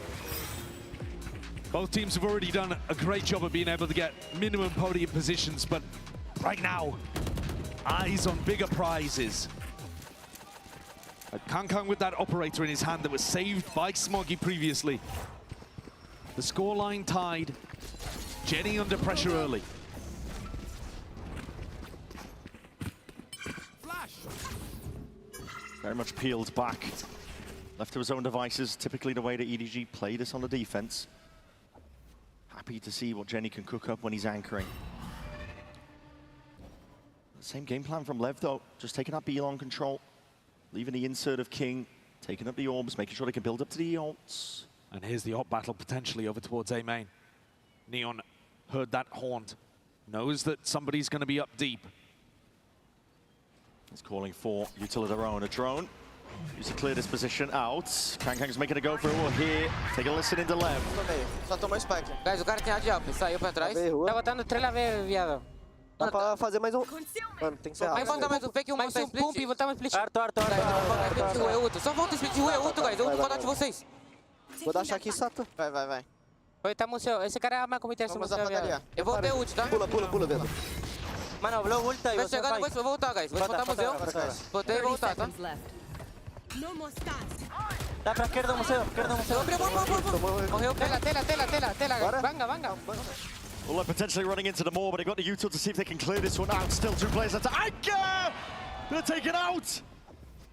Both teams have already done a great job of being able to get minimum podium positions, but right now, eyes on bigger prizes. Kang with that operator in his hand that was saved by Smoggy previously. The scoreline tied. Jenny under pressure early. Very much peeled back. Left to his own devices, typically the way that EDG play this on the defense. Happy to see what Jenny can cook up when he's anchoring. Same game plan from LEV though, just taking that B-long control, leaving the insert of King, taking up the orbs, making sure they can build up to the ults. And here's the op battle potentially over towards A main. Neon heard that haunt, knows that somebody's going to be up deep. He's calling for util of their own, a drone. Used to clear this position out. Kang's making a go for it here. Take a listen into LEV. Só tomou spike. Guys, o cara tem AD up, saiu pra trás. Tá botando trela V, viado. Dá pra fazer mais um. Mano, tem que ser rápido. Mais um, mais um fake, mais um pump e botar mais split. Só volta split rua, é outro, guys. Eu vou botar de vocês. Vou dar aqui, Sato. Vai. Oi, tá museu. Esse cara é a como interessa. Eu vou ter ult, tá? Pula, Vedo. Mano, blow ult aí. Vai chegar depois, vou voltar, guys. Vou botar museu. Botei e voltar, tá? No more stars. Well, they're potentially running into the more, but they've got the util to see if they can clear this one out. Still 2 players at Anchor! They're taken out!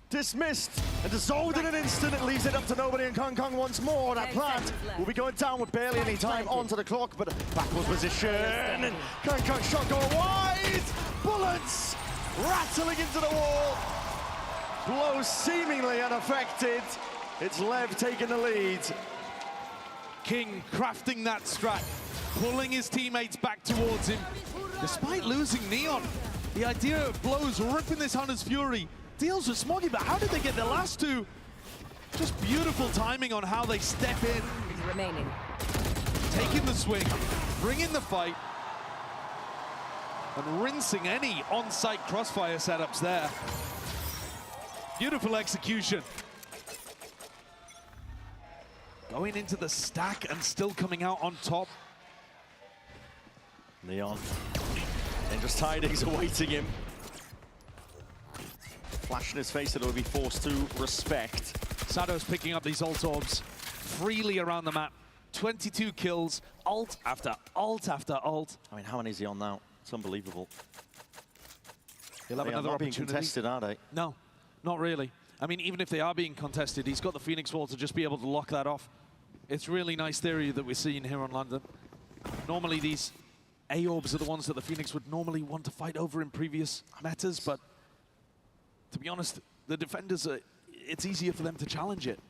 Dismissed and dissolved in an instant. It leaves it up to nobody and Kong Kong once more. That plant will be going down with barely any time onto the clock, but backwards position. And Kong Kong shot going wide! Bullets rattling into the wall. Blows seemingly unaffected. It's Lev taking the lead. King crafting that strat, pulling his teammates back towards him. Despite losing Neon, the idea of Blows ripping this Hunter's Fury deals with Smoggy, but how did they get the last two? Just beautiful timing on how they step in. Remaining. Taking the swing, bringing the fight, and rinsing any on-site crossfire setups there. Beautiful execution. Going into the stack and still coming out on top. Neon. Dangerous tidings awaiting him. Flash in his face that he'll be forced to respect. Sado's picking up these ult orbs freely around the map. 22 kills, ult after ult after ult. I mean, how many is he on now? It's unbelievable. He'll have They are another not being opportunity. contested, are they? No, not really. I mean, even if they are being contested, he's got the Phoenix Wall to just be able to lock that off. It's really nice theory that we're seeing here on London. Normally these A-orbs are the ones that the Phoenix would normally want to fight over in previous metas, but to be honest, the defenders, it's easier for them to challenge it.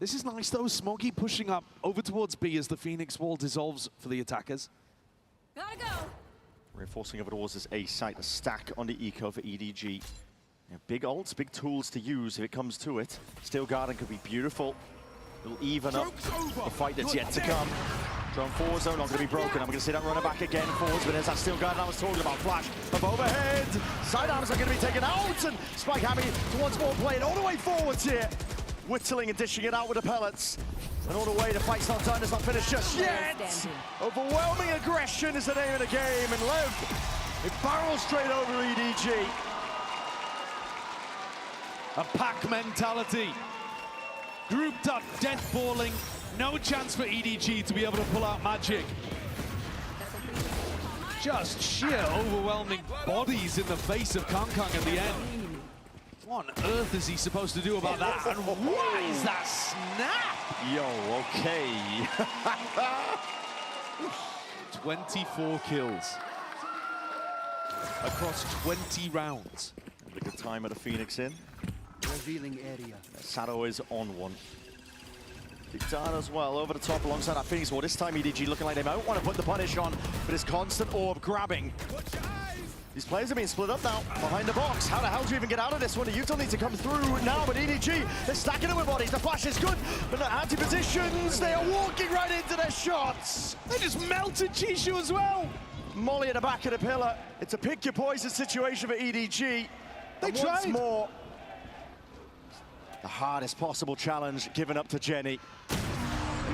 This is nice though, Smoggy pushing up over towards B as the Phoenix Wall dissolves for the attackers. Gotta go. Reinforcing over towards this A site, a stack on the eco for EDG. Yeah, big ults, big tools to use if it comes to it. Steel Garden could be beautiful. It'll even up the fight that's yet to come. Drone forward zone not going to be broken. I'm going to see that runner back again forwards, but there's that Steel Garden I was talking about. Flash up overhead. Side arms are going to be taken out, and Spike Hammy to once more playing all the way forwards here. Whittling and dishing it out with the pellets. And all the way, the fight's not done, it's not finished just yet. Overwhelming aggression is the name of the game, and Lev, it barrels straight over EDG. A pack mentality. Grouped up, death balling. No chance for EDG to be able to pull out magic. Just sheer overwhelming bodies in the face of Kong Kong at the end. What on earth is he supposed to do about that? And what is that snap? Yo, okay. 24 kills across 20 rounds. A good time at the Phoenix in. Revealing area. Sado is on one. Kitana as well, over the top alongside that Phoenix Wall. This time EDG looking like they might want to put the punish on, but it's constant orb grabbing. These players are being split up now, behind the box. How the hell do you even get out of this one? The util need to come through now, but EDG, they're stacking it with bodies. The flash is good, but the anti-positions, they are walking right into their shots. They just melted Chishu as well. Molly at the back of the pillar. It's a pick your poison situation for EDG. They and tried. Once more, the hardest possible challenge given up to Jenny.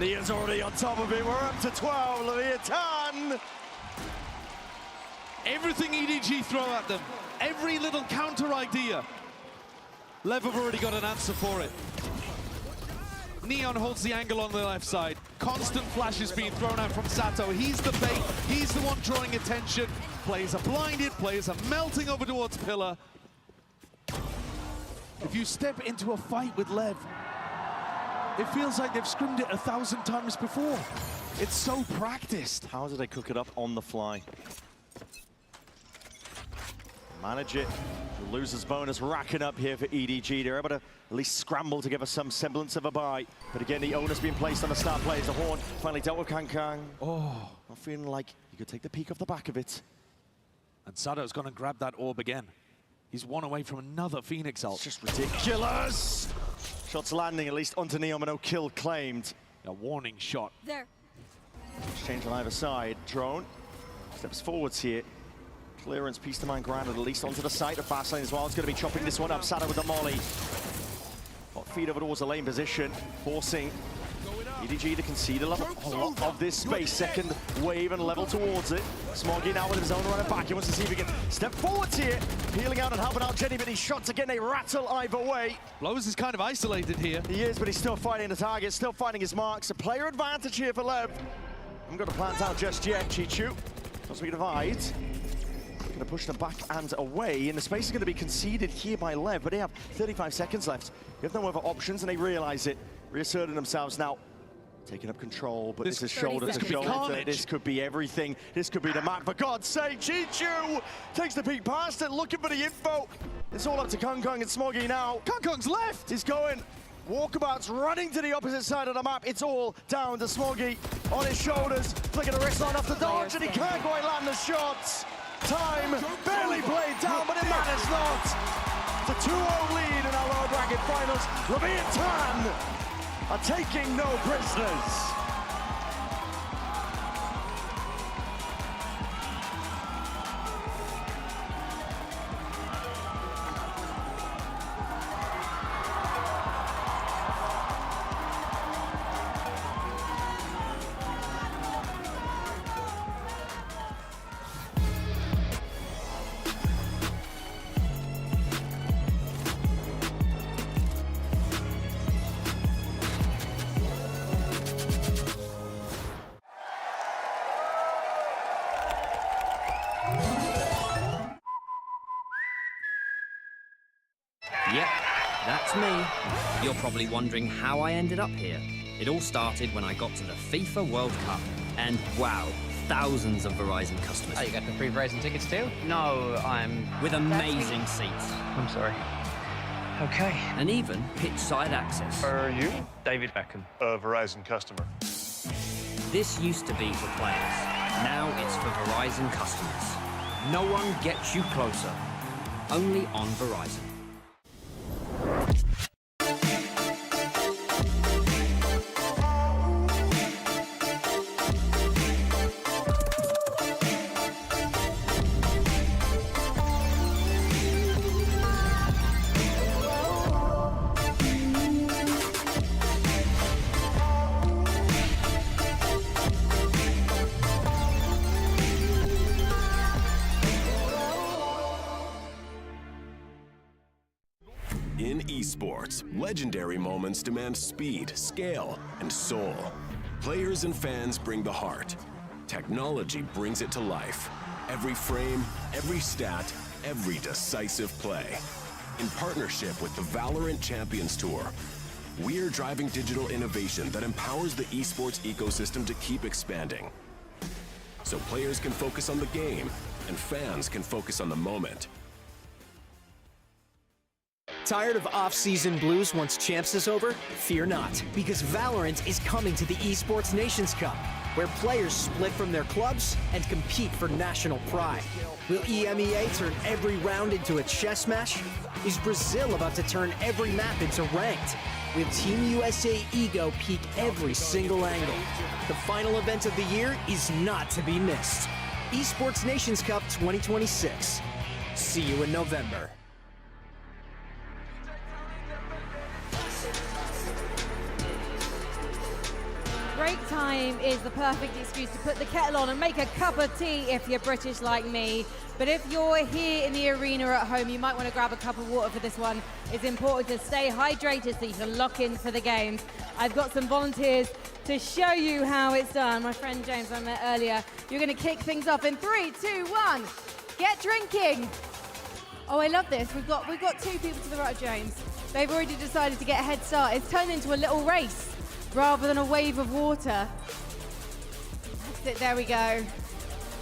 Neon's already on top of it. We're up to 12. Leviathan. Everything EDG throw at them, every little counter idea, Lev have already got an answer for it. Neon holds the angle on the left side. Constant flashes being thrown out from Sato. He's the bait, he's the one drawing attention. Players are blinded, players are melting over towards Pillar. If you step into a fight with Lev, it feels like they've scrimmed it 1,000 times before. It's so practiced. How do they cook it up on the fly? Manage it. The loser's bonus racking up here for EDG. They're able to at least scramble to give us some semblance of a bite. But again, the onus being placed on the star players. The Horn finally dealt with Kang Kang. Oh. I'm feeling like you could take the peek off the back of it. And Sato's going to grab that orb again. He's one away from another Phoenix ult. It's just ridiculous. Shots landing at least onto Neon, but no kill claimed. A warning shot. There. Exchange on either side. Drone steps forwards here. Clearance, piece to mind granted, at least onto the side of fast lane as well. It's going to be chopping this one up. Sato with the molly. Hot feed over towards the lane position, forcing EDG to concede a lot of this space. Second wave and level towards it. Smoggy now with his own runner back. He wants to see if he can step forwards here. Peeling out and helping out Jenny, but his shots again, they rattle either way. Blows is kind of isolated here. He is, but he's still finding the target, still finding his marks. A player advantage here for LEV. I'm going to plant out just yet. Chichu, as we divide. Going to push them back and away, and the space is going to be conceded here by LEV, but they have 35 seconds left. They have no other options, and they realize it. Reasserting themselves now. Taking up control, but this is shoulder to shoulder. This could be everything. This could be the map. For God's sake, Chichu takes the peek past it, looking for the info. It's all up to Kung and Smoggy now. Kung's left. He's going. Walkabout's running to the opposite side of the map. It's all down to Smoggy on his shoulders. Flicking a wrist line off the dodge, and he can't quite land the shots. Time barely played down, but it matters not. It's a 2-0 lead in our lower bracket finals. Leviathan are taking no prisoners. Yep, that's me. You're probably wondering how I ended up here. It all started when I got to the FIFA World Cup. And wow, thousands of Verizon customers. Oh, you got the free Verizon tickets too? No, I'm... With amazing seats. I'm sorry. Okay. And even pitch-side access. Are you? David Beckham, a Verizon customer. This used to be for players. Now it's for Verizon customers. No one gets you closer. Only on Verizon. In esports, legendary moments demand speed, scale, and soul. Players and fans bring the heart. Technology brings it to life. Every frame, every stat, every decisive play. In partnership with the VALORANT Champions Tour, we're driving digital innovation that empowers the esports ecosystem to keep expanding. So players can focus on the game, and fans can focus on the moment. Tired of off-season blues once Champs is over? Fear not, because VALORANT is coming to the Esports Nations Cup, where players split from their clubs and compete for national pride. Will EMEA turn every round into a chess match? Is Brazil about to turn every map into ranked? Will Team USA Ego peak every single angle? The final event of the year is not to be missed. Esports Nations Cup 2026. See you in November. Break time is the perfect excuse to put the kettle on and make a cup of tea if you're British like me. But if you're here in the arena at home, you might want to grab a cup of water for this one. It's important to stay hydrated so you can lock in for the games. I've got some volunteers to show you how it's done. My friend James I met earlier. You're going to kick things off in 3, 2, 1. Get drinking. Oh, I love this. We've got 2 people to the right of James. They've already decided to get a head start. It's turned into a little race rather than a wave of water. That's it, there we go.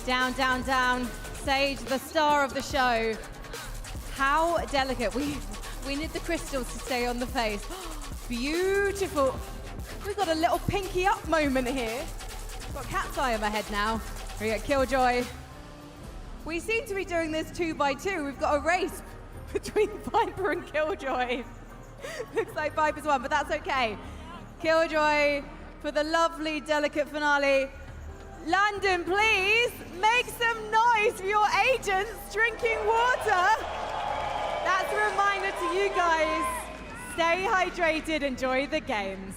Down, down, down. Sage, the star of the show. How delicate. We need the crystals to stay on the face. Beautiful. We've got a little pinky up moment here. Got cat's eye on my head now. We got Killjoy. We seem to be doing this 2 by 2. We've got a race between Viper and Killjoy. Looks like Viper's won, but that's okay. Killjoy for the lovely, delicate finale. London, please make some noise for your agents drinking water. That's a reminder to you guys. Stay hydrated, enjoy the games.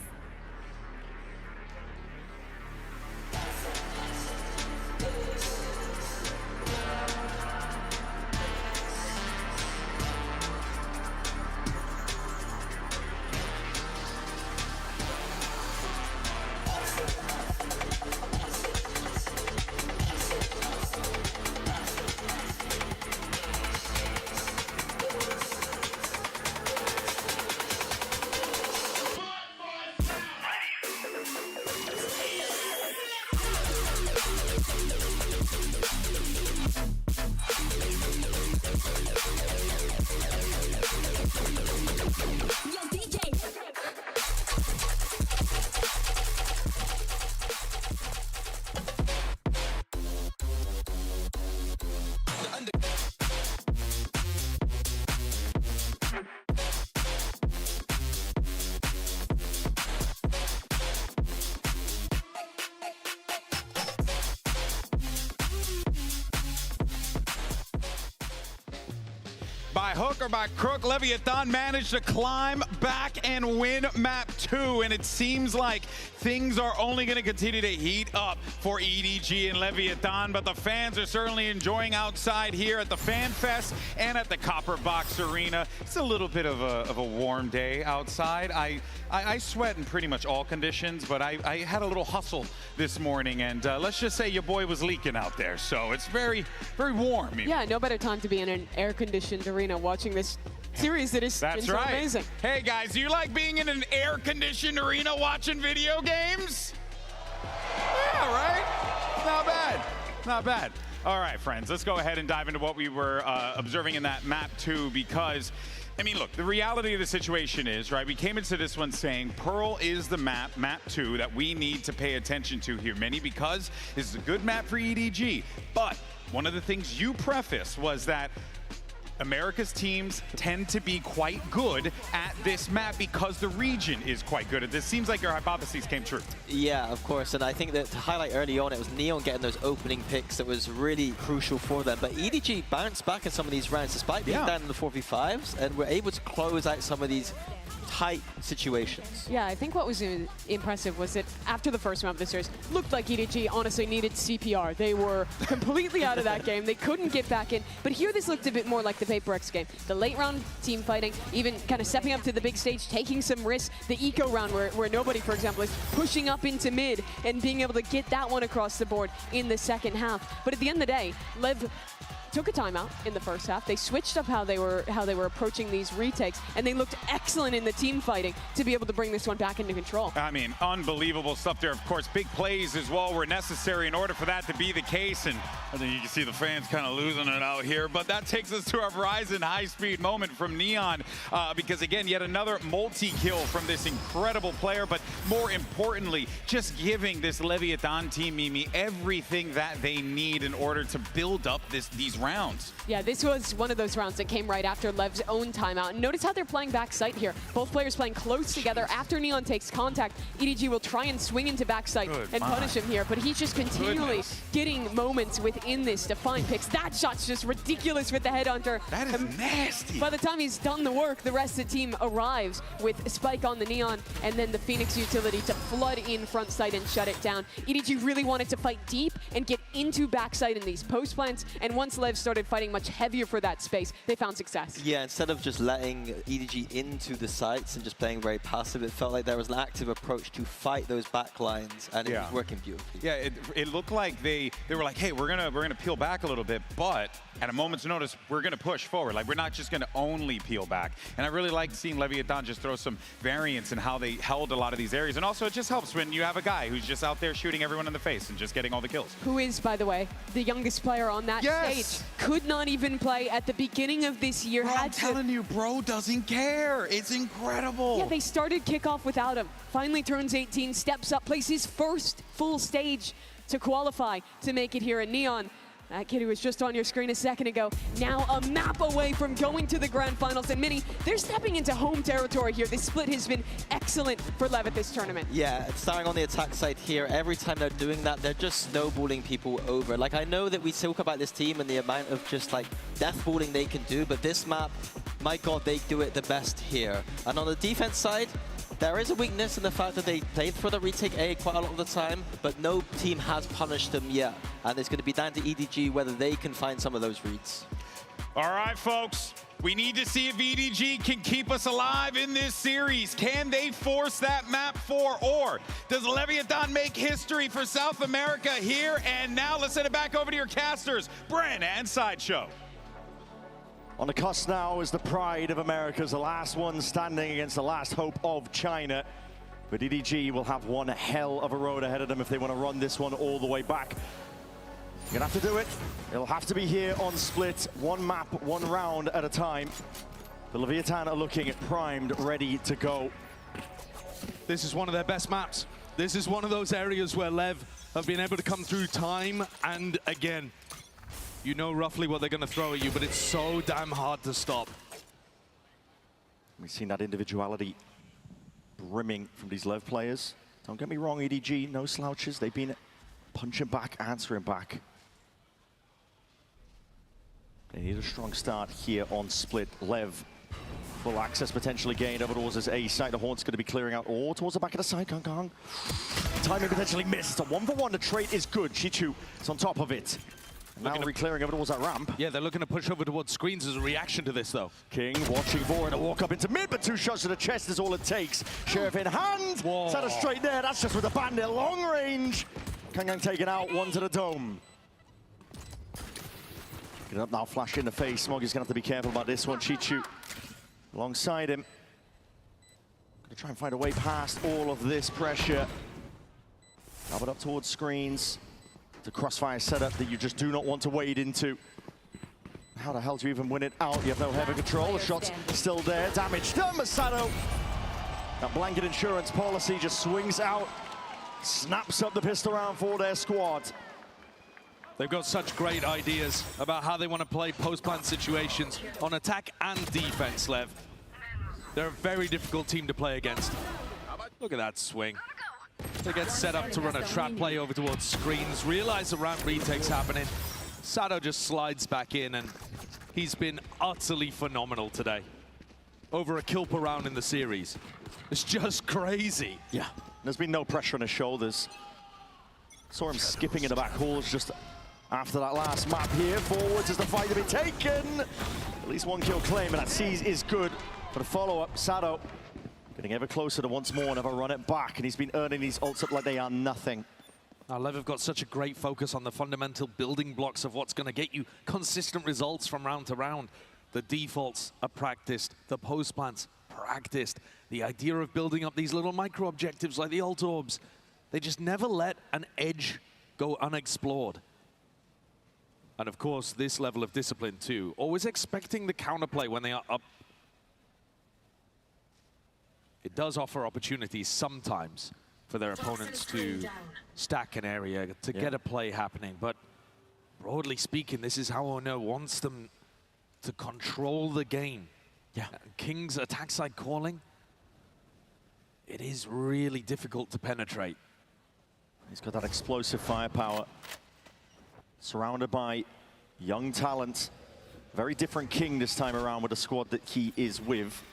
by hook or by crook, Leviathan managed to climb back and win map 2, and it seems like things are only going to continue to heat up for EDG and Leviathan, but the fans are certainly enjoying outside here at the Fan Fest and at the Copper Box Arena. It's a little bit of a warm day outside. I sweat in pretty much all conditions, but I had a little hustle this morning, and let's just say your boy was leaking out there, so it's very, very warm. Yeah, no better time to be in an air-conditioned arena watching this series that is That's so right. amazing. Hey guys, do you like being in an air-conditioned arena watching video games? Yeah, right? Not bad. Not bad. All right, friends, let's go ahead and dive into what we were observing in that map 2, because I mean, look, the reality of the situation is, right, we came into this one saying Pearl is the map 2, that we need to pay attention to here, Minnie, because this is a good map for EDG. But one of the things you prefaced was that America's teams tend to be quite good at this map because the region is quite good at this. Seems like your hypotheses came true. Yeah, of course, and I think that to highlight early on, it was Neon getting those opening picks that was really crucial for them. But EDG bounced back in some of these rounds despite being down in the 4v5s, and were able to close out some of these tight situations. Yeah, I think what was impressive was that after the first round of the series, looked like EDG honestly needed CPR. They were completely out of that game. They couldn't get back in. But here this looked a bit more like the HyperX game. The late round team fighting, even kind of stepping up to the big stage, taking some risks. The eco round where nobody, for example, is pushing up into mid and being able to get that one across the board in the second half. But at the end of the day, LEV took a timeout in the first half. They switched up how they were approaching these retakes, and they looked excellent in the team fighting to be able to bring this one back into control. I mean, unbelievable stuff there. Of course, big plays as well were necessary in order for that to be the case, and I think you can see the fans kind of losing it out here. But that takes us to our Verizon high-speed moment from Neon, because again, yet another multi-kill from this incredible player, but more importantly, just giving this Leviathan team, Mimi, everything that they need in order to build up these rounds. Yeah, this was one of those rounds that came right after Lev's own timeout. And notice how they're playing backside here. Both players playing close together. After Neon takes contact, EDG will try and swing into backside and punish him here. But he's just continually getting moments within this to find picks. That shot's just ridiculous with the headhunter. That is nasty. By the time he's done the work, the rest of the team arrives with Spike on the Neon and then the Phoenix utility to flood in front side and shut it down. EDG really wanted to fight deep and get into backside in these post plants. And once Lev started fighting much heavier for that space, they found success. Yeah, instead of just letting EDG into the sites and just playing very passive, it felt like there was an active approach to fight those back lines, and it was working beautifully. Yeah, it looked like they were like, hey, we're gonna peel back a little bit, but at a moment's notice, we're gonna push forward. Like, we're not just gonna only peel back. And I really liked seeing Leviathan just throw some variance in how they held a lot of these areas. And also, it just helps when you have a guy who's just out there shooting everyone in the face and just getting all the kills. Who is, by the way, the youngest player on that stage. Could not even play at the beginning of this year. Bro, I'm telling you, bro doesn't care. It's incredible. Yeah, they started kickoff without him. Finally turns 18, steps up, plays his first full stage to qualify to make it here in Neon. That kid who was just on your screen a second ago, now a map away from going to the grand finals. And Minnie, they're stepping into home territory here. This split has been excellent for Lev at this tournament. Yeah, starting on the attack side here, every time they're doing that, they're just snowballing people over. Like, I know that we talk about this team and the amount of just like deathballing they can do, but this map, my God, they do it the best here. And on the defense side, there is a weakness in the fact that they played for the retake A quite a lot of the time, but no team has punished them yet. And it's going to be down to EDG whether they can find some of those reads. All right, folks. We need to see if EDG can keep us alive in this series. Can they force that map 4? Or does Leviathan make history for South America here and now? Let's send it back over to your casters, Bren and Sideshow. On the cusp now is the pride of America, the last one standing against the last hope of China. But EDG will have one hell of a road ahead of them if they want to run this one all the way back. You're gonna have to do it. It'll have to be here on Split, one map, one round at a time. The Leviathan are looking primed, ready to go. This is one of their best maps. This is one of those areas where LEV have been able to come through time and again. You know roughly what they're going to throw at you, but it's so damn hard to stop. We've seen that individuality brimming from these LEV players. Don't get me wrong, EDG, no slouches. They've been punching back, answering back. They need a strong start here on split. LEV, full access potentially gained over towards his A site. The Hornet's going to be clearing out all towards the back of the side. Kang. Timing potentially missed. It's a 1-for-1. The trade is good. Chichu is on top of it. Now re-clearing over towards that ramp. Yeah, they're looking to push over towards screens as a reaction to this, though. King watching for it, a walk up into mid, but 2 shots to the chest is all it takes. Sheriff in hand. Whoa. Set us straight there. That's just with the bandit. Long range. Kang taken out, 1 to the dome. Get up now, flash in the face. Smoggy's going to have to be careful about this one. Chichu alongside him. Going to try and find a way past all of this pressure. Up up towards screens. The crossfire setup that you just do not want to wade into. How the hell do you even win it out? You have no heavy control. The shot's still there. Damage done, Masato. That blanket insurance policy just swings out. Snaps up the pistol round for their squad. They've got such great ideas about how they want to play post-plant situations on attack and defense, Lev. They're a very difficult team to play against. Look at that swing. They get set up to run a trap play over towards screens, realize the ramp retake's happening. Sato just slides back in, and he's been utterly phenomenal today. Over a kill per round in the series. It's just crazy. Yeah, there's been no pressure on his shoulders. Saw him skipping in the back halls just after that last map here. Forwards is the fight to be taken. At least 1 kill claim, and that seize is good. For the follow-up, Sato getting ever closer to once more never run it back, and he's been earning these ults up like they are nothing. LEV have got such a great focus on the fundamental building blocks of what's going to get you consistent results from round to round. The defaults are practiced, the post plants practiced. The idea of building up these little micro objectives like the ult orbs, they just never let an edge go unexplored. And of course, this level of discipline too, always expecting the counterplay when they are up. It does offer opportunities sometimes for their opponents to stack an area, to get a play happening. But broadly speaking, this is how OMEN wants them to control the game. Yeah. King's attack side calling, it is really difficult to penetrate. He's got that explosive firepower. Surrounded by young talent. Very different King this time around with the squad that he is with.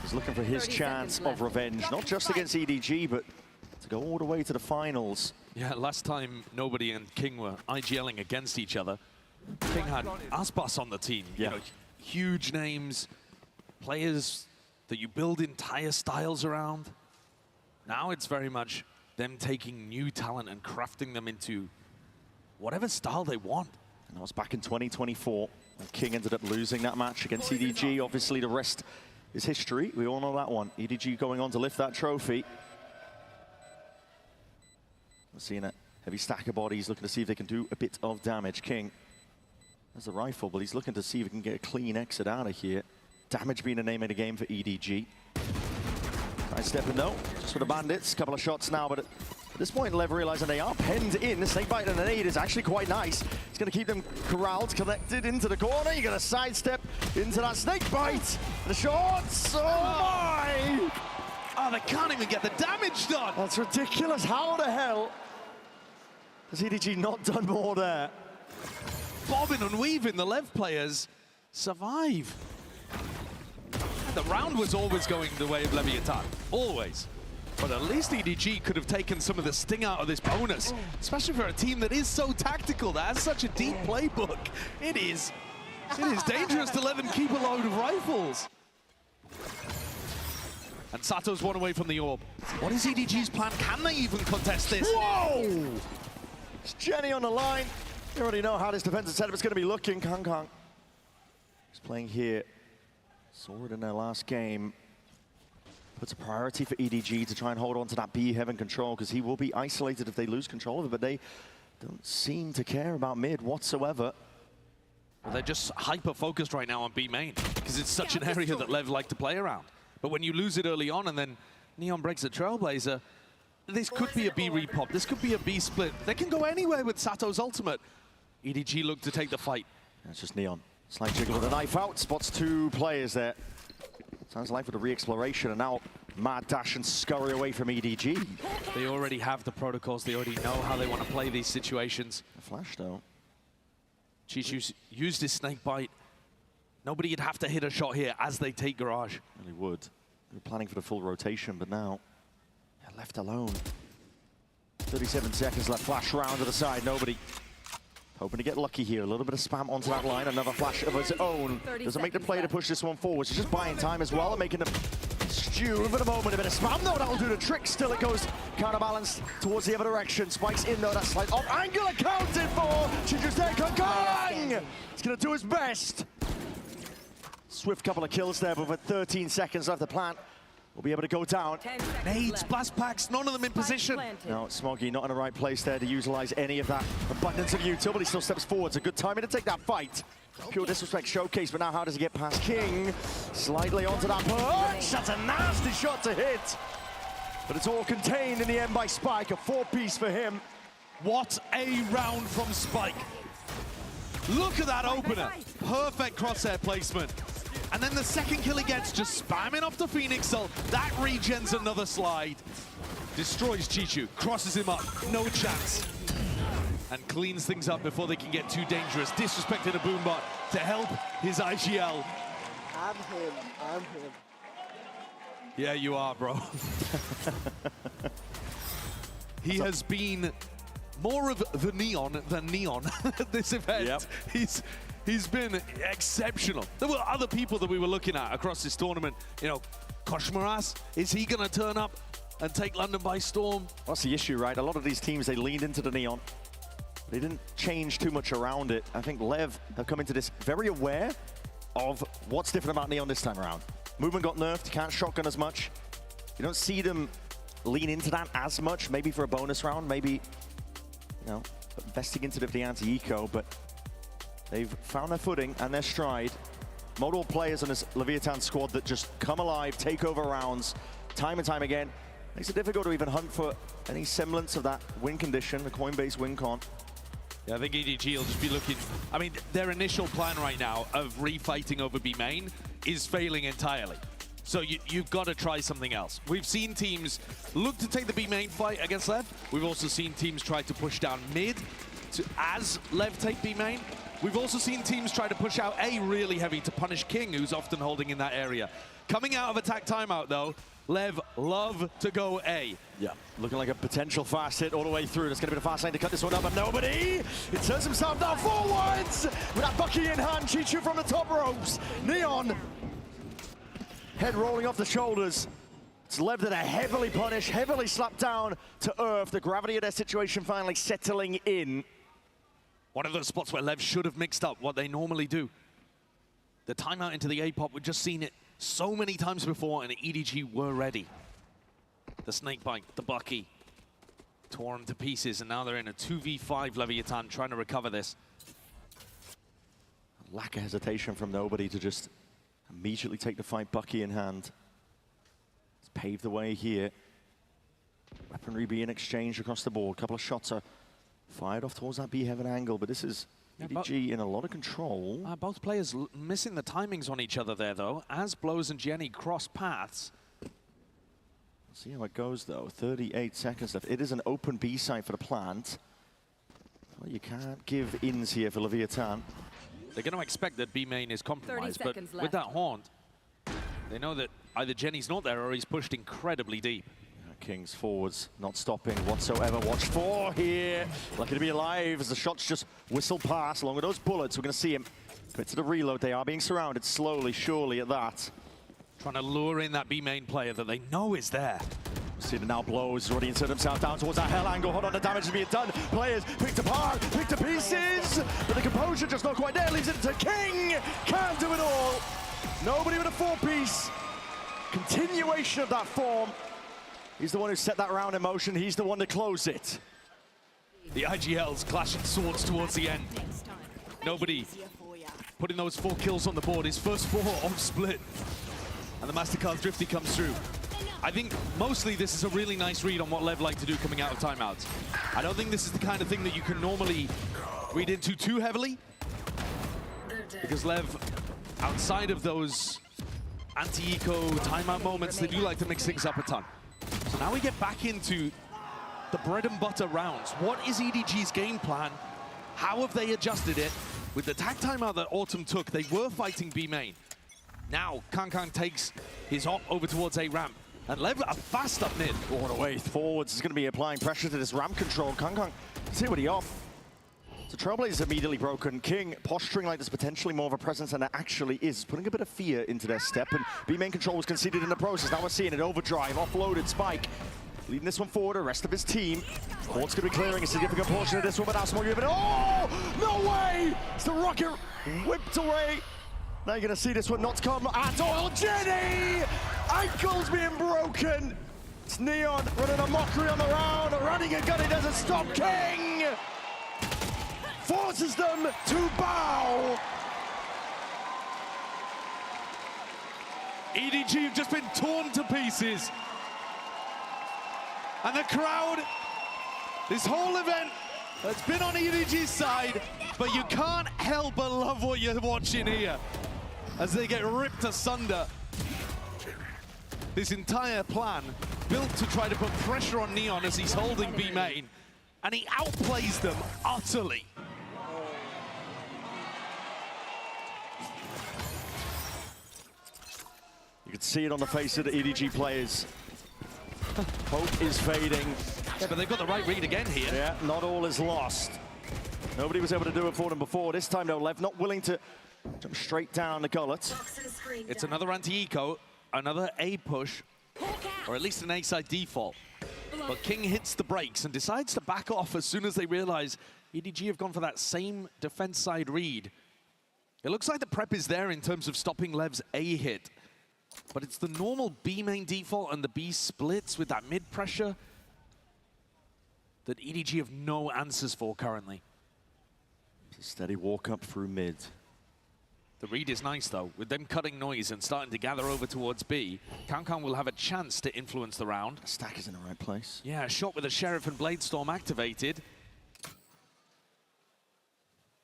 He's looking for his chance of revenge, not just against EDG, but to go all the way to the finals. Yeah, last time nobody and King were IGLing against each other. King had Aspas on the team. Yeah. You know, huge names, players that you build entire styles around. Now it's very much them taking new talent and crafting them into whatever style they want. And that was back in 2024 when King ended up losing that match against EDG. Obviously, the rest is history. We all know that one. EDG going on to lift that trophy. We're seeing a heavy stack of bodies, looking to see if they can do a bit of damage. King has the rifle, but he's looking to see if he can get a clean exit out of here. Damage being the name of the game for EDG. Nice stepping though, just for the bandits. Couple of shots now, but at this point, LEV realizing they are penned in. The snake bite and the nade is actually quite nice. It's going to keep them corralled, connected into the corner. You're going to sidestep into that snake bite. The shots, oh my! Oh, they can't even get the damage done. That's ridiculous. How the hell has EDG not done more there? Bobbing and weaving, the LEV players survive. And the round was always going the way of Leviathan, always. But at least EDG could have taken some of the sting out of this bonus, especially for a team that is so tactical, that has such a deep playbook. It is dangerous to let them keep a load of rifles. And Sato's one away from the orb. What is EDG's plan? Can they even contest this? Whoa! It's Jenny on the line. You already know how this defensive setup is going to be looking. Kang. He's playing here. Saw it in their last game. Puts a priority for EDG to try and hold on to that B heaven control, because he will be isolated if they lose control of it, but they don't seem to care about mid whatsoever. Well, they're just hyper-focused right now on B main, because it's such an area that LEV like to play around. But when you lose it early on and then Neon breaks a Trailblazer, this could be a B repop, this could be a B split. They can go anywhere with Sato's ultimate. EDG look to take the fight. That's just Neon. Slight jiggle with a knife out, spots 2 players there. Sounds like for the re-exploration, and now mad dash and scurry away from EDG. They already have the protocols, they already know how they want to play these situations. A flash though. Chichu's used his snake bite. Nobody would have to hit a shot here as they take Garage. Really would. They were planning for the full rotation, but now they're left alone. 37 seconds left. Flash round to the side. Nobody. Hoping to get lucky here. A little bit of spam onto that line. Another flash of his own. Doesn't make the play to push this one forward. She's just buying time as well and making them stew for the moment. A bit of spam though. That'll do the trick. Still it goes counterbalanced towards the other direction. Spikes in though. That slight off angle accounted for. Chichu's there. Kang! He's going to do his best. Swift couple of kills there, but with 13 seconds left, the plant will be able to go down. Nades, blast packs, none of them in position. No, Smoggy not in the right place there to utilize any of that abundance of utility. Still steps forward. It's a good timing to take that fight. Pure disrespect showcase, but now how does he get past King? Slightly onto that punch. That's a nasty shot to hit. But it's all contained in the end by Spike. A 4-piece for him. What a round from Spike. Look at that opener. Perfect crosshair placement. And then the second kill he gets, just spamming off the Phoenix Ult. That regens another slide. Destroys Chichu, crosses him up, no chance. And cleans things up before they can get too dangerous. Disrespected a Boombot to help his IGL. I'm him. Yeah, you are, bro. He has been more of the neon than neon at this event. Yep. He's been exceptional. There were other people that we were looking at across this tournament. You know, Koshmaras, is he going to turn up and take London by storm? That's the issue, right? A lot of these teams, they leaned into the neon. They didn't change too much around it. I think LEV have come into this very aware of what's different about neon this time around. Movement got nerfed, can't shotgun as much. You don't see them lean into that as much, maybe for a bonus round, maybe, you know, investing into the anti-eco, but they've found their footing and their stride. Multiple players on this Leviathan squad that just come alive, take over rounds, time and time again. Makes it difficult to even hunt for any semblance of that win condition, the Coinbase win con. Yeah, I think EDG will just be looking... I mean, their initial plan right now of refighting over B main is failing entirely. So you've got to try something else. We've seen teams look to take the B main fight against LEV. We've also seen teams try to push down mid as LEV take B main. We've also seen teams try to push out A really heavy to punish King, who's often holding in that area. Coming out of attack timeout, though, LEV love to go A. Yeah, looking like a potential fast hit all the way through. There's going to be the fast lane to cut this one up, but nobody. It turns himself down forwards with that Bucky in hand. Chichu from the top ropes. Neon, head rolling off the shoulders. It's LEV that are heavily punished, heavily slapped down to earth. The gravity of their situation finally settling in. One of those spots where LEV should have mixed up what they normally do. The timeout into the A-pop, we've just seen it so many times before, and EDG were ready. The snake bite, the Bucky, tore him to pieces, and now they're in a 2v5 Leviathan trying to recover this. Lack of hesitation from nobody to just immediately take the fight, Bucky in hand. It's paved the way here. Weaponry being exchanged across the board. A couple of shots are fired off towards that B-heaven angle, but this is EDG in a lot of control. Both players missing the timings on each other there, though, as Blows and Jenny cross paths. See how it goes, though. 38 seconds left. It is an open B site for the plant. Well, you can't give ins here for Leviathan. They're going to expect that B main is compromised, but with that haunt, they know that either Jenny's not there or he's pushed incredibly deep. King's forwards not stopping whatsoever. Watch for here. Lucky to be alive as the shots just whistle past along with those bullets. We're going to see him commit to the reload. They are being surrounded slowly, surely at that. Trying to lure in that B main player that they know is there. See the now Blows, already insert himself down towards that hell angle. Hold on, the damage is being done. Players picked apart, picked to pieces. But the composure just not quite there. Leaves it to King. Can't do it all. Nobody with a 4-piece. Continuation of that form. He's the one who set that round in motion. He's the one to close it. The IGLs clashing swords towards the end. Nobody putting those 4 kills on the board. His first 4 on split. And the Mastercard Drifty comes through. I think mostly this is a really nice read on what LEV like to do coming out of timeouts. I don't think this is the kind of thing that you can normally read into too heavily. Because LEV, outside of those anti-eco timeout moments, they do like to mix things up a ton. So now we get back into the bread and butter rounds. What is EDG's game plan? How have they adjusted it? with the tag timeout that Autumn took, they were fighting B main. Now, Kang takes his op over towards A ramp. And LEV are fast up mid. All the way forwards is going to be applying pressure to this ramp control. Kang, see what he off. So Trailblazers immediately broken. King posturing like there's potentially more of a presence than there actually is, putting a bit of fear into their step. And B main control was conceded in the process. Now we're seeing it. Overdrive, offloaded, Spike. Leading this one forward, the rest of his team. Port's going to be clearing a significant portion of this one, but now Small Unit. Oh, no way! It's the rocket whipped away. Now you're going to see this one not come at all. Jenny! Ankles being broken. It's Neon running a mockery on the round. Running a gun, he doesn't stop. King forces them to bow. EDG have just been torn to pieces. And the crowd, this whole event, has been on EDG's side, but you can't help but love what you're watching here as they get ripped asunder. This entire plan built to try to put pressure on Neon as he's holding B main, and he outplays them utterly. You can see it on the face of the EDG players. Hope is fading. Yeah, but they've got the right read again here. Yeah, not all is lost. Nobody was able to do it for them before. This time, though, LEV not willing to jump straight down the gullet. It's another anti-eco, another A push, or at least an A-side default. But King hits the brakes and decides to back off as soon as they realize EDG have gone for that same defense side read. It looks like the prep is there in terms of stopping LEV's A hit. But it's the normal B main default and the B splits with that mid pressure that EDG have no answers for currently. Steady walk up through mid. The read is nice though, with them cutting noise and starting to gather over towards B. Kang will have a chance to influence the round. Stack is in the right place. Yeah, a shot with a Sheriff and Bladestorm activated.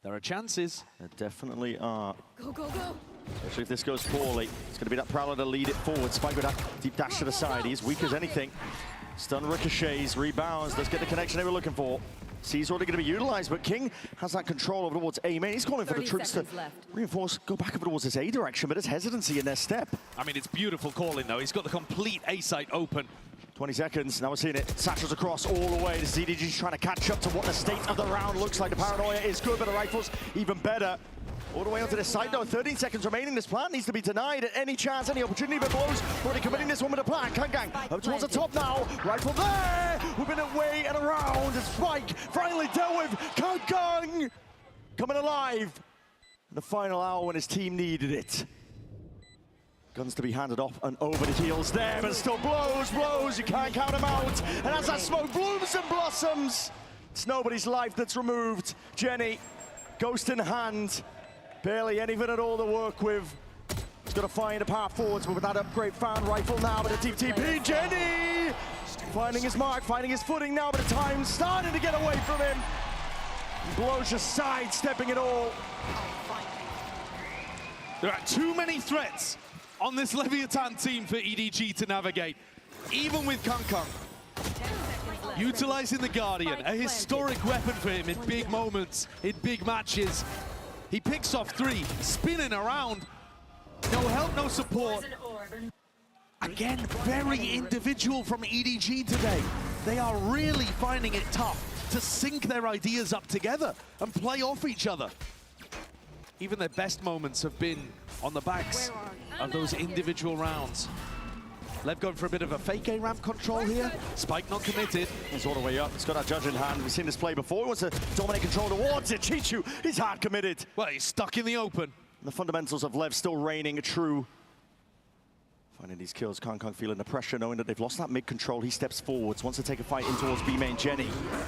There are chances. There definitely are. Go, go, go. Especially if this goes poorly. It's going to be that Prowler to lead it forward. Spike with that deep dash to the side. He's weak as anything. Stun ricochets, rebounds. Let's get the connection they were looking for. C's already going to be utilized, but King has that control over towards A main. He's calling for the troops to reinforce, go back over towards this A direction, but there's hesitancy in their step. I mean, it's beautiful calling though. He's got the complete A site open. 20 seconds, now we're seeing it. Satchels across all the way. The EDG's trying to catch up to what the state of the round looks like. The paranoia is good, but the rifle's even better. All the way onto this side though, 13 seconds remaining. This plan needs to be denied at any chance, any opportunity, but Blows already committing this one with a plan. Kang up towards the top now. Rifle there! Whipping it way and around. It's Spike finally dealt with. Kang coming alive. In the final hour when his team needed it. Guns to be handed off and over the heels there, but still blows. You can't count him out. And as that smoke blooms and blossoms, it's nobody's life that's removed. Jenny, ghost in hand. Barely anything at all to work with. He's got to find a path forwards, but with that upgrade found rifle now, but a deep TP. Jenny finding his mark, finding his footing now, but the time's starting to get away from him. Blows just sidestepping it all. There are too many threats on this Leviathan team for EDG to navigate, even with Kang. Utilizing the Guardian, a historic weapon for him in big moments, in big matches. He picks off 3, spinning around. No help, no support. Again, very individual from EDG today. They are really finding it tough to sync their ideas up together and play off each other. Even their best moments have been on the backs of those individual rounds. LEV going for a bit of a fake A-ramp control here. Spike not committed. He's all the way up. He's got that judge in hand. We've seen this play before. He wants to dominate control towards it. Chichu, he's hard committed. Well, he's stuck in the open. The fundamentals of LEV still reigning true. Finding these kills, Kang feeling the pressure, knowing that they've lost that mid-control. He steps forwards, wants to take a fight in towards B-main. Jenny,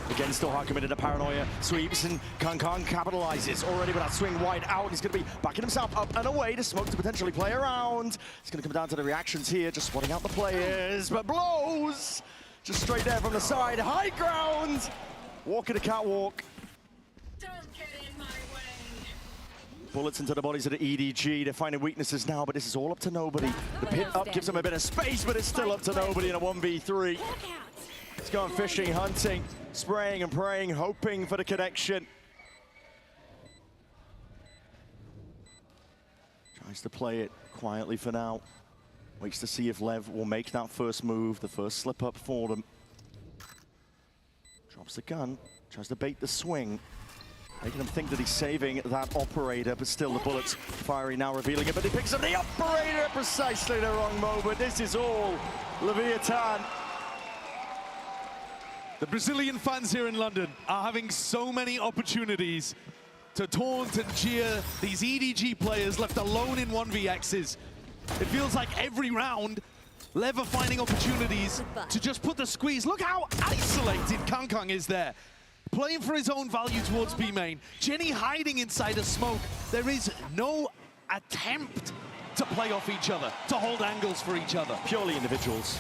again, still hard committed to paranoia. Sweeps, and Kang capitalizes already with that swing wide out. He's going to be backing himself up and away to smoke to potentially play around. It's going to come down to the reactions here, just spotting out the players, but blows! Just straight there from the side, high ground! Walking the catwalk. Bullets into the bodies of the EDG. They're finding weaknesses now, but this is all up to nobody. The pit up gives them a bit of space, but it's still up to nobody in a 1v3. It's going fishing, hunting, spraying and praying, hoping for the connection. Tries to play it quietly for now. Waits to see if LEV will make that first move, the first slip up for them. Drops the gun, tries to bait the swing. Making them think that he's saving that operator, but still the bullets firing now, revealing it. But he picks up the operator at precisely the wrong moment. This is all Leviathan. The Brazilian fans here in London are having so many opportunities to taunt and jeer these EDG players left alone in 1vx's. It feels like every round, LEV are finding opportunities to just put the squeeze. Look how isolated Kangkang is there. Playing for his own value towards B main. Jenny hiding inside a smoke. There is no attempt to play off each other, to hold angles for each other. Purely individuals.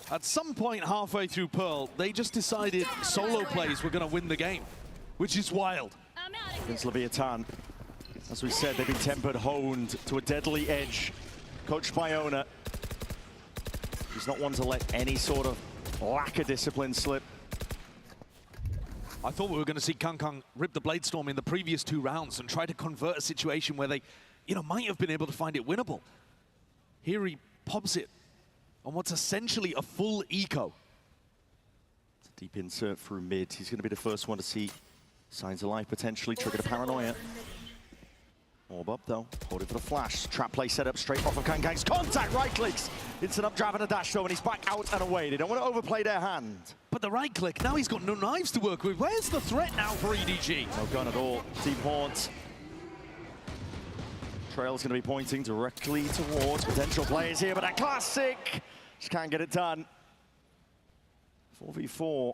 At some point halfway through Pearl, they just decided solo plays were going to win the game, which is wild. Against Leviathan, as we said, they've been tempered, honed to a deadly edge. Coached by Owner. He's not one to let any sort of lack of discipline slip. I thought we were going to see Kangkang rip the Bladestorm in the previous 2 rounds and try to convert a situation where they, might have been able to find it winnable. Here he pops it on what's essentially a full eco. It's a deep insert through mid. He's going to be the first one to see signs of life potentially, trigger the paranoia. Orb up though, holding for the flash. Trap play set up straight off of Kangkang's contact. Right clicks. It's an updraft and a dash though, and he's back out and away. They don't want to overplay their hand. But the right click, now he's got no knives to work with. Where's the threat now for EDG? No gun at all. Deep haunt. Trail's going to be pointing directly towards potential players here, but a classic. Just can't get it done. 4v4.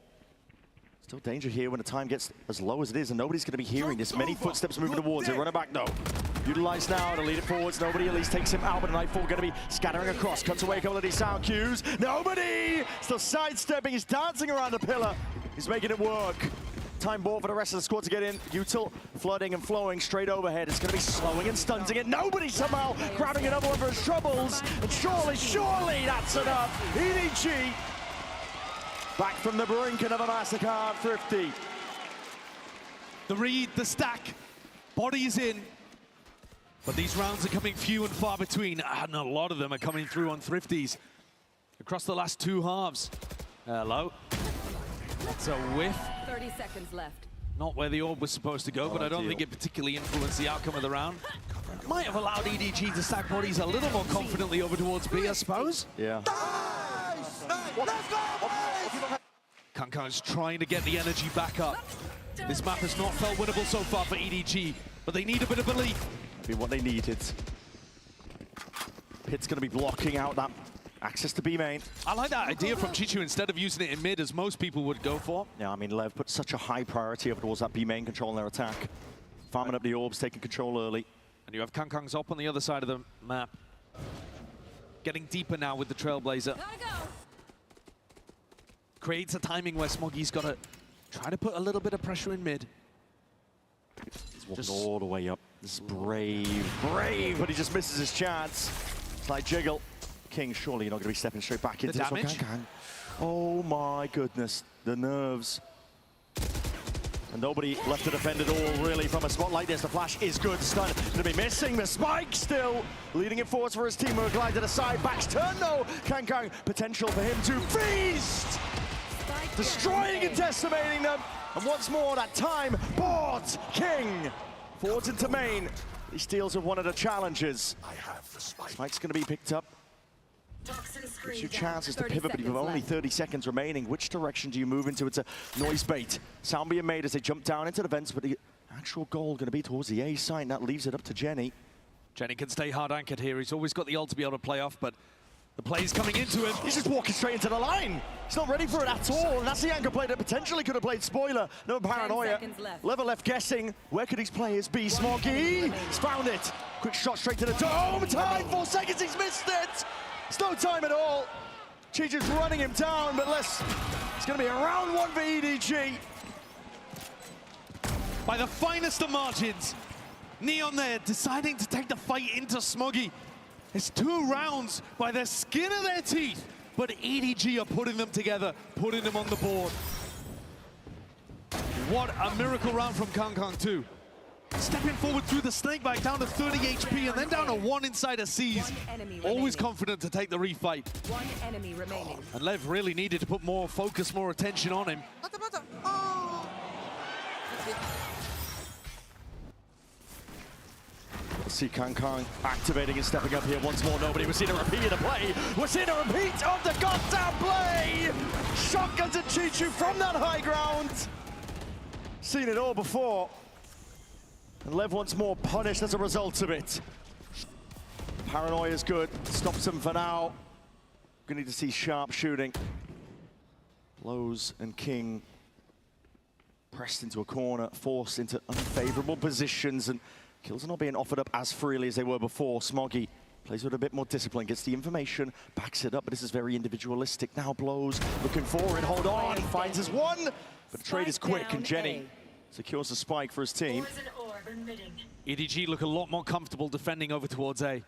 Still danger here when the time gets as low as it is, and nobody's going to be hearing this. Many footsteps moving towards it. Running back, no. Utilized now to lead it forwards. Nobody at least takes him out, but Nightfall going to be scattering across. Cuts away a couple of these sound cues. Nobody! Still sidestepping. He's dancing around the pillar. He's making it work. Time ball for the rest of the squad to get in. Util flooding and flowing straight overhead. It's going to be slowing and stunting it. Nobody somehow grabbing another one for his troubles. And surely that's enough. EDG back from the brink, another Mastercard Thrifty. The read, the stack, bodies in. But these rounds are coming few and far between, and a lot of them are coming through on Thrifties across the last 2 halves. Hello. That's a whiff. 30 seconds left. Not where the orb was supposed to go, but I don't think it particularly influenced the outcome of the round. Might have allowed EDG to stack bodies a little more confidently over towards B, I suppose. Yeah. Kangkang's trying to get the energy back up. This map has not felt winnable so far for EDG, but they need a bit of belief. Be what they needed. Pit's going to be blocking out that access to B main. I like that idea from Chichu instead of using it in mid, as most people would go for. Yeah, I mean, LEV put such a high priority over towards that B main, controlling their attack. Farming up the orbs, taking control early. And you have Kangkang's up on the other side of the map. Getting deeper now with the Trailblazer. Creates a timing where Smoggy's got to try to put a little bit of pressure in mid. He's walking all the way up. This is brave, but he just misses his chance. Slight jiggle. King, surely you're not going to be stepping straight back into the damage. This one. Oh my goodness, the nerves. And nobody left to defend at all, really, from a spot like this. The flash is good. Stun going to be missing. The spike still leading it forwards for his team. We're glide to the side. Back's turn, though. Kangkang, potential for him to feast. Destroying and decimating them. And once more, that time bought King. Forwards into main. He steals with one of the challenges. Spike's going to be picked up. Gives you chances to pivot, but you have only 30 seconds remaining. Which direction do you move into? It's a noise bait. Sound being made as they jump down into the vents, but the actual goal going to be towards the A side, and that leaves it up to Jenny. Jenny can stay hard anchored here. He's always got the ult to be able to play off, but the play's coming into him. He's just walking straight into the line. He's not ready for it at all, and that's the anchor play that potentially could have played spoiler. No paranoia. Level left guessing. Where could these players be? Smoggy. He's found it. Quick shot straight to the dome. Time, 4 seconds. He's missed it. It's no time at all. Chichu's running him down, but it's going to be a round 1 for EDG. By the finest of margins, Neon there deciding to take the fight into Smoggy. It's 2 rounds by the skin of their teeth, but EDG are putting them together, putting them on the board. What a miracle round from Kangkang too. Stepping forward through the snakebite, down to 30 HP, and then down to 1 inside a C's. Always confident to take the refight. One enemy remaining. And LEV really needed to put more focus, more attention on him. See Kang activating and stepping up here once more. Nobody was seeing a repeat of the play. We're seeing a repeat of the goddamn play! Shotgun to Chichu from that high ground. Seen it all before. And LEV once more punished as a result of it. Paranoia is good. Stops him for now. Gonna need to see sharp shooting. Lowe's and King pressed into a corner, forced into unfavorable positions, and kills are not being offered up as freely as they were before. Smoggy plays with a bit more discipline, gets the information, backs it up, but this is very individualistic. Now Blows looking forward, hold on, finds his one, but the trade is quick, and Jenny secures the spike for his team. EDG look a lot more comfortable defending over towards A.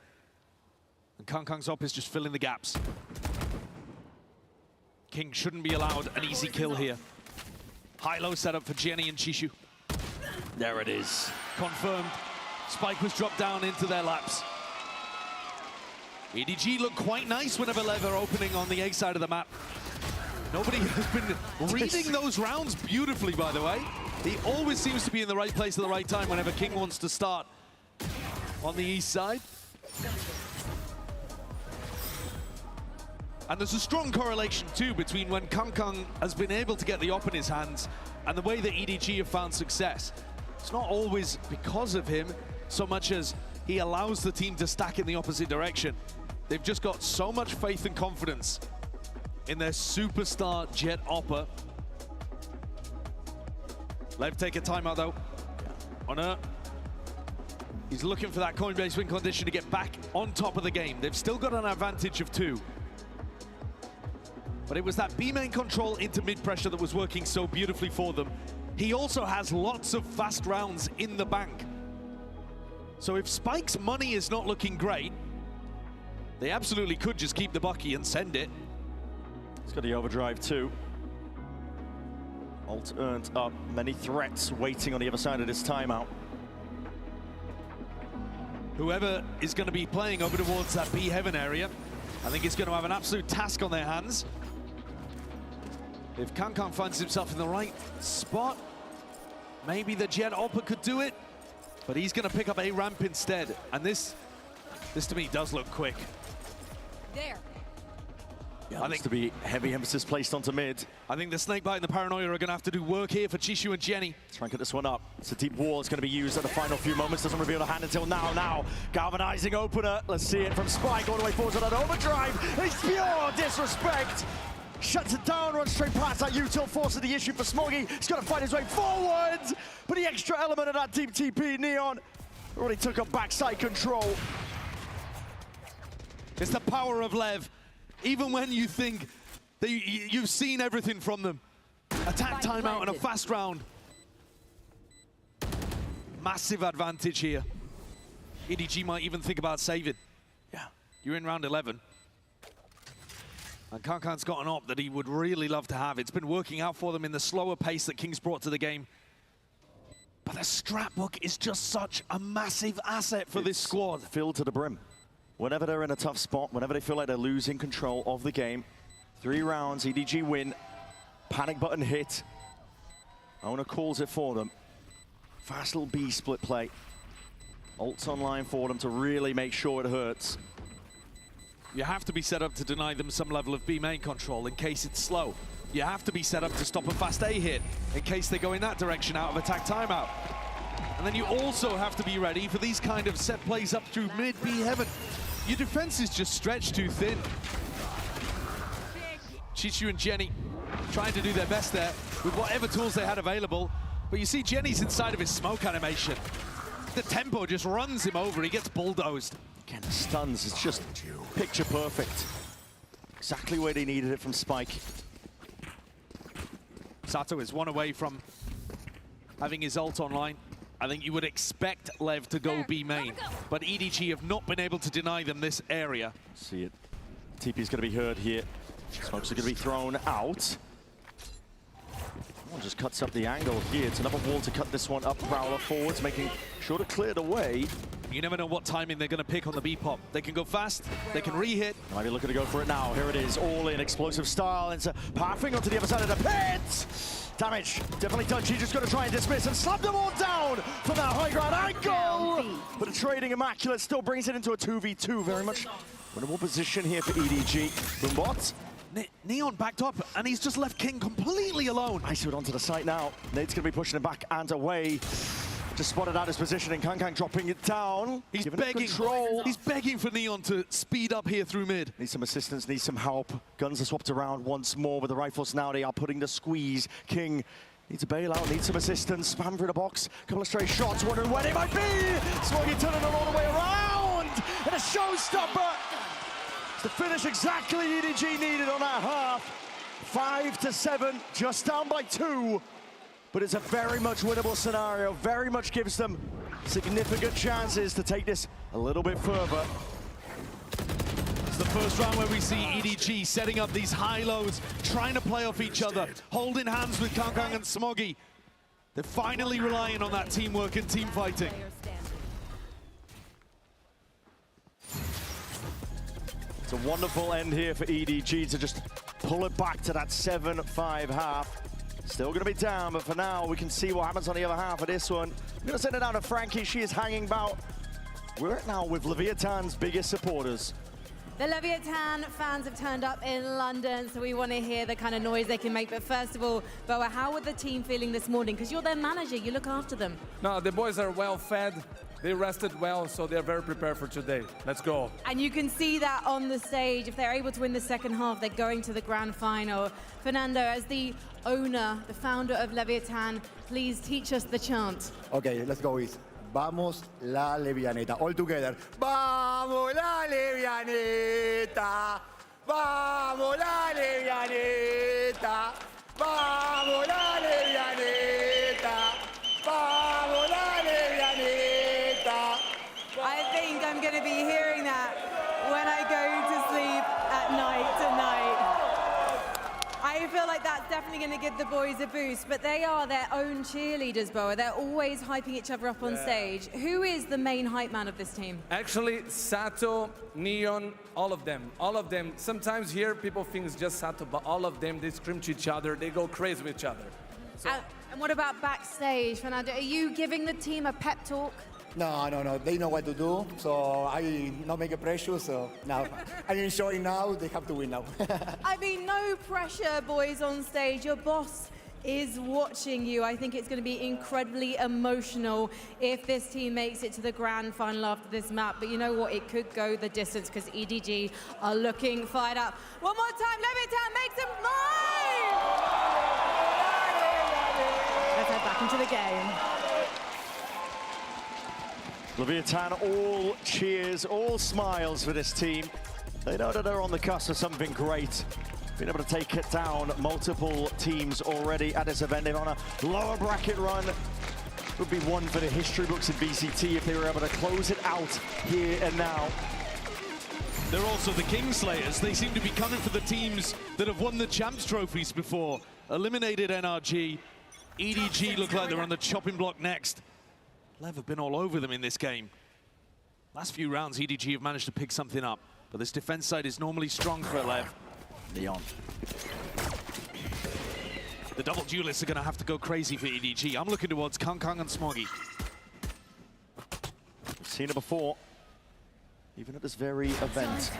And Kang's op is just filling the gaps. King shouldn't be allowed an easy kill here. High-low setup for Jenny and Chishu. There it is. Confirmed. Spike was dropped down into their laps. EDG look quite nice whenever LEV are opening on the A side of the map. Nobody has been reading those rounds beautifully, by the way. He always seems to be in the right place at the right time whenever King wants to start on the east side. And there's a strong correlation, too, between when Kang has been able to get the op in his hands and the way that EDG have found success. It's not always because of him, so much as he allows the team to stack in the opposite direction. They've just got so much faith and confidence in their superstar Jet Opper. LEV take a timeout, though. On her. He's looking for that Coinbase win condition to get back on top of the game. They've still got an advantage of 2. But it was that B main control into mid pressure that was working so beautifully for them. He also has lots of fast rounds in the bank. So if Spike's money is not looking great, they absolutely could just keep the Bucky and send it. He's got the overdrive too. Ult earned up, many threats waiting on the other side of this timeout. Whoever is going to be playing over towards that B heaven area, I think is going to have an absolute task on their hands. If Kang finds himself in the right spot, maybe the Jet Opper could do it, but he's going to pick up a ramp instead. And this to me does look quick. There. Yeah, I think to be heavy emphasis placed onto mid. I think the Snakebite and the Paranoia are going to have to do work here for Chishu and Jenny. Let's try and get this one up. It's a deep wall. It's going to be used at the final few moments. Doesn't reveal the hand until now. Now, galvanizing opener. Let's see it from Spike all the way forward to that overdrive. It's pure disrespect. Shuts it down, runs straight past that util, forces the issue for Smoggy. He's got to fight his way forward. But the extra element of that deep TP, Neon already took up backside control. It's the power of LEV. Even when you think that you've seen everything from them. Attack timeout and a fast round. Massive advantage here. EDG might even think about saving. Yeah, you're in round 11. And Kang's got an op that he would really love to have. It's been working out for them in the slower pace that King's brought to the game. But the scrapbook is just such a massive asset for this squad. Filled to the brim. Whenever they're in a tough spot, whenever they feel like they're losing control of the game, 3 rounds, EDG win, panic button hit. Owner calls it for them. Fast little B split play. Ults online for them to really make sure it hurts. You have to be set up to deny them some level of B main control in case it's slow. You have to be set up to stop a fast A hit in case they go in that direction out of attack timeout. And then you also have to be ready for these kind of set plays up through mid B heaven. Your defense is just stretched too thin. Chishu and Jenny trying to do their best there with whatever tools they had available. But you see Jenny's inside of his smoke animation. The tempo just runs him over. He gets bulldozed. Again, the stuns, it's just picture perfect. Exactly where they needed it from Spike. Sato is 1 away from having his ult online. I think you would expect LEV to go B main, but EDG have not been able to deny them this area. See it. TP's going to be heard here. Smokes are going to be thrown out. One just cuts up the angle here. It's another wall to cut this one up. Prowler forwards, making Should have cleared away. You never know what timing they're going to pick on the B-pop. They can go fast, they can re-hit. Might be looking to go for it now. Here it is, all in explosive style. It's pathing onto the other side of the pit. Damage definitely done. She's just going to try and dismiss and slap them all down from that high ground angle. But the trading immaculate still brings it into a 2v2. Very much winnable position here for EDG. Globant. Neon backed up, and he's just left King completely alone. Icewood onto the site now. Nate's going to be pushing him back and away. Just spotted out his position, and Kang dropping it down. He's begging. He's begging for Neon to speed up here through mid. Needs some assistance, needs some help. Guns are swapped around once more with the rifles now. They are putting the squeeze. King needs a bailout, needs some assistance. Spam through the box. Couple of stray shots, wondering where they might be. Smoggy turning it all the way around. And a showstopper. It's the finish exactly EDG needed on that half. 5-7, just down by 2. But it's a very much winnable scenario, very much gives them significant chances to take this a little bit further. It's the first round where we see EDG setting up these high lows, trying to play off each other, holding hands with Kang and Smoggy. They're finally relying on that teamwork and team fighting. It's a wonderful end here for EDG to just pull it back to that 7-5 half. Still going to be down, but for now, we can see what happens on the other half of this one. I'm going to send it down to Frankie. She is hanging about. We're now with Leviathan's biggest supporters. The Leviathan fans have turned up in London, so we want to hear the kind of noise they can make. But first of all, Boa, how were the team feeling this morning? Because you're their manager, you look after them. No, the boys are well fed. They rested well, so they're very prepared for today. Let's go. And you can see that on the stage. If they're able to win the second half, they're going to the grand final. Fernando, as the owner, the founder of Leviathan, please teach us the chant. Okay, let's go with Vamos la Levianeta. All together. Vamos la Levianeta. Vamos la Levianeta. Vamos la Levianeta. Vamos la Levianeta. I think I'm going to be hearing that when I go to sleep at night tonight. I feel like that's definitely going to give the boys a boost, but they are their own cheerleaders, Boa. They're always hyping each other up on stage. Who is the main hype man of this team? Actually, Sato, Neon, all of them. All of them. Sometimes here people think it's just Sato, but all of them, they scream to each other. They go crazy with each other. So. And what about backstage, Fernando? Are you giving the team a pep talk? No. They know what to do, so I not make a pressure. So now I'm enjoying now. They have to win now. I mean, no pressure, boys on stage. Your boss is watching you. I think it's going to be incredibly emotional if this team makes it to the grand final after this map. But you know what? It could go the distance because EDG are looking fired up. One more time, Leviathan, make some noise! Let's head back into the game. Leviathan, all cheers, all smiles for this team. They know that they're on the cusp of something great. Been able to take it down multiple teams already at this event. They're on a lower bracket run. Would be one for the history books in VCT if they were able to close it out here and now. They're also the Kingslayers. They seem to be coming for the teams that have won the Champs trophies before. Eliminated NRG. EDG look like they're on the chopping block next. LEV have been all over them in this game. Last few rounds, EDG have managed to pick something up, but this defense side is normally strong for LEV. Leon. The double duelists are going to have to go crazy for EDG. I'm looking towards Kang and Smoggy. We've seen it before, even at this very event.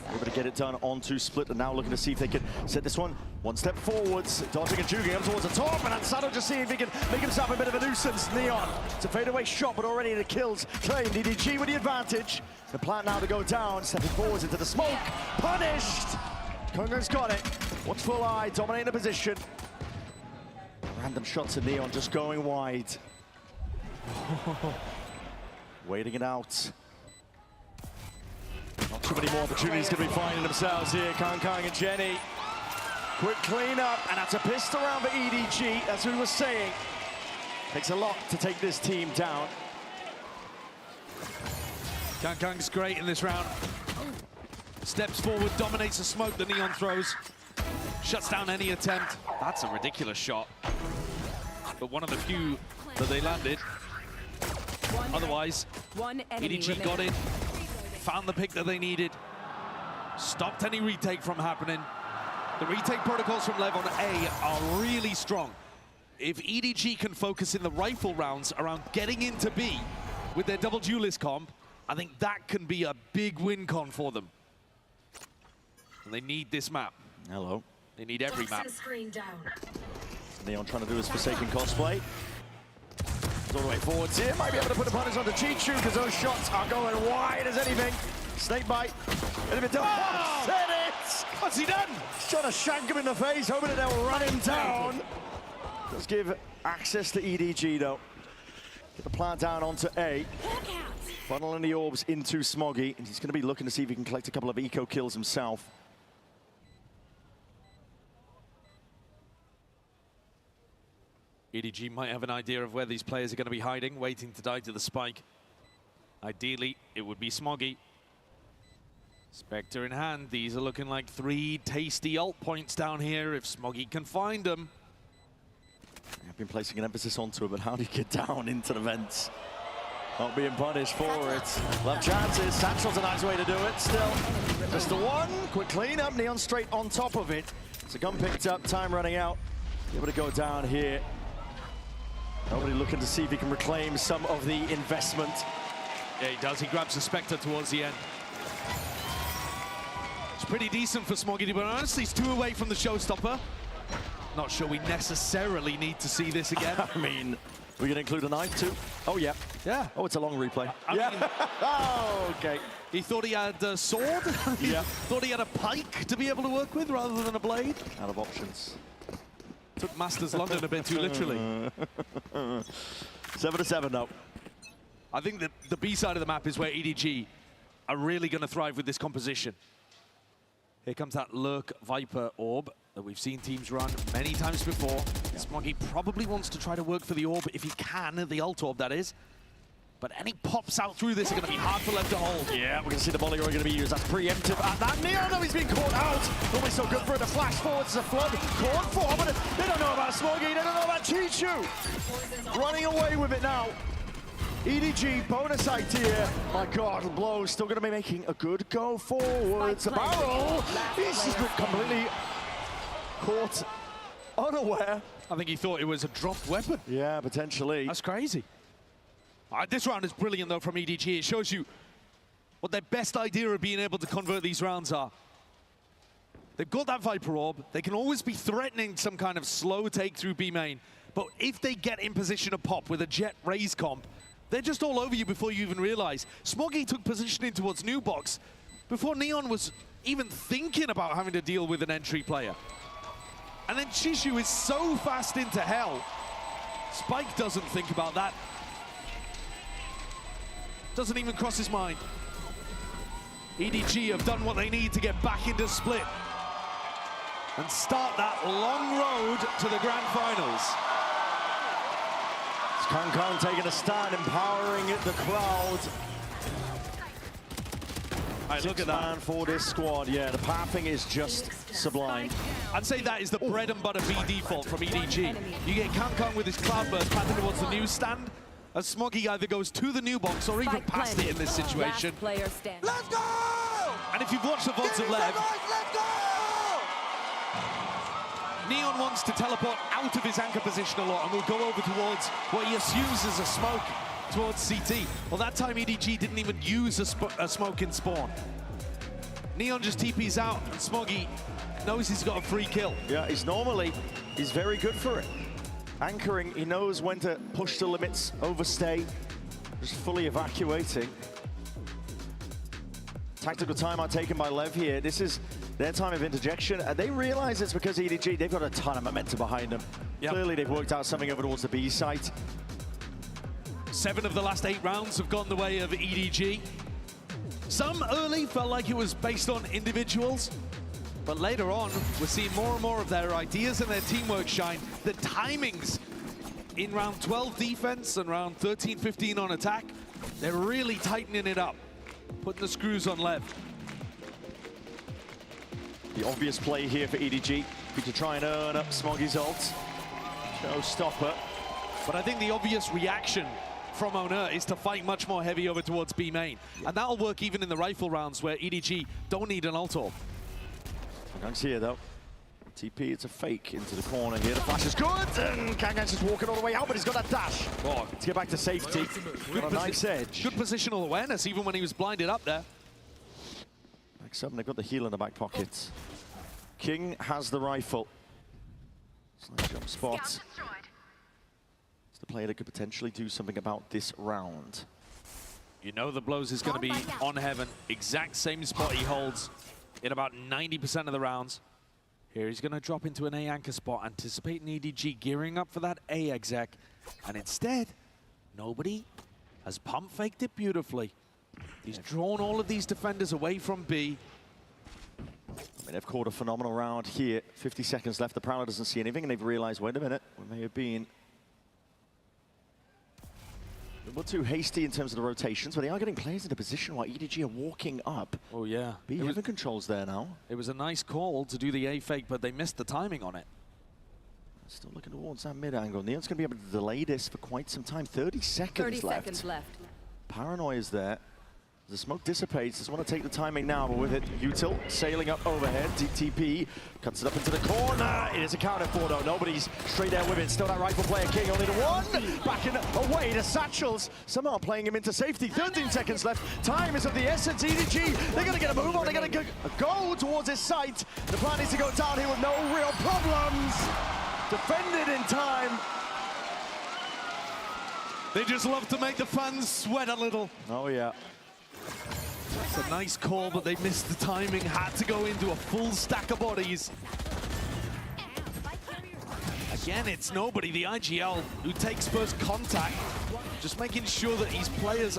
We're able to get it done onto Split, and now looking to see if they can set this one step forwards. Dodging and juking up towards the top, and Sato just seeing if he can make himself a bit of a nuisance. Neon, it's a fadeaway shot, but already the kills claimed. EDG with the advantage. The plan now to go down, stepping forwards into the smoke. Punished! Kunger's got it. Watch full eye, dominating the position. Random shots of Neon just going wide. Waiting it out. Not too many more opportunities going to be finding themselves here. Kang and Jenny. Quick cleanup, and that's a pistol round for EDG, as we were saying. Takes a lot to take this team down. Kang's great in this round. Steps forward, dominates the smoke that Neon throws. Shuts down any attempt. That's a ridiculous shot. But one of the few that they landed. Otherwise, EDG got in, found the pick that they needed, stopped any retake from happening. The retake protocols from LEV on A are really strong. If EDG can focus in the rifle rounds around getting into B with their double duelist comp, I think that can be a big win con for them. And they need this map. Hello. They need every map. Neon trying to do his Forsaken cosplay. He's all the way forwards here. Might be able to put the punters onto Chichu because those shots are going wide as anything. Snake bite. Oh! Said it! What's he done? He's trying to shank him in the face, hoping that they'll run him down. Let's give access to EDG though. Get the plant down onto A. Funneling the orbs into Smoggy. And he's going to be looking to see if he can collect a couple of eco kills himself. EDG might have an idea of where these players are going to be hiding, waiting to die to the spike. Ideally, it would be Smoggy. Spectre in hand. These are looking like 3 tasty ult points down here if Smoggy can find them. I've been placing an emphasis onto it, but how do you get down into the vents? Not being punished for it. Love chances. Satchel's a nice way to do it. Still, just the one. Quick cleanup. Neon straight on top of it. It's a gun picked up. Time running out. Able to go down here. Nobody looking to see if he can reclaim some of the investment. Yeah, he does. He grabs the Spectre towards the end. It's pretty decent for Smoggy, but honestly, he's 2 away from the showstopper. Not sure we necessarily need to see this again. I mean, we're going to include a knife too. Oh, yeah. Yeah. Oh, it's a long replay. I mean, oh, okay. He thought he had a sword. He thought he had a pike to be able to work with rather than a blade. Out of options. Took Masters London a bit too literally. 7-7 now. I think that the B side of the map is where EDG are really going to thrive with this composition. Here comes that Lurk Viper orb that we've seen teams run many times before. Smoggy probably wants to try to work for the orb if he can, the ult orb that is. But any pops out through this are going to be hard for Lev to hold. Yeah, we're going to see the volley going to be used. That's preemptive at that. Neon, no, he's been caught out. Always so good for it. The flash forwards a flood. Caught for, but they don't know about Smoggy. They don't know about Chichu. Running away with it now. EDG, bonus idea. My God, Blow still going to be making a good go forwards. A barrel. He's just been completely caught unaware. I think he thought it was a dropped weapon. Yeah, potentially. That's crazy. This round is brilliant, though, from EDG. It shows you what their best idea of being able to convert these rounds are. They've got that Viper Orb. They can always be threatening some kind of slow take through B main. But if they get in position to pop with a Jet Raze comp, they're just all over you before you even realize. Smoggy took positioning towards New Box before Neon was even thinking about having to deal with an entry player. And then Chishu is so fast into hell. Spike doesn't think about that. Doesn't even cross his mind. EDG have done what they need to get back into split and start that long road to the grand finals. It's Kong taking a stand, empowering the crowd. Look at that for this squad. Yeah, the pathing is just sublime. I'd say that is the bread and butter B default from EDG. You get Kong with his cloudburst pathing towards the newsstand, as Smoggy either goes to the new box or even past it in this situation. Let's go! And if you've watched the VODs of Lev, Neon wants to teleport out of his anchor position a lot and will go over towards what he assumes is a smoke towards CT. Well, that time EDG didn't even use a smoke in spawn. Neon just TPs out and Smoggy knows he's got a free kill. Yeah, he's very good for it. Anchoring, he knows when to push the limits, overstay, just fully evacuating. Tactical timeout taken by Lev here. This is their time of interjection, and they realize it's because EDG, they've got a ton of momentum behind them. Yep. Clearly, they've worked out something over towards the B site. 7 of the last 8 rounds have gone the way of EDG. Some early felt like it was based on individuals, but later on, we're seeing more and more of their ideas and their teamwork shine. The timings in round 12 defense and round 13, 15 on attack, they're really tightening it up, putting the screws on Lev. The obvious play here for EDG be to try and earn up Smoggy's ult. Showstopper. But I think the obvious reaction from OMEN is to fight much more heavy over towards B main. And that'll work even in the rifle rounds where EDG don't need an ult orb. Kangang's here though. TP, it's a fake into the corner here. The flash is good, and Kangang's just walking all the way out, but he's got that dash. Oh, to get back to safety. Got a nice edge. Good positional awareness, even when he was blinded up there. Back 7, they've got the heal in the back pocket. King has the rifle. Slight jump spot. It's the player that could potentially do something about this round. You know the blows is going to be on Heaven. Exact same spot he holds in about 90% of the rounds. Here he's going to drop into an A anchor spot, anticipating EDG, gearing up for that A exec. And instead, nobody has pump faked it beautifully. He's drawn all of these defenders away from B. I mean, they've caught a phenomenal round here. 50 seconds left. The Prowler doesn't see anything, and they've realized, wait a minute, we may have been a little too hasty in terms of the rotations, but they are getting players into position while EDG are walking up. Oh, yeah. B Heaven controls there now. It was a nice call to do the A fake, but they missed the timing on it. Still looking towards that mid angle. Neon's going to be able to delay this for quite some time. 30 seconds left. 30 seconds left. Paranoia is there. The smoke dissipates, doesn't want to take the timing now, but with it, Util sailing up overhead. DTP cuts it up into the corner. It is accounted for though. Nobody's straight there with it. Still that rifle player, King only the one. Backing away to Satchels. Somehow playing him into safety. 13 seconds left. Time is of the essence. EDG, they're going to get a move on. They're going to go towards his site. The plan is to go down here with no real problems. Defended in time. They just love to make the fans sweat a little. Oh, yeah. It's a nice call, but they missed the timing. Had to go into a full stack of bodies. Again, it's nobody, the IGL, who takes first contact. Just making sure that these players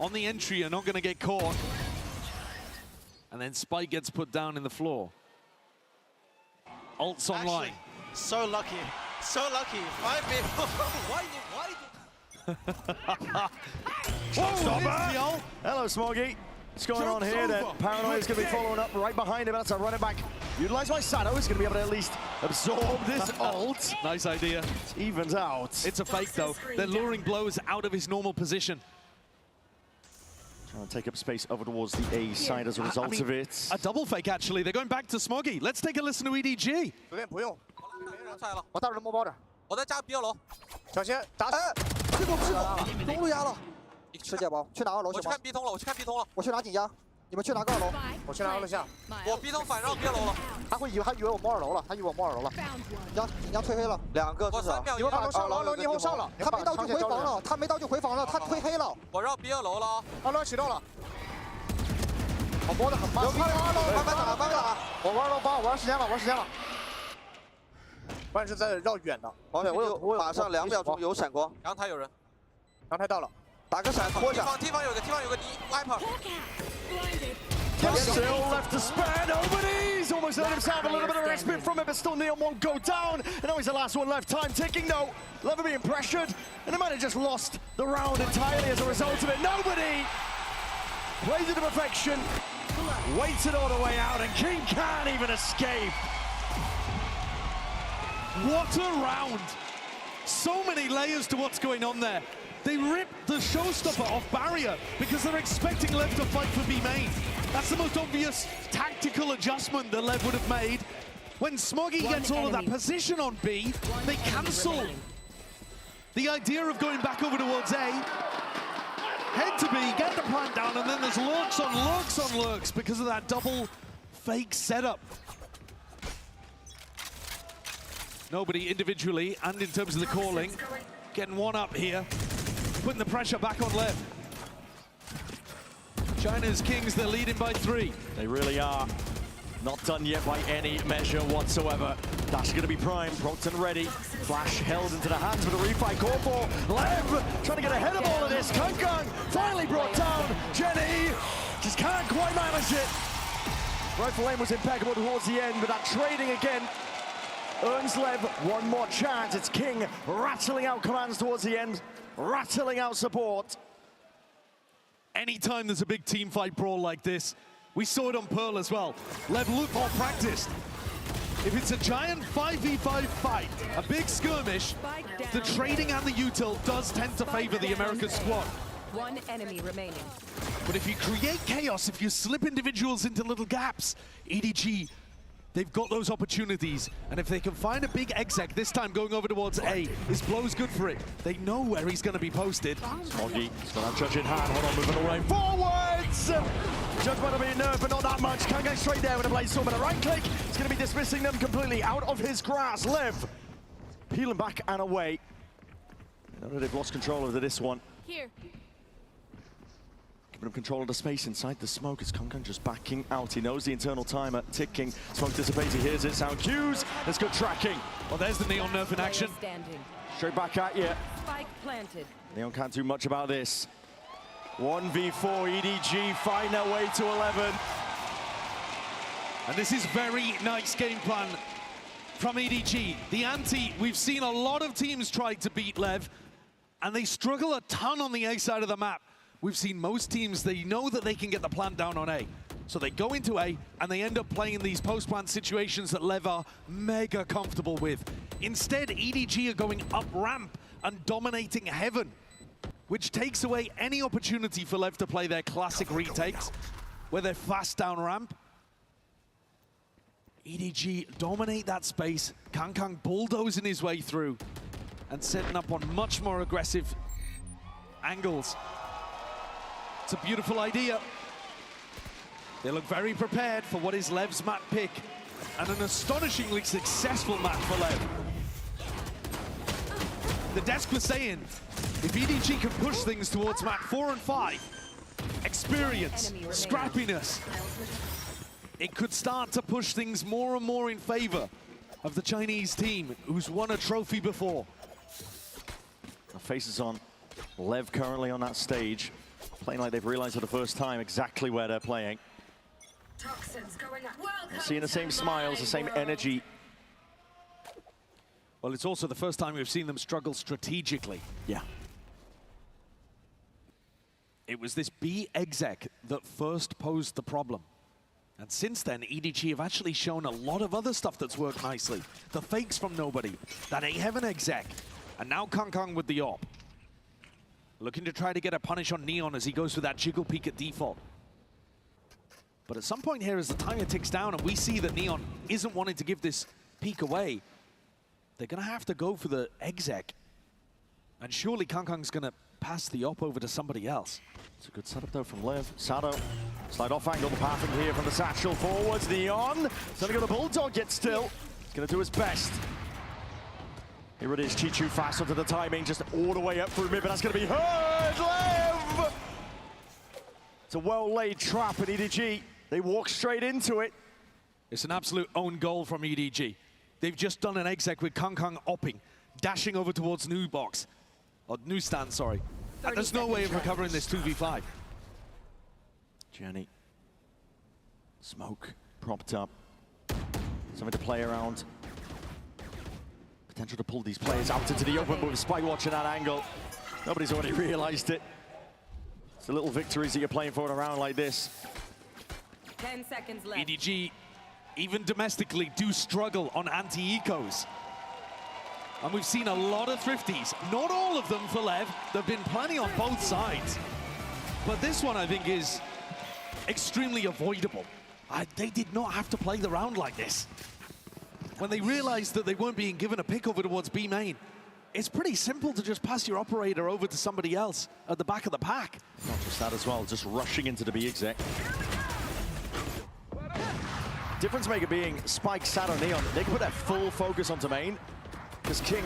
on the entry are not going to get caught. And then Spike gets put down in the floor. Ult's online. So lucky. So lucky. 5 people. Why? Whoa, hello, Smoggy. What's going on here? That Paranoia is going to be following up right behind him. That's a running back. Utilized by Sato. He's going to be able to at least absorb this ult. Nice idea. It evens out. It's a fake, though. They're luring blows out of his normal position. Trying to take up space over towards the A side as a result of it. A double fake, actually. They're going back to Smoggy. Let's take a listen to EDG. 我大人摸包着，我在家 B 楼，小心打死！这个不是中路压了，吃解包，去哪2楼？我去看 B 通了，我去看 B 通了，我去拿紧压，你们去拿2楼，我去拿2楼下，我 B 通反绕 B 楼了，他以为我摸2楼了，他以为我摸2楼了，紧压推黑了，2个至少，你们把楼上了，霓虹上了，他没到就回防了，他没到就回防了，他推黑了，我绕 B 2楼了，2楼启动了。 我摸得很慢，有2楼，慢慢打，我玩楼8，我玩时间了，玩时间了。 关键是在绕远的，对，我马上2秒钟有闪光，阳台有人，阳台到了，打个闪拖一下。地方有个Viper。 Still left to spare, nobody's almost let himself a little bit of respite from it, but still Neon won't go down. And now he's the last one left, time ticking though. LEV being pressured, and they might have just lost the round entirely as a result of it. Nobody plays it to perfection, waits it all the way out, and King can't even escape. What a round! So many layers to what's going on there. They ripped the showstopper off barrier because they're expecting LEV to fight for B main. That's the most obvious tactical adjustment that LEV would have made. When Smoggy gets all of that position on B, they cancel the idea of going back over towards A. Head to B, get the plant down, and then there's lurks on lurks on lurks because of that double fake setup. Nobody individually and in terms of the calling, getting one up here, putting the pressure back on LEV. China's Kings, they're leading by 3. They really are. Not done yet by any measure whatsoever. Dash going to be primed, Brockton ready. Flash held into the hands with a refight call for LEV. Trying to get ahead of all of this. Kangkang finally brought down. Jenny just can't quite manage it. Rifle aim was impeccable towards the end, but that trading again earns LEV one more chance. It's King rattling out commands towards the end, rattling out support. Anytime there's a big team fight brawl like this, we saw it on Pearl as well. LEV looked more practiced. If it's a giant 5v5 fight, a big skirmish, the trading and the util does tend to favor the American squad. One enemy remaining. But if you create chaos, if you slip individuals into little gaps, EDG, they've got those opportunities. And if they can find a big exec, this time going over towards A, is Blow's good for it. They know where he's going to be posted. Smoggy, he's got that judge in hand. Hold on, moving away forwards! Judge might have been nerfed, but not that much. Can't go straight there with a blade storm and a right click. He's going to be dismissing them completely out of his grasp. LEV peeling back and away. I know they've lost control over this one. Here. Giving him control of the space inside the smoke as Kong just backing out. He knows the internal timer ticking. Smoke dissipates, he hears it, sound cues. There's good tracking. Well, there's the Neon nerf in action. Straight back at you. Spike planted. Neon can't do much about this. 1v4, EDG find their way to 11. And this is very nice game plan from EDG. The ante, we've seen a lot of teams try to beat LEV, and they struggle a ton on the A side of the map. We've seen most teams, they know that they can get the plant down on A. So they go into A, and they end up playing in these post-plant situations that LEV are mega comfortable with. Instead, EDG are going up ramp and dominating heaven, which takes away any opportunity for LEV to play their classic retakes, where they're fast down ramp. EDG dominate that space. Kang bulldozing his way through and setting up on much more aggressive angles. It's a beautiful idea. They look very prepared for what is LEV's map pick, and an astonishingly successful map for LEV. The desk was saying, if EDG can push things towards map 4 and 5, experience, scrappiness, it could start to push things more and more in favor of the Chinese team, who's won a trophy before. The faces on LEV currently on that stage, playing like they've realized for the first time exactly where they're playing. Seeing the same smiles, the same energy. Well, it's also the first time we've seen them struggle strategically. Yeah. It was this B exec that first posed the problem. And since then, EDG have actually shown a lot of other stuff that's worked nicely. The fakes from nobody, that A-Heaven exec, and now Kang with the op. Looking to try to get a punish on Neon as he goes for that jiggle peek at default. But at some point here, as the timer ticks down and we see that Neon isn't wanting to give this peek away, they're going to have to go for the exec. And surely Kang's going to pass the op over to somebody else. It's a good setup though from LEV. Sado, slide off angle, the path from here from the satchel forwards. Neon, he's going to go the Bulldog yet still. He's going to do his best. Here it is, Chichu fast onto the timing, just all the way up through mid, but that's going to be heard, LEV! It's a well-laid trap at EDG. They walk straight into it. It's an absolute own goal from EDG. They've just done an exec with Kang opping, dashing over towards new box. Or new stand, sorry. And there's no way of recovering this 2v5. Jenny. Smoke propped up. Something to play around. Potential to pull these players out into the open, but with Spike watching that angle, nobody's already realized it. It's the little victories that you're playing for in a round like this. 10 seconds left. EDG, even domestically, do struggle on anti-ecos. And we've seen a lot of thrifties. Not all of them for LEV. There've been plenty on both sides. But this one, I think, is extremely avoidable. They did not have to play the round like this. When they realized that they weren't being given a pick over towards B main, it's pretty simple to just pass your operator over to somebody else at the back of the pack. Not just that as well, just rushing into the B exec. Difference maker being Spike, Sado, Neon. They can put their full focus onto main, because King,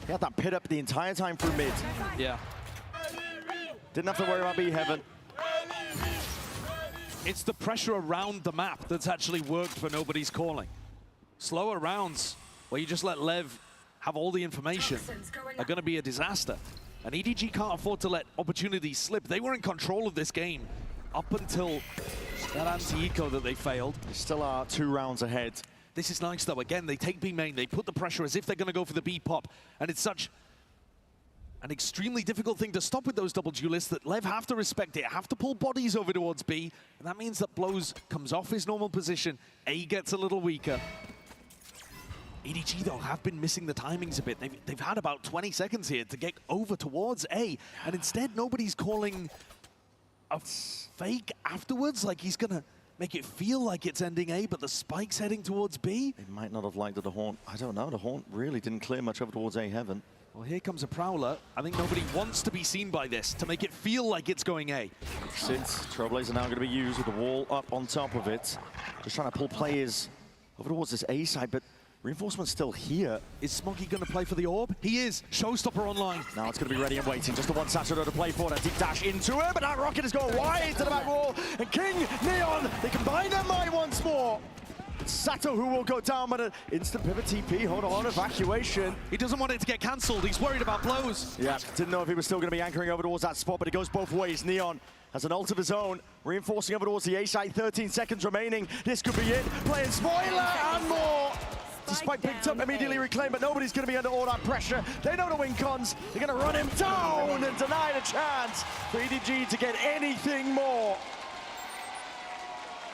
he had that pit up the entire time through mid. Yeah. Didn't have to worry about B heaven. It's the pressure around the map that's actually worked for nobody's calling. Slower rounds, where you just let LEV have all the information, are going to be a disaster. And EDG can't afford to let opportunities slip. They were in control of this game up until that anti-eco that they failed. They still are 2 rounds ahead. This is nice, though. Again, they take B main, they put the pressure as if they're going to go for the B pop. And it's such an extremely difficult thing to stop with those double duelists that LEV have to respect it, have to pull bodies over towards B. And that means that Blows comes off his normal position. A gets a little weaker. EDG, though, have been missing the timings a bit. They've had about 20 seconds here to get over towards A, and instead nobody's calling a fake afterwards. Like, he's going to make it feel like it's ending A, but the spike's heading towards B. They might not have liked the Haunt. I don't know. The Haunt really didn't clear much over towards A heaven. Well, here comes a Prowler. I think nobody wants to be seen by this to make it feel like it's going A. Since Trailblazer now going to be used with the wall up on top of it. Just trying to pull players over towards this A side, but reinforcement's still here. Is Smoggy going to play for the orb? He is. Showstopper online. Now it's going to be ready and waiting. Just the one Saturday to play for. A deep dash into it, but that rocket is going wide to the back wall. And King, Neon, they combine their mind once more. It's Sato who will go down, but an instant pivot TP. Hold on, evacuation. He doesn't want it to get cancelled. He's worried about blows. Yeah, didn't know if he was still going to be anchoring over towards that spot, but it goes both ways. Neon has an ult of his own, reinforcing over towards the A side. 13 seconds remaining. This could be it. Playing spoiler and more. Spike picked up, immediately reclaimed, but nobody's going to be under all that pressure. They know the win cons. They're going to run him down and deny the chance for EDG to get anything more.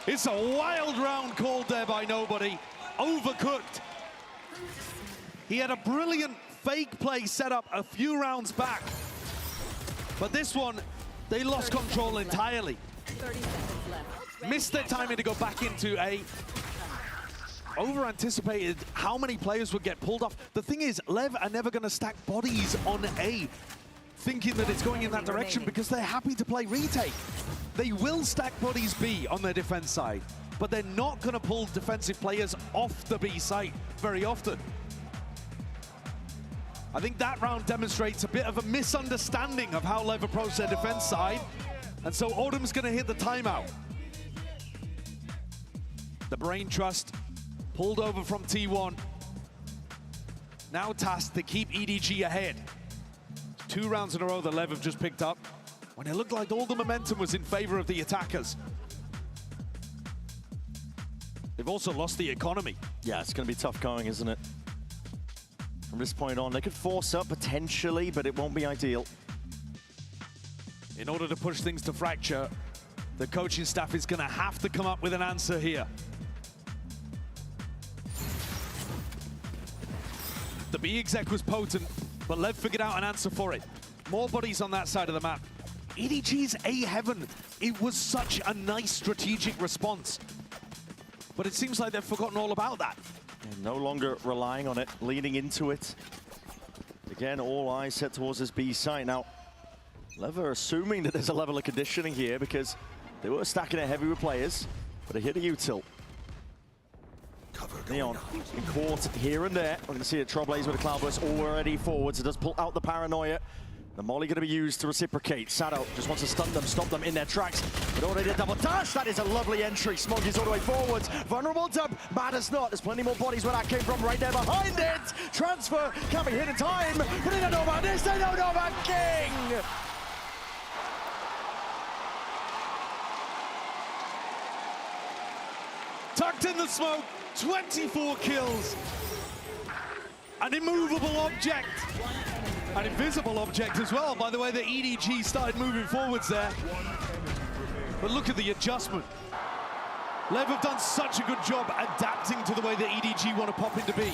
It's a wild round called there by nobody. Overcooked. He had a brilliant fake play set up a few rounds back. But this one, they lost control entirely. 30 seconds left. Missed their timing to go back into A. Over-anticipated how many players would get pulled off. The thing is, LEV are never going to stack bodies on A, thinking that it's going in that direction because they're happy to play retake. They will stack bodies B on their defense side, but they're not going to pull defensive players off the B site very often. I think that round demonstrates a bit of a misunderstanding of how LEV approach their defense side, and so Autumn's going to hit the timeout. The Brain Trust pulled over from T1. Now tasked to keep EDG ahead. 2 rounds in a row that LEV have just picked up, when it looked like all the momentum was in favor of the attackers. They've also lost the economy. Yeah, it's going to be tough going, isn't it? From this point on, they could force up potentially, but it won't be ideal. In order to push things to fracture, the coaching staff is going to have to come up with an answer here. The B exec was potent, but LEV figured out an answer for it. More bodies on that side of the map. EDG's A heaven, it was such a nice strategic response. But it seems like they've forgotten all about that. And no longer relying on it, leaning into it. Again, all eyes set towards this B site. Now, LEV are assuming that there's a level of conditioning here because they were stacking it heavy with players, but a hit a util. Neon in court here and there. We're going to see a Trailblazer with a Cloudburst already forwards. It does pull out the paranoia. The molly going to be used to reciprocate. Sato just wants to stun them, stop them in their tracks. But already a double dash. That is a lovely entry. Smoggy's all the way forwards. Vulnerable dub. Matters not. There's plenty more bodies where that came from right there behind it. Transfer can't be hit in time. But they don't know about this. They don't know about King. Tucked in the smoke. 24 kills. An immovable object. An invisible object as well, by the way, the EDG started moving forwards there. But look at the adjustment. LEV have done such a good job adapting to the way that EDG want to pop into B.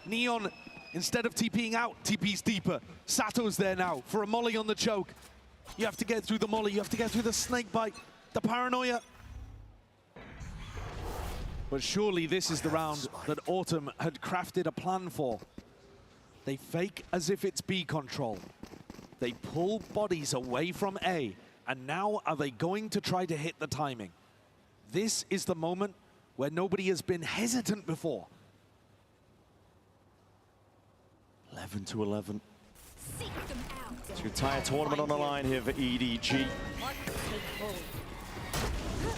Neon, instead of TPing out, TP's deeper. Sato's there now for a molly on the choke. You have to get through the molly, you have to get through the snake bite, the paranoia. But surely this is the round that Autumn had crafted a plan for. They fake as if it's B control. They pull bodies away from A, and now are they going to try to hit the timing? This is the moment where nobody has been hesitant before. 11-11. It's your entire tournament on the line here for EDG.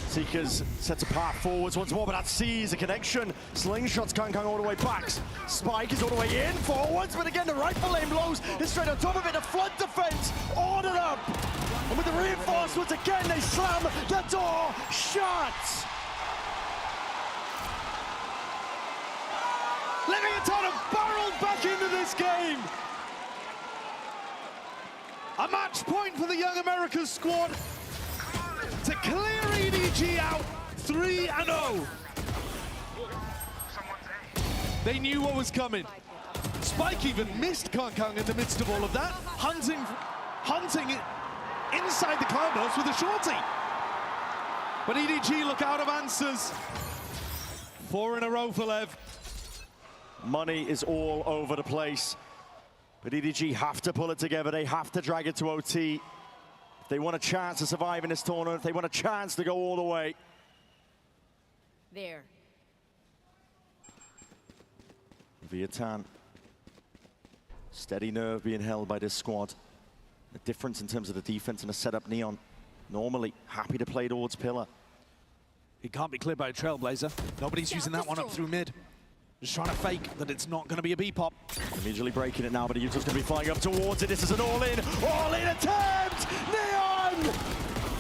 Seekers sets a path forwards once more, but that sees a connection. Slingshots Kang all the way back. Spike is all the way in, forwards, but again the rifle aim blows. It's straight on top of it, the flood defense ordered up. And with the reinforcements again, they slam the door shut. Leviathan have barreled back into this game. A match point for the Young Americas squad to clear EDG out 3-0. They knew what was coming. Spike even missed Kang in the midst of all of that, hunting it inside the Cloudburst with a shorty. But EDG look out of answers. 4 in a row for LEV. Money is all over the place. But EDG have to pull it together. They have to drag it to OT. If they want a chance to survive in this tournament, if they want a chance to go all the way. There. Viatan. Steady nerve being held by this squad. The difference in terms of the defense and the setup, Neon. Normally happy to play towards Pillar. He can't be cleared by a Trailblazer. Nobody's using that one up through mid. Just trying to fake that it's not going to be a B-pop. Immediately breaking it now, but Utah's going to be flying up towards it. This is an all-in attempt! Neon!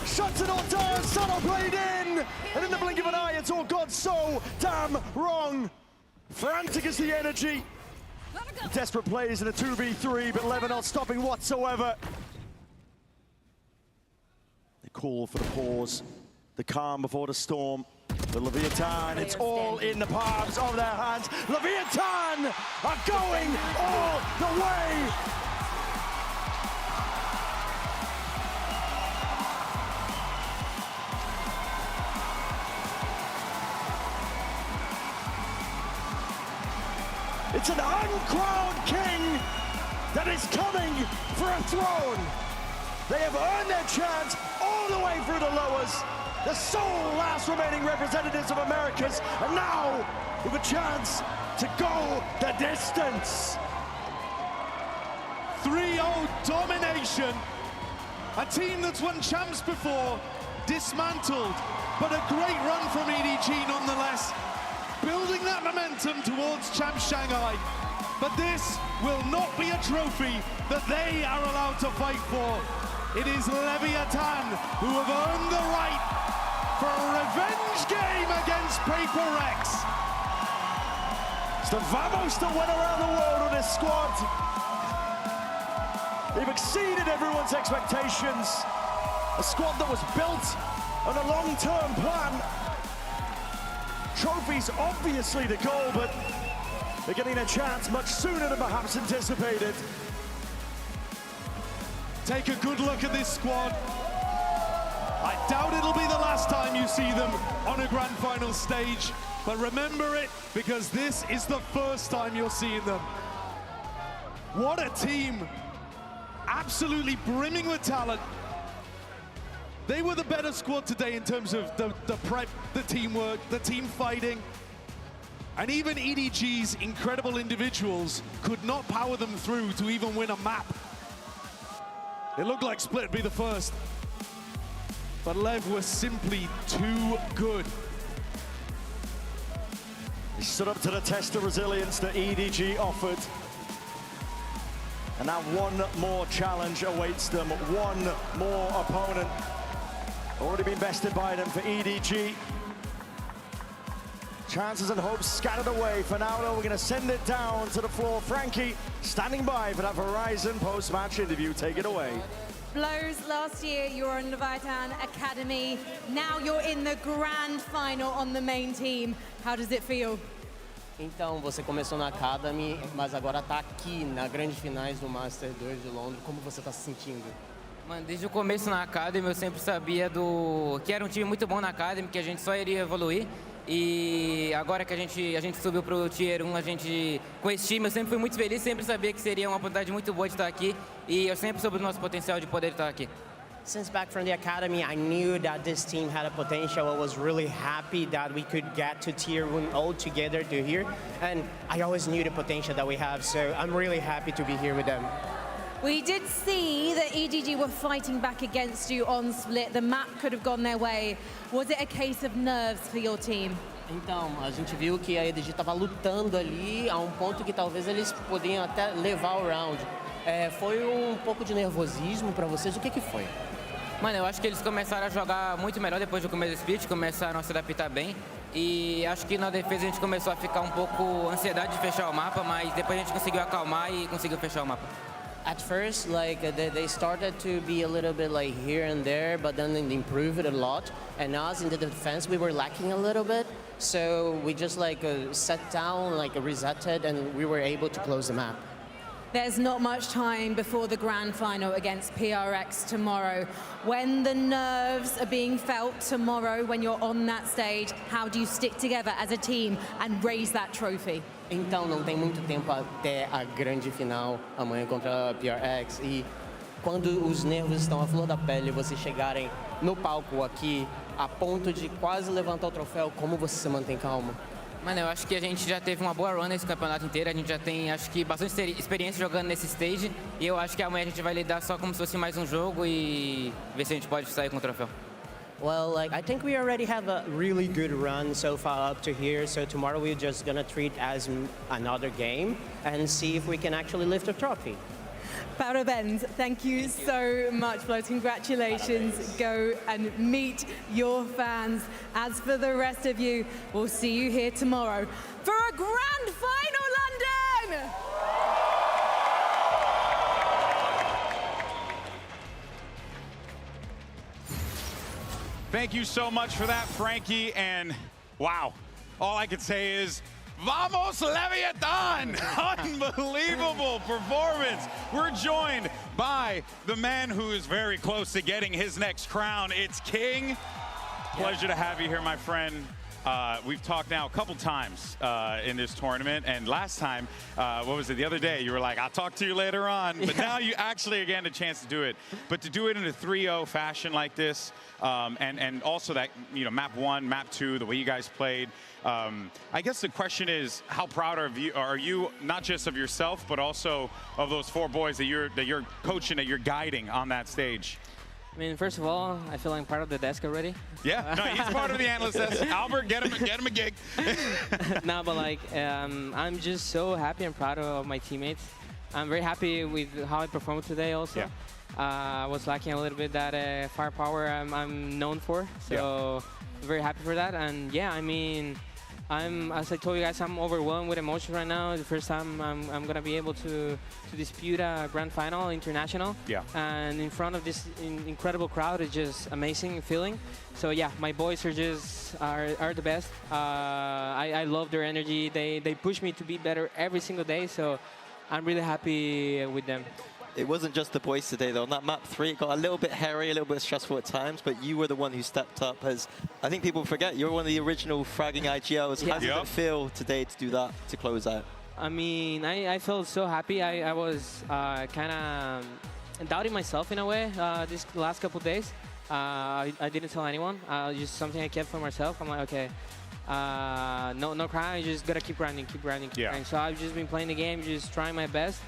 Shuts it all down, Sano played in! And in the blink of an eye, it's all gone so damn wrong! Frantic is the energy. Desperate plays in a 2v3, but LEV not stopping whatsoever. They call for the pause, the calm before the storm. The Leviathan, it's all in the palms of their hands. Leviathan are going all the way. It's an uncrowned king that is coming for a throne. They have earned their chance all the way through the lowers. The sole last remaining representatives of Americas, and now with a chance to go the distance. 3-0 domination. A team that's won champs before, dismantled, but a great run from EDG nonetheless. Building that momentum towards Champs Shanghai. But this will not be a trophy that they are allowed to fight for. It is Leviathan who have earned the right for a revenge game against HyperX. It's the Vamos that went around the world with this squad. They've exceeded everyone's expectations. A squad that was built on a long-term plan. Trophies obviously the goal, but they're getting a chance much sooner than perhaps anticipated. Take a good look at this squad. I doubt it'll be the last time you see them on a grand final stage, but remember it because this is the first time you're seeing them. What a team, absolutely brimming with talent. They were the better squad today in terms of the prep, the teamwork, the team fighting, and even EDG's incredible individuals could not power them through to even win a map. It looked like Split would be the first. But LEV was simply too good. He stood up to the test of resilience that EDG offered. And now one more challenge awaits them, one more opponent. Already been bested by them for EDG. Chances and hopes scattered away. For now, though, we're going to send it down to the floor. Frankie standing by for that Verizon post-match interview. Take it away. Blows, last year you were on Leviathan Academy. Now you're in the grand final on the main team. How does it feel? Então, você começou na Academy, mas agora está aqui na grandes finais do Master 2 de Londres. Como você está se sentindo? Mano, desde o começo na Academy eu sempre sabia que era um time muito bom na Academy, que a gente só iria evoluir. E agora que a gente subiu pro Tier 1, com esse time eu sempre fui muito feliz, sempre sabia que seria uma oportunidade muito boa de estar aqui. E eu sempre soube do nosso potencial de poder estar aqui. Since back from the academy, I knew that this team had a potential. I was really happy that we could get to Tier 1 all together to here. And I always knew the potential that we have, so I'm really happy to be here with them. We did see that EDG were fighting back against you on Split. The map could have gone their way. Was it a case of nerves for your team? Então, a gente viu que a EDG estava lutando ali a um ponto que talvez eles podiam até levar o round. Foi um pouco de nervosismo para vocês? O que foi? Mano, eu acho que eles começaram a jogar muito melhor depois do começo do split, começaram a se adaptar bem. E acho que na defesa a gente começou a ficar um pouco ansiedade de fechar o mapa, mas depois a gente conseguiu acalmar e conseguiu fechar o mapa. At first, like they started to be a little bit like here and there, but then they improved it a lot. And us in the defense, we were lacking a little bit. So we just like sat down, like resetted, and we were able to close the map. There's not much time before the grand final against PRX tomorrow. When the nerves are being felt tomorrow, when you're on that stage, how do you stick together as a team and raise that trophy? Então, não tem muito tempo até a grande final, amanhã contra a PRX. E quando os nervos estão à flor da pele, vocês chegarem no palco aqui, a ponto de quase levantar o troféu, como você se mantém calmo? Mano, eu acho que a gente já teve uma boa run nesse campeonato inteiro. A gente já tem, acho que, bastante experiência jogando nesse stage. E eu acho que amanhã a gente vai lidar só como se fosse mais um jogo e ver se a gente pode sair com o troféu. Well, like I think we already have a really good run so far up to here. So tomorrow we're just gonna treat as another game and see if we can actually lift a trophy. Parabéns, thank you so much, Flo. Congratulations. Go and meet your fans. As for the rest of you, we'll see you here tomorrow for a grand final, London! Thank you so much for that, Frankie. And wow, all I could say is, Vamos Leviathan! Unbelievable performance. We're joined by the man who is very close to getting his next crown. It's King. Pleasure to have you here, my friend. We've talked now a couple times in this tournament, and last time, what was it, the other day, you were like, I'll talk to you later on, but now you actually again a chance to do it. But to do it in a 3-0 fashion like this, and also that, you know, map 1, map 2, the way you guys played, I guess the question is, how proud are you not just of yourself, but also of those 4 boys that you're coaching, that you're guiding on that stage? I mean, first of all, I feel like I'm part of the desk already. Yeah, no, he's part of the analyst desk. Albert, get him a gig. No, but like, I'm just so happy and proud of my teammates. I'm very happy with how I performed today also. Yeah. I was lacking a little bit that firepower I'm known for, so very happy for that. And yeah, I mean, as I told you guys, I'm overwhelmed with emotion right now. It's the first time I'm gonna be able to dispute a grand final international. Yeah. And in front of this incredible crowd, it's just amazing feeling. So yeah, my boys are just are the best. I love their energy. They push me to be better every single day. So I'm really happy with them. It wasn't just the boys today, though. On that map 3, it got a little bit hairy, a little bit stressful at times, but you were the one who stepped up. As I think people forget, you're one of the original fragging IGLs. How did it feel today to do that, to close out? I mean, I felt so happy. I was kind of doubting myself in a way these last couple of days. I didn't tell anyone. Just something I kept for myself. I'm like, okay, no crying. You just gotta keep grinding, keep grinding, keep grinding. So I've just been playing the game, just trying my best.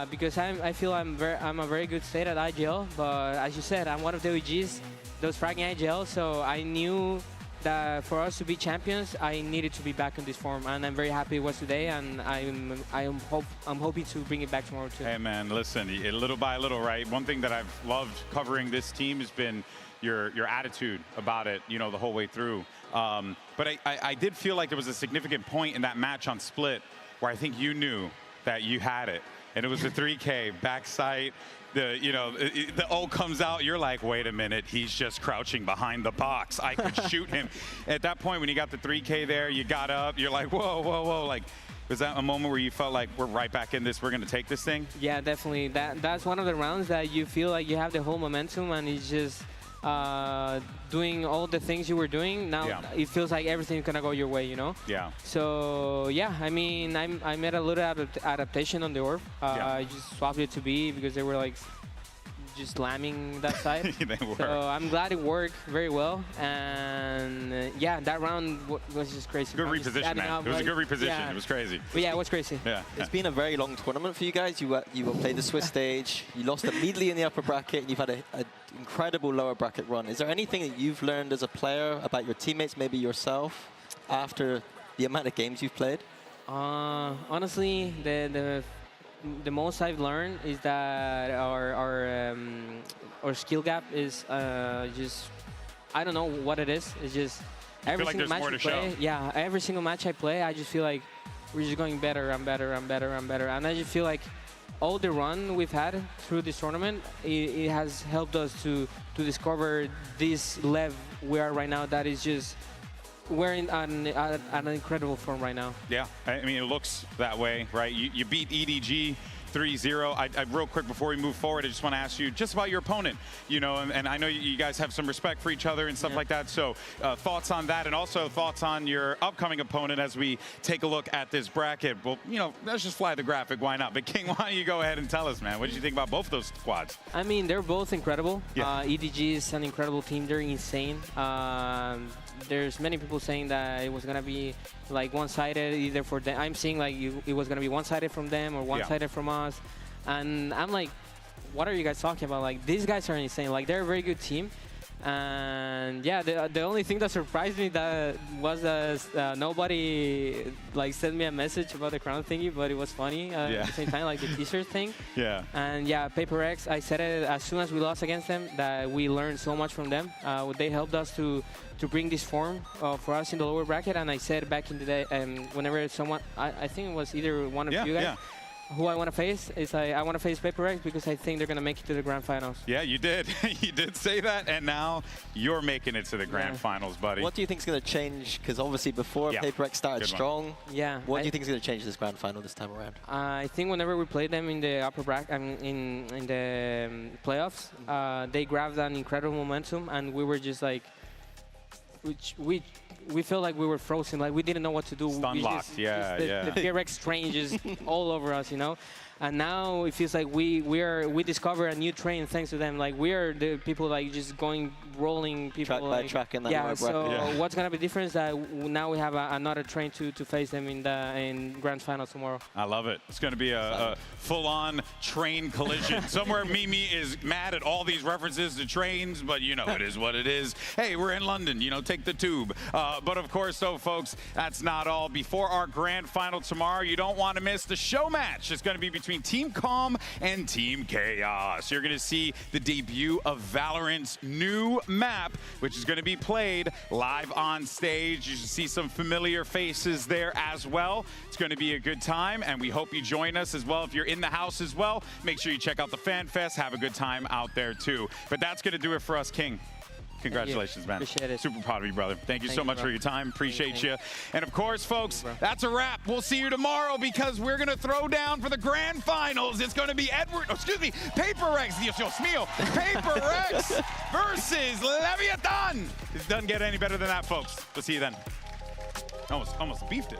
Because I feel I'm a very good state at IGL, but as you said, I'm one of the OGs, those fragging IGL, so I knew that for us to be champions, I needed to be back in this form, and I'm very happy it was today, and I'm hoping to bring it back tomorrow too. Hey man, listen, little by little, right? One thing that I've loved covering this team has been your attitude about it, you know, the whole way through. But I did feel like there was a significant point in that match on Split where I think you knew that you had it. And it was the 3K backside. The O comes out. You're like, wait a minute, he's just crouching behind the box. I could shoot him. At that point, when you got the 3K there, you got up. You're like, whoa, whoa, whoa. Like, was that a moment where you felt like we're right back in this? We're going to take this thing? Yeah, definitely. That's one of the rounds that you feel like you have the whole momentum, and it's just doing all the things you were doing. Now it feels like everything's gonna go your way, you know? Yeah. So yeah, I mean, I made a little adaptation on the orb. I just swapped it to B because they were like just slamming that side. They were. So I'm glad it worked very well. And yeah, that round was just crazy. Good reposition, man. It was a good reposition. Yeah. It was crazy. But yeah, it was crazy. Yeah. It's been a very long tournament for you guys. You played the Swiss stage. You lost immediately in the upper bracket, and you've had an incredible lower bracket run. Is there anything that you've learned as a player about your teammates, maybe yourself, after the amount of games you've played? Honestly, the most I've learned is that our skill gap is just, I don't know what it is. It's just every single match I play. Yeah, every single match I play, I just feel like we're just going better and better and better and better. And I just feel like all the run we've had through this tournament, it has helped us to discover this LEV we are right now. That is just, we're in an incredible form right now. Yeah, I mean, it looks that way, right? You beat EDG 3-0. I real quick before we move forward, I just want to ask you just about your opponent, you know, and I know you guys have some respect for each other and stuff like that. So thoughts on that, and also thoughts on your upcoming opponent as we take a look at this bracket. Well, you know, let's just fly the graphic, why not? But King, why don't you go ahead and tell us, man, what did you think about both those squads? I mean, they're both incredible. Yeah. EDG is an incredible team. They're insane. There's many people saying that it was gonna be like one-sided either for them. I'm seeing like it was gonna be one-sided from them or one-sided from us, and I'm like, what are you guys talking about? Like, these guys are insane. Like, they're a very good team. And yeah, the only thing that surprised me that was nobody like sent me a message about the crown thingy, but it was funny at the same time, like the t-shirt thing. Yeah. And yeah, HyperX, I said it as soon as we lost against them, that we learned so much from them. They helped us to bring this form for us in the lower bracket. And I said back in the day, whenever someone, I think it was either one of you guys, who I want to face is I want to face HyperX because I think they're going to make it to the grand finals. Yeah, you did. You did say that, and now you're making it to the grand finals, buddy. What do you think is going to change? Because obviously before HyperX started strong. Yeah. What do you think is going to change this grand final this time around? I think whenever we played them in the upper bracket, in the playoffs, they grabbed an incredible momentum, and we were just like, we felt like we were frozen, like we didn't know what to do. Stun locked, The PRX train just all over us, you know. And now it feels like we discover a new train thanks to them. Like, we are the people like just rolling people track by track in that lower bracket. So what's gonna be different is that now we have another train to face them in grand finals tomorrow. I love it. It's going to be a full-on train collision. Somewhere Mimi is mad at all these references to trains, but you know, it is what it is. Hey, we're in London, you know, take the tube. But of course, though, folks, that's not all. Before our grand final tomorrow, you don't want to miss the show match. It's going to be between Team Calm and Team Chaos. You're going to see the debut of Valorant's new map, which is going to be played live on stage. You should see some familiar faces there as well. It's going to be a good time, and we hope you join us as well. If you're in the house as well, make sure you check out the Fan Fest. Have a good time out there, too. But that's going to do it for us, King. Congratulations, man. Appreciate it. Super proud of you, brother. Thank you so much for your time. Appreciate you. And of course, folks, that's a wrap. We'll see you tomorrow because we're going to throw down for the grand finals. It's going to be HyperX, Dios mío, HyperX versus Leviathan. It doesn't get any better than that, folks. We'll see you then. Almost beefed it.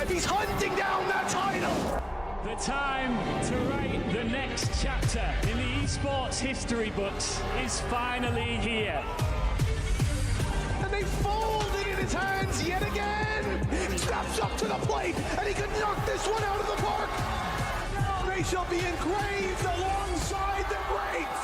He's hunting down that title! The time to write the next chapter in the esports history books is finally here. And they fold it in his hands yet again! He steps up to the plate, and he can knock this one out of the park! They shall be engraved alongside the greats!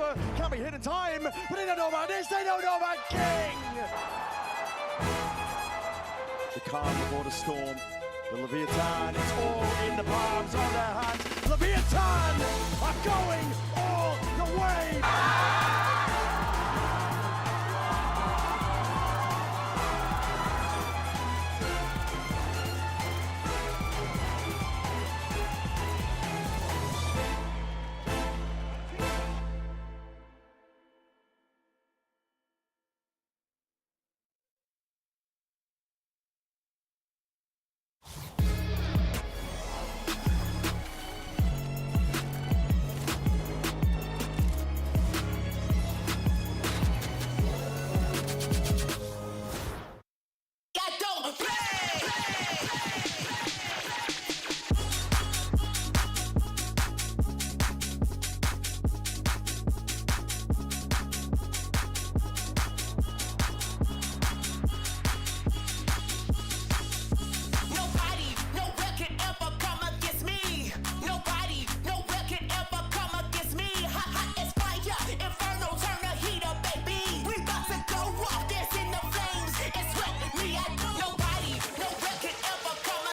over. Can be hit in time, but they don't know about this. They don't know about King. The calm before the storm. The Leviathan, it's all in the palms of their hands. Leviathan are going all the way.